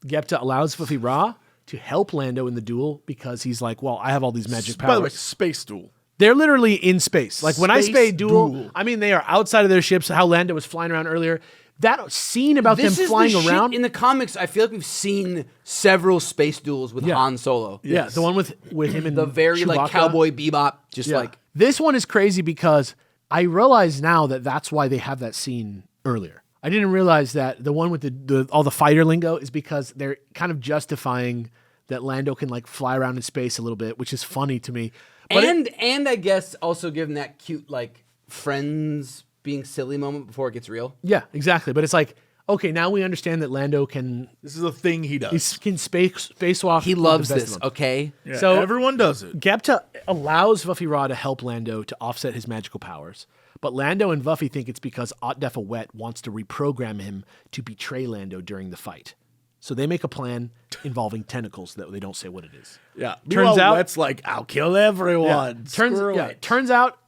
Speaker 2: Gepta allows Vuffi Ra to help Lando in the duel because he's like, well, I have all these magic powers.
Speaker 3: By the way, space duel.
Speaker 2: They're literally in space. Like when I
Speaker 3: Space
Speaker 2: say duel,
Speaker 3: duel.
Speaker 2: I mean they are outside of their ships. How Lando was flying around earlier. That scene about them flying around
Speaker 4: in the comics. I feel like we've seen several space duels with Han Solo.
Speaker 2: Yeah, the one with him and
Speaker 4: The very like
Speaker 2: Chewbacca.
Speaker 4: Cowboy Bebop, just
Speaker 2: Yeah.
Speaker 4: like
Speaker 2: This one is crazy because I realize now that that's why they have that scene earlier. I didn't realize that the one with the all the fighter lingo is because they're kind of justifying that Lando can like fly around in space a little bit, which is funny to me. But
Speaker 4: and I guess also give them that cute like friends being silly moment before it gets real.
Speaker 2: yeah, exactly. But it's like, okay, now we understand that Lando can
Speaker 3: This is a thing he does.
Speaker 2: spacewalk.
Speaker 4: He
Speaker 2: with
Speaker 4: loves
Speaker 2: the best
Speaker 4: this,
Speaker 2: of them.
Speaker 4: okay?
Speaker 3: Yeah,
Speaker 2: so-
Speaker 3: everyone does it.
Speaker 2: Gepta allows Vuffi Ra to help Lando to offset his magical powers. But Lando and Vuffi think it's because Defa Wet wants to reprogram him to betray Lando during the fight. So they make a plan involving tentacles that they don't say what it is.
Speaker 3: Yeah.
Speaker 2: Turns
Speaker 3: Meanwhile,
Speaker 2: out-
Speaker 3: Wet's like, I'll kill everyone. Screw it.
Speaker 2: Turns out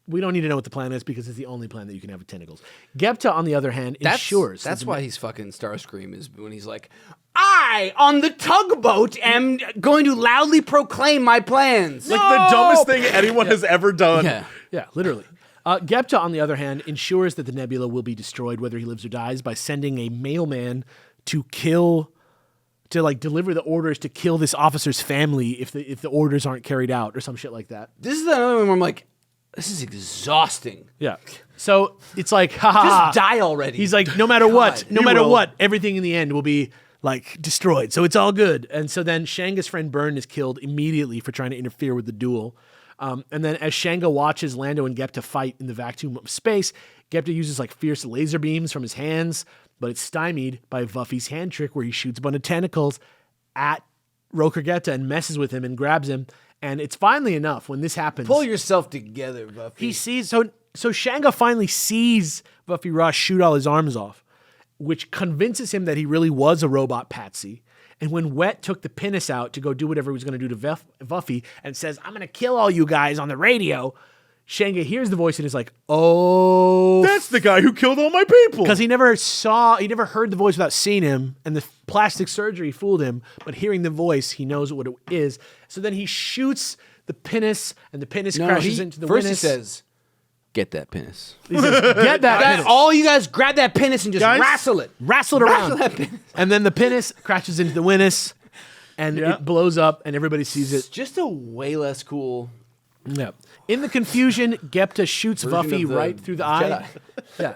Speaker 2: we don't need to know what the plan is because it's the only plan that you can have with tentacles. Gepta, on the other hand, ensures...
Speaker 4: That's
Speaker 2: that
Speaker 4: why he's fucking Starscream is when he's like, I, on the tugboat, am going to loudly proclaim my plans.
Speaker 3: Like the dumbest thing anyone has ever done.
Speaker 4: Yeah.
Speaker 2: Yeah, literally. Gepta, on the other hand, ensures that the nebula will be destroyed whether he lives or dies by sending a mailman to deliver the orders to kill this officer's family if the orders aren't carried out or some shit like that.
Speaker 4: This is another one where I'm like, this is exhausting.
Speaker 2: Yeah. So it's like, haha.
Speaker 4: Just die already.
Speaker 2: He's like, no matter what,
Speaker 3: He will.
Speaker 2: everything in the end will be like destroyed. So it's all good. And so then Shanga's friend Burn is killed immediately for trying to interfere with the duel. And then as Shanga watches Lando and Gepta fight in the vacuum of space, Gepta uses like fierce laser beams from his hands, but it's stymied by Vuffi's hand trick where he shoots a bunch of tentacles at Roker Gepta and messes with him and grabs him. And it's finally enough when this happens.
Speaker 4: Pull yourself together, Buffy.
Speaker 2: He sees so Shanga finally sees Vuffi Ra shoot all his arms off, which convinces him that he really was a robot patsy. And when Wet took the pinnace out to go do whatever he was going to do to Vuffi and says, I'm going to kill all you guys on the radio, Shanga hears the voice and is like, oh.
Speaker 3: That's the guy who killed all my people.
Speaker 2: Because he never heard the voice without seeing him, and the plastic surgery fooled him, but hearing the voice, he knows what it is. So then he shoots the pinnace, and the pinnace crashes into the
Speaker 4: First
Speaker 2: Winnis.
Speaker 4: he says, get that pinnace.
Speaker 2: He says, get that pinnace.
Speaker 4: All you guys grab that pinnace and just
Speaker 3: Guys,
Speaker 4: wrestle it.
Speaker 2: Wrestle it around.
Speaker 4: that pinnace.
Speaker 2: And then the pinnace crashes into the Winnis, and
Speaker 3: Yeah.
Speaker 2: it blows up, and everybody sees
Speaker 4: It's
Speaker 2: it.
Speaker 4: just a way less cool
Speaker 2: Yeah. In the confusion, Gepta shoots
Speaker 4: version
Speaker 2: Vuffi
Speaker 4: of the
Speaker 2: right through the
Speaker 4: Jedi.
Speaker 2: eye. Yeah.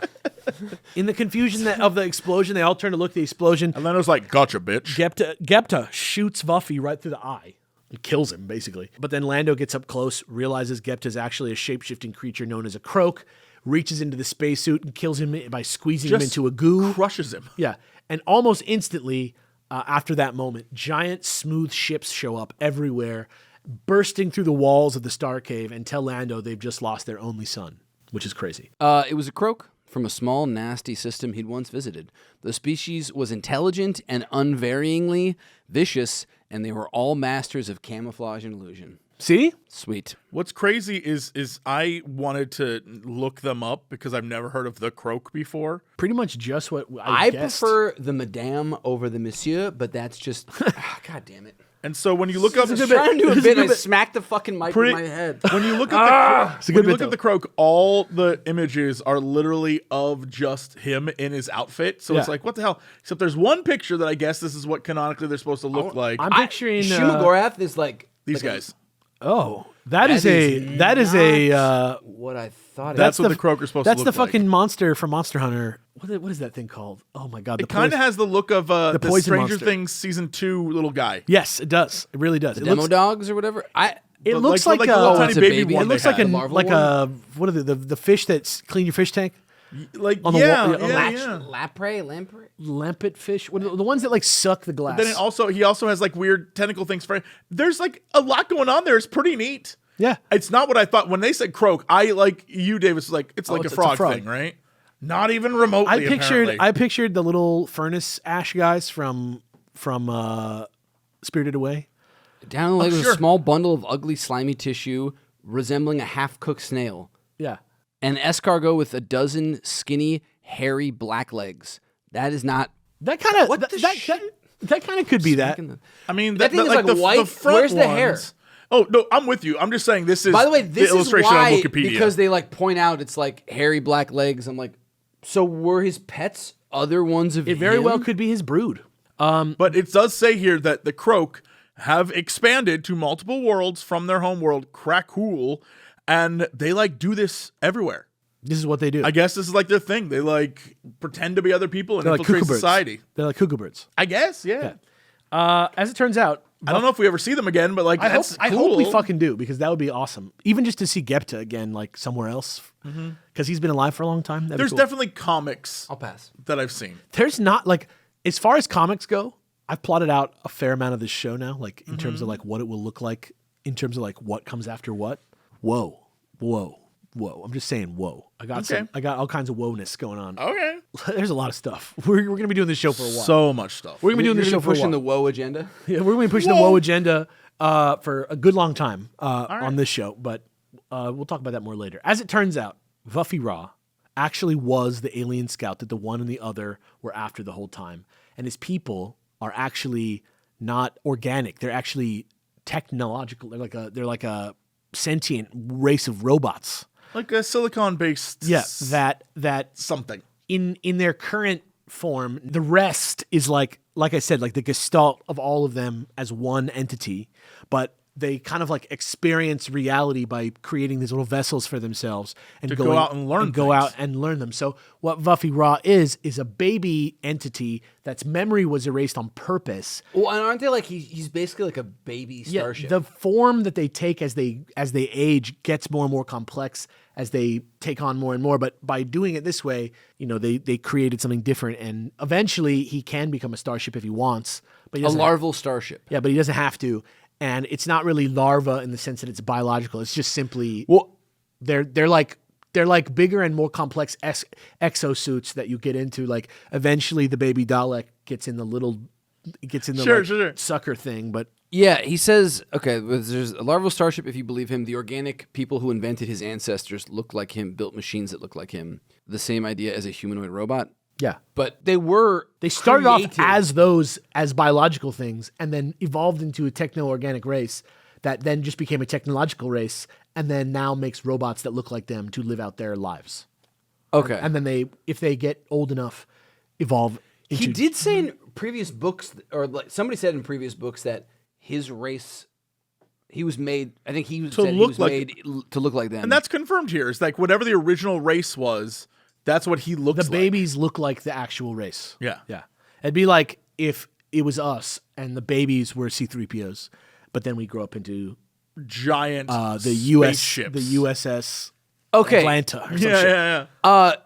Speaker 2: In the confusion of the explosion, they all turn to look at the explosion.
Speaker 3: And Lando's like, gotcha, bitch.
Speaker 2: Gepta shoots Vuffi right through the eye and kills him, basically. But then Lando gets up close, realizes Gepta's actually a shape-shifting creature known as a croak, reaches into the spacesuit and kills him by squeezing him
Speaker 3: Just
Speaker 2: into a goo.
Speaker 3: crushes him.
Speaker 2: Yeah. And almost instantly, after that moment, giant smooth ships show up everywhere, bursting through the walls of the Starcave and tell Lando they've just lost their only son, which is crazy.
Speaker 4: It was a croak from a small, nasty system he'd once visited. The species was intelligent and unvaryingly vicious, and they were all masters of camouflage and illusion.
Speaker 2: See?
Speaker 4: Sweet.
Speaker 3: What's crazy is I wanted to look them up because I've never heard of the croak before.
Speaker 2: Pretty much just what
Speaker 4: I
Speaker 2: guessed.
Speaker 4: prefer the madame over the monsieur, but that's just... God damn it.
Speaker 3: And so when you look up,
Speaker 4: I was trying to do a bit, and I smacked the fucking mic with my head.
Speaker 3: when you look at
Speaker 2: It's a good bit,
Speaker 3: the croak, all the images are literally of just him in his outfit. So it's
Speaker 2: Yeah.
Speaker 3: like, what the hell? Except there's one picture that I guess this is what canonically they're supposed to look like.
Speaker 2: I'm picturing
Speaker 4: Shumagorath is like...
Speaker 3: These
Speaker 4: like
Speaker 3: guys.
Speaker 2: that is a
Speaker 4: what I thought.
Speaker 3: That's what the croak are supposed to
Speaker 2: That's
Speaker 3: look
Speaker 2: the fucking
Speaker 3: like.
Speaker 2: monster from Monster Hunter. What is that thing called? Oh my god!
Speaker 3: It kind of has the look of the
Speaker 2: poison
Speaker 3: Stranger
Speaker 2: monster.
Speaker 3: Things season 2 little guy.
Speaker 2: Yes, it does. It really does. It
Speaker 4: demo
Speaker 2: looks,
Speaker 4: dogs or whatever.
Speaker 2: it
Speaker 3: But
Speaker 2: looks
Speaker 3: like
Speaker 2: like,
Speaker 3: the little
Speaker 2: a,
Speaker 3: tiny
Speaker 4: it's a
Speaker 3: baby
Speaker 4: baby.
Speaker 3: one
Speaker 2: it
Speaker 3: they
Speaker 2: looks like
Speaker 3: had.
Speaker 2: a
Speaker 4: Marvel
Speaker 2: like
Speaker 4: one?
Speaker 2: a what are the fish that clean your fish tank?
Speaker 3: Like,
Speaker 2: On the
Speaker 3: yeah,
Speaker 2: wall-
Speaker 3: yeah.
Speaker 4: Lamprey?
Speaker 2: Lampet fish, the ones that like suck the glass.
Speaker 3: Then he also has like weird tentacle things for. There's like a lot going on there. It's pretty neat.
Speaker 2: Yeah.
Speaker 3: It's not what I thought when they said croak. I like you, Davis. Like it's like
Speaker 2: it's
Speaker 3: a
Speaker 2: a
Speaker 3: frog
Speaker 2: frog.
Speaker 3: thing, right? Not even remotely.
Speaker 2: I pictured the little furnace ash guys from Spirited Away.
Speaker 4: Down the leg was
Speaker 3: sure.
Speaker 4: a small bundle of ugly, slimy tissue resembling a half-cooked snail.
Speaker 2: Yeah.
Speaker 4: An escargot with a dozen skinny, hairy black legs. That is not.
Speaker 2: That kind of that kind of could be that.
Speaker 3: I mean,
Speaker 4: That thing is like
Speaker 3: the
Speaker 4: white.
Speaker 3: The front
Speaker 4: Where's the hair?
Speaker 3: ones- Oh no, I'm with you. I'm just saying this is.
Speaker 4: By the way, this is
Speaker 3: illustration
Speaker 4: why,
Speaker 3: on Wikipedia
Speaker 4: because they like point out it's like hairy black legs. I'm like, so were his pets other ones of
Speaker 2: It very
Speaker 4: him?
Speaker 2: well could be his brood.
Speaker 3: But it does say here that the croak have expanded to multiple worlds from their home world, Krakool, and they like do this everywhere.
Speaker 2: This is what they do.
Speaker 3: I guess this is like their thing. They like pretend to be other people and
Speaker 2: They're like
Speaker 3: infiltrate
Speaker 2: cuckoo birds.
Speaker 3: society.
Speaker 2: They're like cuckoo birds.
Speaker 3: I guess, yeah.
Speaker 2: As it turns out,
Speaker 3: I don't know if we ever see them again, but like
Speaker 2: I
Speaker 3: that's
Speaker 2: hope
Speaker 3: cool.
Speaker 2: we fucking do, because that would be awesome. Even just to see Gepta again, like somewhere else, because he's been alive for a long time. That'd be
Speaker 3: There's
Speaker 2: cool.
Speaker 3: definitely comics
Speaker 4: I'll pass.
Speaker 3: that I've seen.
Speaker 2: There's not like, as far as comics go, I've plotted out a fair amount of this show now, like in terms of like what it will look like, in terms of like what comes after what. Whoa. I'm just saying, whoa. I got all kinds of woe-ness going on.
Speaker 3: Okay.
Speaker 2: There's a lot of stuff. We're gonna be doing this show for a while.
Speaker 3: So much stuff.
Speaker 2: We're gonna be doing
Speaker 4: You're
Speaker 2: this show for a
Speaker 4: pushing
Speaker 2: while.
Speaker 4: the woe agenda.
Speaker 2: Yeah, we're going to be pushing the woe agenda for a good long time on this show, but we'll talk about that more later. As it turns out, Vuffy Ra actually was the alien scout that the one and the other were after the whole time, and his people are actually not organic. They're actually technological. They're like a sentient race of robots.
Speaker 3: Like a silicon-based
Speaker 2: That
Speaker 3: something.
Speaker 2: in their current form, the rest is like I said, like the gestalt of all of them as one entity, but they kind of like experience reality by creating these little vessels for themselves and
Speaker 3: go out and learn
Speaker 2: go
Speaker 3: things.
Speaker 2: out and learn them. So what Vuffy Ra is a baby entity that's memory was erased on purpose.
Speaker 4: Well, and aren't they like he's basically like a baby starship?
Speaker 2: The form that they take as they age gets more and more complex as they take on more and more. But by doing it this way, they created something different, and eventually he can become a starship if he wants. But he
Speaker 4: a
Speaker 2: doesn't
Speaker 4: larval starship.
Speaker 2: yeah, but he doesn't have to. And it's not really larva in the sense that it's biological. It's just simply they're like bigger and more complex exosuits that you get into. Like eventually the baby Dalek gets in the sucker thing, but
Speaker 4: Yeah, he says, okay, there's a larval starship, if you believe him. The organic people who invented his ancestors look like him, built machines that look like him. The same idea as a humanoid robot.
Speaker 2: yeah.
Speaker 4: But they
Speaker 2: started off
Speaker 4: created-
Speaker 2: as biological things and then evolved into a techno-organic race that then just became a technological race and then now makes robots that look like them to live out their lives.
Speaker 4: Okay.
Speaker 2: And then if they get old enough, evolve into...
Speaker 4: He did say in previous books, or like somebody said in previous books, that his race, he was made, I think he was made to look like them.
Speaker 3: And that's confirmed here. It's like whatever the original race was, that's what he looks like.
Speaker 2: The babies look like the actual race.
Speaker 3: Yeah.
Speaker 2: Yeah. It'd be like if it was us and the babies were C-3POs, but then we grow up into
Speaker 3: Giant
Speaker 2: the
Speaker 3: spaceships.
Speaker 2: the USS
Speaker 4: okay.
Speaker 2: Atlanta or some
Speaker 3: Yeah,
Speaker 2: shit.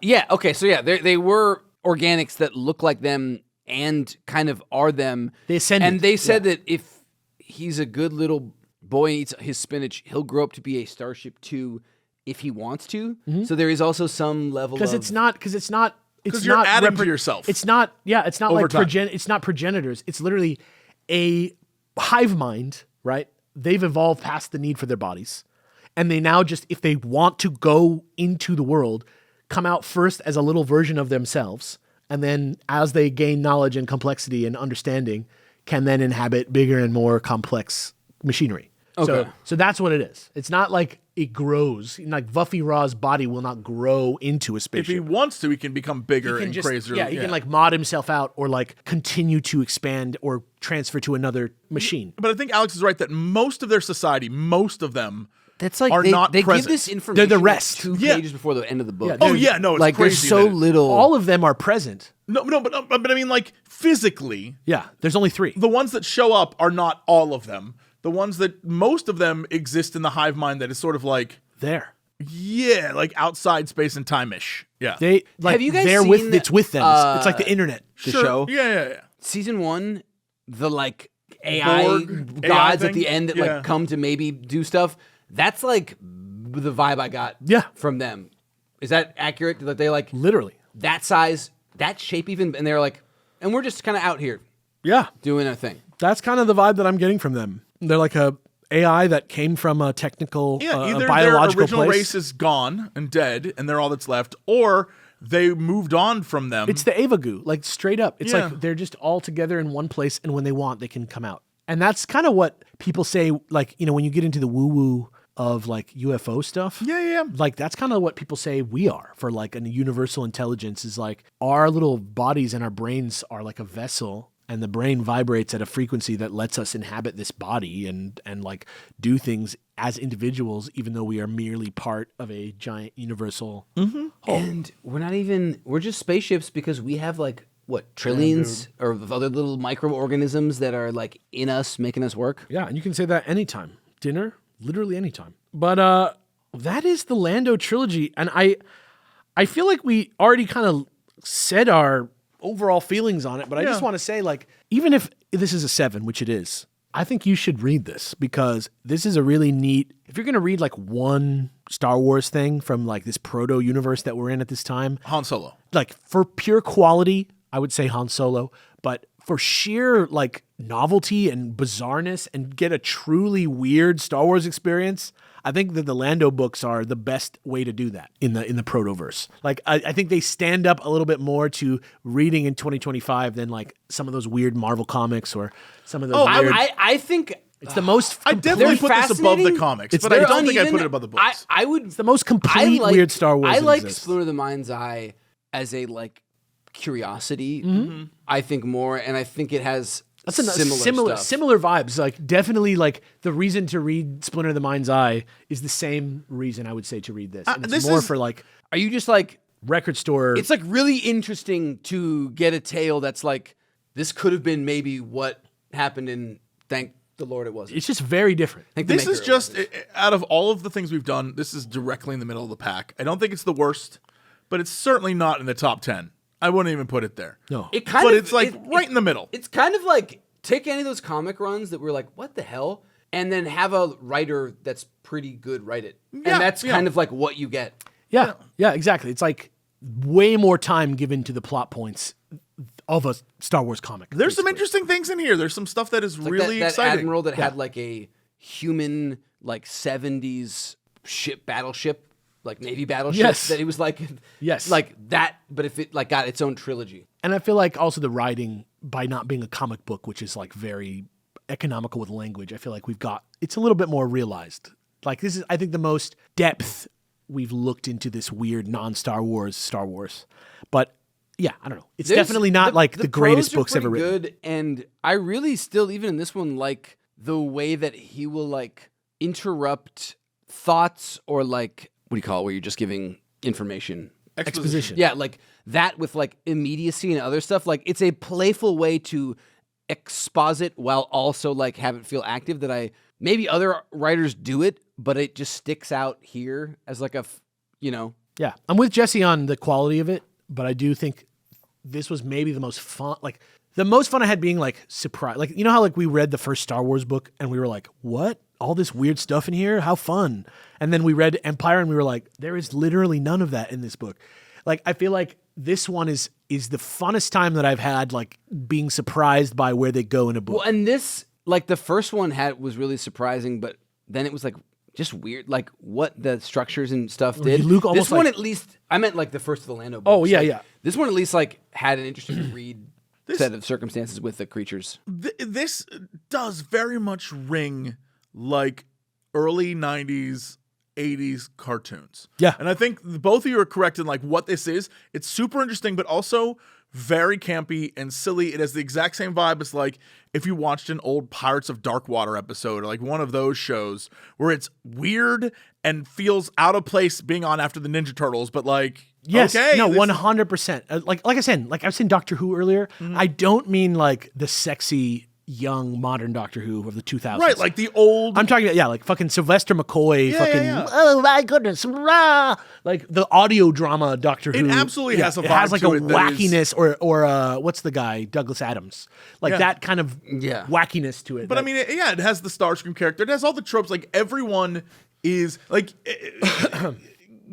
Speaker 3: yeah.
Speaker 4: Okay. So yeah, they were organics that look like them and kind of are them.
Speaker 2: They ascended.
Speaker 4: And they said that if he's a good little boy and eats his spinach, he'll grow up to be a starship too if he wants to.
Speaker 2: Mm-hmm.
Speaker 4: So there is also some level
Speaker 2: Because
Speaker 4: of...
Speaker 2: it's not
Speaker 3: you're adding to yourself.
Speaker 2: It's not it's not
Speaker 3: over
Speaker 2: like
Speaker 3: time.
Speaker 2: it's not progenitors. It's literally a hive mind, right? They've evolved past the need for their bodies. And they now just, if they want to go into the world, come out first as a little version of themselves. And then as they gain knowledge and complexity and understanding, can then inhabit bigger and more complex machinery.
Speaker 4: Okay.
Speaker 2: So that's what it is. It's not like it grows. Like Vuffy Ra's body will not grow into a
Speaker 3: If
Speaker 2: spaceship.
Speaker 3: he wants to, he can become bigger
Speaker 2: He can
Speaker 3: and
Speaker 2: just,
Speaker 3: crazier.
Speaker 2: yeah, he can like mod himself out or like continue to expand or transfer to another machine.
Speaker 3: But I think Alex is right that most of their society, most of them,
Speaker 4: That's like
Speaker 3: are not
Speaker 4: they give
Speaker 3: present.
Speaker 4: this information
Speaker 2: They're the rest.
Speaker 4: like 2
Speaker 3: Yeah.
Speaker 4: pages before the end of the book.
Speaker 2: Yeah,
Speaker 3: Oh yeah, no, it's
Speaker 4: like there's
Speaker 3: crazy.
Speaker 4: so
Speaker 3: that-
Speaker 4: little.
Speaker 2: All of them are present.
Speaker 3: No, but I mean, like physically,
Speaker 2: Yeah, there's only 3.
Speaker 3: the ones that show up are not all of them. The ones that most of them exist in the hive mind that is sort of like
Speaker 2: There.
Speaker 3: Yeah, like outside space and time-ish. Yeah.
Speaker 2: They like
Speaker 4: Have you guys
Speaker 2: they're
Speaker 4: seen
Speaker 2: with it's with them. It's like the internet.
Speaker 4: The show?
Speaker 3: Yeah.
Speaker 4: Season 1, the like AI
Speaker 3: Borg
Speaker 4: gods
Speaker 3: AI
Speaker 4: at the end that
Speaker 3: thing?
Speaker 4: like come to maybe do stuff. That's like the vibe I got from them. Is that accurate? That they like
Speaker 2: Literally.
Speaker 4: that size, that shape even, and they're like, and we're just kind of out here
Speaker 2: Yeah.
Speaker 4: doing our thing.
Speaker 2: That's kind of the vibe that I'm getting from them. They're like a AI that came from a technical,
Speaker 3: Either
Speaker 2: biological
Speaker 3: their original
Speaker 2: place.
Speaker 3: race is gone and dead, and they're all that's left, or they moved on from them.
Speaker 2: It's the Ava goo, like straight up. It's
Speaker 3: Yeah.
Speaker 2: like they're just all together in one place, and when they want, they can come out. And that's kind of what people say, like, when you get into the woo-woo of like UFO stuff.
Speaker 3: Yeah.
Speaker 2: Like that's kind of what people say we are for like a universal intelligence is like our little bodies and our brains are like a vessel, and the brain vibrates at a frequency that lets us inhabit this body and like do things as individuals, even though we are merely part of a giant universal whole.
Speaker 4: And we're just spaceships because we have like, what, trillions of other little microorganisms that are like in us, making us work.
Speaker 2: Yeah, and you can say that anytime. Dinner, literally anytime. But that is the Lando trilogy, and I feel like we already kind of said our overall feelings on it, but I just want to say, like, even if this is a 7, which it is, I think you should read this because this is a really neat, if you're going to read like one Star Wars thing from like this proto universe that we're in at this time,
Speaker 3: Han Solo.
Speaker 2: like for pure quality, I would say Han Solo, but for sheer like novelty and bizarreness and get a truly weird Star Wars experience, I think that the Lando books are the best way to do that in the protoverse. Like I think they stand up a little bit more to reading in 2025 than like some of those weird Marvel comics or some of those weird.
Speaker 4: I think
Speaker 2: it's the most.
Speaker 3: I definitely
Speaker 4: They're
Speaker 3: put this above the
Speaker 4: fascinating.
Speaker 3: comics, but I
Speaker 4: They're
Speaker 3: don't think I put
Speaker 4: uneven.
Speaker 3: it above the books.
Speaker 4: I would.
Speaker 2: It's the most complete weird Star Wars.
Speaker 4: I
Speaker 2: that
Speaker 4: like
Speaker 2: exists.
Speaker 4: Splinter of the Mind's Eye as a like curiosity.
Speaker 2: Mm-hmm.
Speaker 4: I think more, and I think it has
Speaker 2: That's
Speaker 4: similar stuff.
Speaker 2: similar vibes. Like definitely, like the reason to read Splinter of the Mind's Eye is the same reason I would say to read this. And it's
Speaker 3: this
Speaker 2: more
Speaker 3: is-
Speaker 2: for like
Speaker 4: Are you just like?
Speaker 2: record store.
Speaker 4: It's like really interesting to get a tale that's like this could have been maybe what happened in. Thank the Lord, it wasn't.
Speaker 2: It's just very different.
Speaker 4: Thank the
Speaker 3: This
Speaker 4: maker
Speaker 3: is
Speaker 4: it
Speaker 3: just,
Speaker 4: wasn't.
Speaker 3: out of all of the things we've done, this is directly in the middle of the pack. I don't think it's the worst, but it's certainly not in the top 10. I wouldn't even put it there.
Speaker 2: No.
Speaker 4: It kind
Speaker 3: But
Speaker 4: of,
Speaker 3: it's like right in the middle.
Speaker 4: It's kind of like take any of those comic runs that were like, what the hell? And then have a writer that's pretty good write it.
Speaker 3: Yeah,
Speaker 4: and that's
Speaker 3: yeah.
Speaker 4: kind of like what you get.
Speaker 2: Yeah, exactly. It's like way more time given to the plot points of a Star Wars comic.
Speaker 3: There's some interesting things in here. There's some stuff that is
Speaker 4: Like
Speaker 3: really
Speaker 4: that
Speaker 3: exciting.
Speaker 4: admiral that had like a human, like 70s battleship, like Navy battleship.
Speaker 2: Yes.
Speaker 4: That he was like,
Speaker 2: Yes.
Speaker 4: like that, but if it like got its own trilogy.
Speaker 2: And I feel like also the writing, by not being a comic book, which is like very economical with language, I feel like it's a little bit more realized. Like this is, I think, the most depth we've looked into this weird non-Star Wars Star Wars. But yeah, I don't know. It's definitely not like the greatest
Speaker 4: prose are
Speaker 2: books ever
Speaker 4: pretty
Speaker 2: written.
Speaker 4: Good, and I really still, even in this one, like the way that he will like interrupt thoughts or like what do you call it, where you're just giving information.
Speaker 2: Exposition.
Speaker 4: Yeah, like that with like immediacy and other stuff. Like it's a playful way to exposit while also like have it feel active. That maybe other writers do it, but it just sticks out here as like
Speaker 2: Yeah, I'm with Jesse on the quality of it, but I do think this was maybe the most fun. Like the most fun I had being like surprised. Like, you know how like we read the first Star Wars book and we were like, what? All this weird stuff in here? How fun. And then we read Empire and we were like, there is literally none of that in this book. Like, I feel like this one is the funnest time that I've had, like being surprised by where they go in a book.
Speaker 4: Well, and this, like the first one was really surprising, but then it was like just weird, like what the structures and stuff did.
Speaker 2: Luke almost
Speaker 4: this one
Speaker 2: like-
Speaker 4: at least, I meant like the first of the Lando books.
Speaker 2: Oh, yeah,
Speaker 4: Like,
Speaker 2: yeah.
Speaker 4: This one at least like had an interesting read set of circumstances with the creatures.
Speaker 3: This does very much ring like early 90s, 80s cartoons.
Speaker 2: Yeah.
Speaker 3: And I think both of you are correct in like what this is. It's super interesting, but also very campy and silly. It has the exact same vibe as like if you watched an old Pirates of Darkwater episode or like one of those shows where it's weird and feels out of place being on after the Ninja Turtles, but like,
Speaker 2: Yes,
Speaker 3: okay,
Speaker 2: no,
Speaker 3: this-
Speaker 2: 100%. Like I said, like I was saying Doctor Who earlier. I don't mean like the sexy young modern Doctor Who of the 2000s.
Speaker 3: Right, like the old.
Speaker 2: I'm talking about, like fucking Sylvester McCoy,
Speaker 3: yeah.
Speaker 2: oh my goodness, rah! Like the audio drama Doctor Who.
Speaker 3: It absolutely has a
Speaker 2: It has
Speaker 3: vibe
Speaker 2: like
Speaker 3: to
Speaker 2: a
Speaker 3: it that is-
Speaker 2: wackiness, or what's the guy, Douglas Adams, like
Speaker 3: Yeah.
Speaker 2: that kind of
Speaker 4: Yeah.
Speaker 2: wackiness to it.
Speaker 3: But I mean, it has the Starscream character. It has all the tropes. Like everyone is like.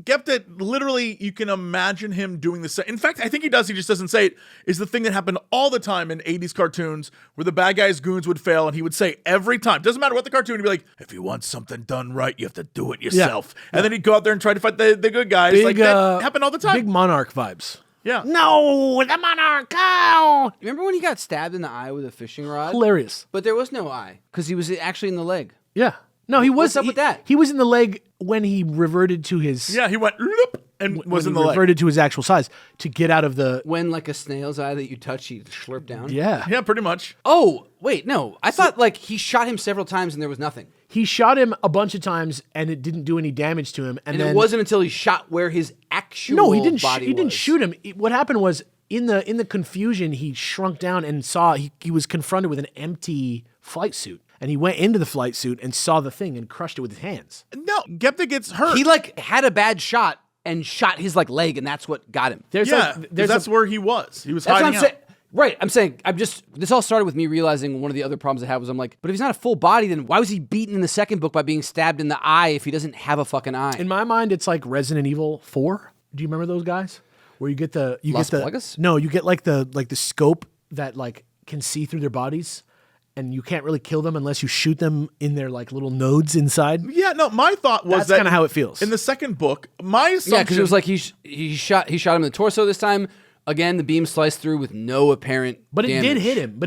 Speaker 3: Gepta, literally, you can imagine him doing the same. In fact, I think he does. He just doesn't say it. Is the thing that happened all the time in 80s cartoons where the bad guys' goons would fail, and he would say every time, doesn't matter what the cartoon, he'd be like, if you want something done right, you have to do it yourself. And then he'd go out there and try to fight the good guys.
Speaker 2: big,
Speaker 3: like that happened all the time.
Speaker 2: Big Monarch vibes.
Speaker 3: Yeah.
Speaker 2: No, the Monarch. Oh!
Speaker 4: Remember when he got stabbed in the eye with a fishing rod?
Speaker 2: Hilarious.
Speaker 4: But there was no eye because he was actually in the leg.
Speaker 2: Yeah. No, he was.
Speaker 4: What's up with that?
Speaker 2: He was in the leg when he reverted to his.
Speaker 3: Yeah, he went loop, and
Speaker 2: when
Speaker 3: was in
Speaker 2: he
Speaker 3: the leg.
Speaker 2: reverted to his actual size to get out of the.
Speaker 4: When like a snail's eye that you touch, he slurp down.
Speaker 2: Yeah.
Speaker 3: Yeah, pretty much.
Speaker 4: Oh wait, no. I thought like he shot him several times and there was nothing.
Speaker 2: He shot him a bunch of times and it didn't do any damage to him. And then
Speaker 4: it wasn't until he shot where his actual
Speaker 2: no, he didn't.
Speaker 4: body
Speaker 2: He didn't
Speaker 4: was.
Speaker 2: shoot him. What happened was in the confusion, he shrunk down and saw he was confronted with an empty flight suit. And he went into the flight suit and saw the thing and crushed it with his hands.
Speaker 3: No, Gepta gets hurt.
Speaker 4: He like had a bad shot and shot his like leg, and that's what got him.
Speaker 2: There's
Speaker 3: yeah,
Speaker 2: like, there's
Speaker 3: that's
Speaker 2: a,
Speaker 3: where he was. He was
Speaker 4: That's what
Speaker 3: hiding
Speaker 4: I'm
Speaker 3: out.
Speaker 4: saying. Right, I'm saying, this all started with me realizing one of the other problems I had was I'm like, but if he's not a full body, then why was he beaten in the second book by being stabbed in the eye if he doesn't have a fucking eye?
Speaker 2: in my mind, it's like Resident Evil 4. Do you remember those guys? Where you get
Speaker 4: Las Plagas?
Speaker 2: No, you get like the scope that like can see through their bodies. And you can't really kill them unless you shoot them in their like little nodes inside.
Speaker 3: Yeah, no, my thought was
Speaker 2: That's
Speaker 3: that
Speaker 2: kinda how it feels.
Speaker 3: In the second book, my assumption.
Speaker 4: Yeah, because it was like he shot him in the torso this time. Again, the beam sliced through with no apparent
Speaker 2: But it
Speaker 4: damage.
Speaker 2: did hit him.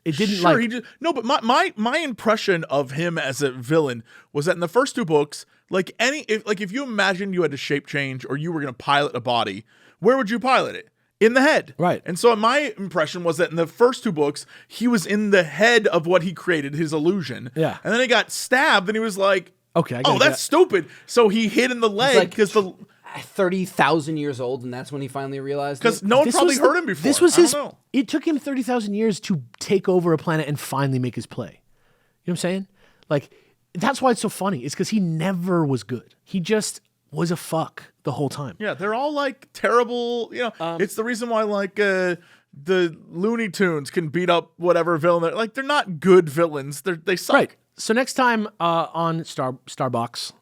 Speaker 2: It didn't
Speaker 3: sure,
Speaker 2: like.
Speaker 3: he just no, but my impression of him as a villain was that in the first two books, like if you imagined you had to shape change or you were going to pilot a body, where would you pilot it? In the head.
Speaker 2: Right.
Speaker 3: And so my impression was that in the first two books, he was in the head of what he created, his illusion.
Speaker 2: Yeah.
Speaker 3: And then he got stabbed and he was like,
Speaker 2: Okay, I
Speaker 3: oh,
Speaker 2: gotta
Speaker 3: that's
Speaker 2: get-
Speaker 3: stupid. So he hit in the leg
Speaker 4: like-
Speaker 3: because
Speaker 4: 30,000 years old, and that's when he finally realized it.
Speaker 3: no one
Speaker 2: This
Speaker 3: probably
Speaker 2: was
Speaker 3: heard him before.
Speaker 2: This was
Speaker 3: I don't
Speaker 2: his.
Speaker 3: know.
Speaker 2: It took him 30,000 years to take over a planet and finally make his play. You know what I'm saying? Like that's why it's so funny. It's because he never was good. He just was a fuck the whole time.
Speaker 3: Yeah, they're all like terrible. You know, it's the reason why like the Looney Tunes can beat up whatever villain. They're not good villains. They suck.
Speaker 2: Right. So next time on Starbox,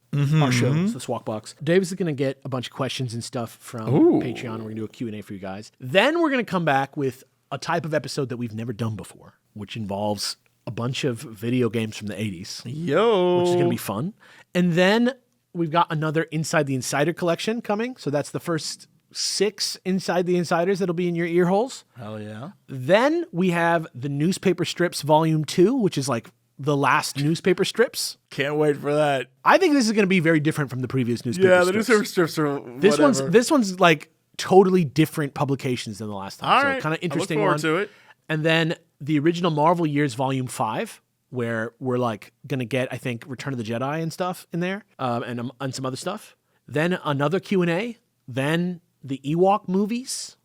Speaker 2: our show, it's the SWOCBC, Davis is going to get a bunch of questions and stuff from Patreon. We're going to do a Q&A for you guys. Then we're going to come back with a type of episode that we've never done before, which involves a bunch of video games from the 80s,
Speaker 3: Yo.
Speaker 2: which is going to be fun. And then we've got another Inside the Insider collection coming. So that's the first 6 Inside the Insiders that'll be in your ear holes.
Speaker 3: Hell yeah.
Speaker 2: Then we have the Newspaper Strips Volume 2, which is like the last newspaper strips.
Speaker 3: Can't wait for that.
Speaker 2: I think this is going to be very different from the previous newspaper
Speaker 3: Yeah, the
Speaker 2: strips.
Speaker 3: newspaper strips are whatever.
Speaker 2: This one's like totally different publications than the last time.
Speaker 3: All
Speaker 2: so
Speaker 3: right.
Speaker 2: kind of interesting
Speaker 3: I look
Speaker 2: one.
Speaker 3: forward to it.
Speaker 2: And then the original Marvel Years Volume 5, where we're like going to get, I think, Return of the Jedi and stuff in there, and some other stuff. Then another Q&A. Then the Ewok movies.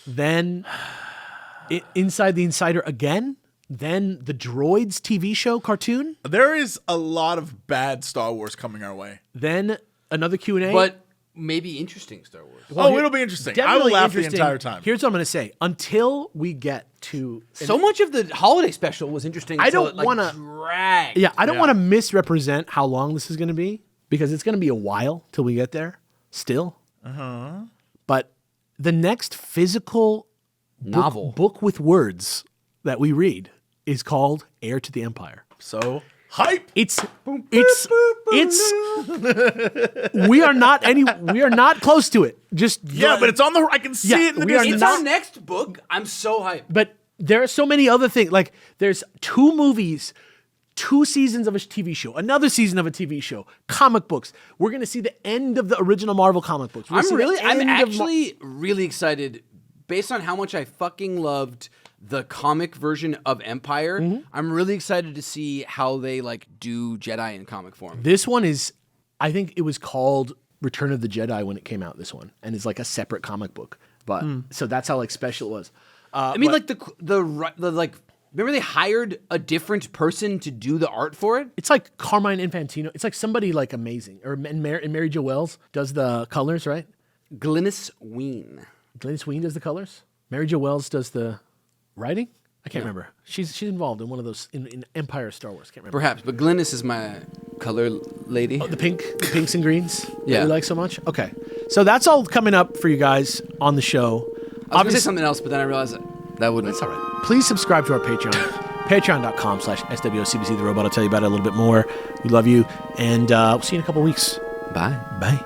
Speaker 2: Then Inside the Insider again. Then the Droids TV show cartoon.
Speaker 3: There is a lot of bad Star Wars coming our way.
Speaker 2: Then another Q&A.
Speaker 4: But maybe interesting Star Wars.
Speaker 3: It'll be interesting. I will
Speaker 2: Definitely
Speaker 3: laugh the
Speaker 2: interesting.
Speaker 3: entire time.
Speaker 2: Here's what I'm going to say. Until we get to...
Speaker 4: So much of the holiday special was interesting.
Speaker 2: I
Speaker 4: until
Speaker 2: don't
Speaker 4: it, like,
Speaker 2: wanna-
Speaker 4: drag.
Speaker 2: Yeah, I don't
Speaker 3: Yeah.
Speaker 2: want to misrepresent how long this is going to be because it's going to be a while till we get there still. Uh-huh. But the next physical
Speaker 4: Novel.
Speaker 2: book with words that we read is called Heir to the Empire.
Speaker 3: So hype.
Speaker 2: It's we are not close to it. Just
Speaker 3: Yeah, but it's on the. I can see
Speaker 2: Yeah,
Speaker 3: it in the
Speaker 2: we are
Speaker 3: distance.
Speaker 4: It's
Speaker 2: not-
Speaker 4: our next book. I'm so hyped.
Speaker 2: But there are so many other things. Like there's 2 movies, 2 seasons of a TV show, another season of a TV show, comic books. We're gonna see the end of the original Marvel comic books. We're gonna see the
Speaker 4: I'm
Speaker 2: end of
Speaker 4: actually really excited based on how much I fucking loved the comic version of Empire.
Speaker 2: Mm-hmm.
Speaker 4: I'm really excited to see how they like do Jedi in comic form.
Speaker 2: This one is, I think it was called Return of the Jedi when it came out. This one, and it's like a separate comic book. But so that's how like special it was.
Speaker 4: I mean, like the like. Remember they hired a different person to do the art for it?
Speaker 2: It's like Carmine Infantino. It's like somebody like amazing. And Mary Jo Wells does the colors, right?
Speaker 4: Glynis Wein.
Speaker 2: Glynis Wein does the colors. Mary Jo Wells does the writing. I can't remember. She's involved in one of those in Empire Star Wars. Can't remember.
Speaker 4: Perhaps, but Glynis is my color lady.
Speaker 2: Oh, the pinks and greens.
Speaker 4: Yeah,
Speaker 2: that you like so much. Okay, so that's all coming up for you guys on the show.
Speaker 4: I was gonna say something else, but then I realized that wouldn't.
Speaker 2: That's all right. Please subscribe to our Patreon. Patreon.com/SWOCBC the Robot. I'll tell you about it a little bit more. We love you, and we'll see you in a couple weeks.
Speaker 4: Bye.
Speaker 2: Bye.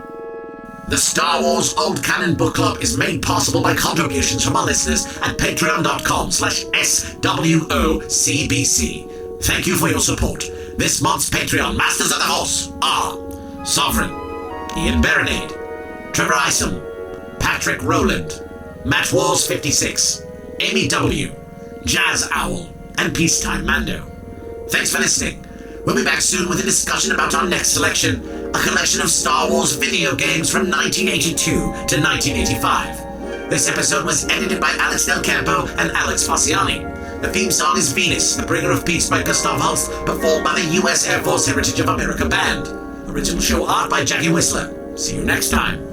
Speaker 1: The Star Wars Old Canon Book Club is made possible by contributions from our listeners at patreon.com/SWOCBC. Thank you for your support. This month's Patreon Masters of the Horse are Sovereign, Ian Berenade, Trevor Isom, Patrick Rowland, Matt Wars 56, Amy W., Jazz Owl, and Peacetime Mando. Thanks for listening. We'll be back soon with a discussion about our next selection, a collection of Star Wars video games from 1982 to 1985. This episode was edited by Alex Del Campo and Alex Faciani. The theme song is Venus, the Bringer of Peace by Gustav Holst, performed by the U.S. Air Force Heritage of America Band. Original show art by Jackie Whistler. See you next time.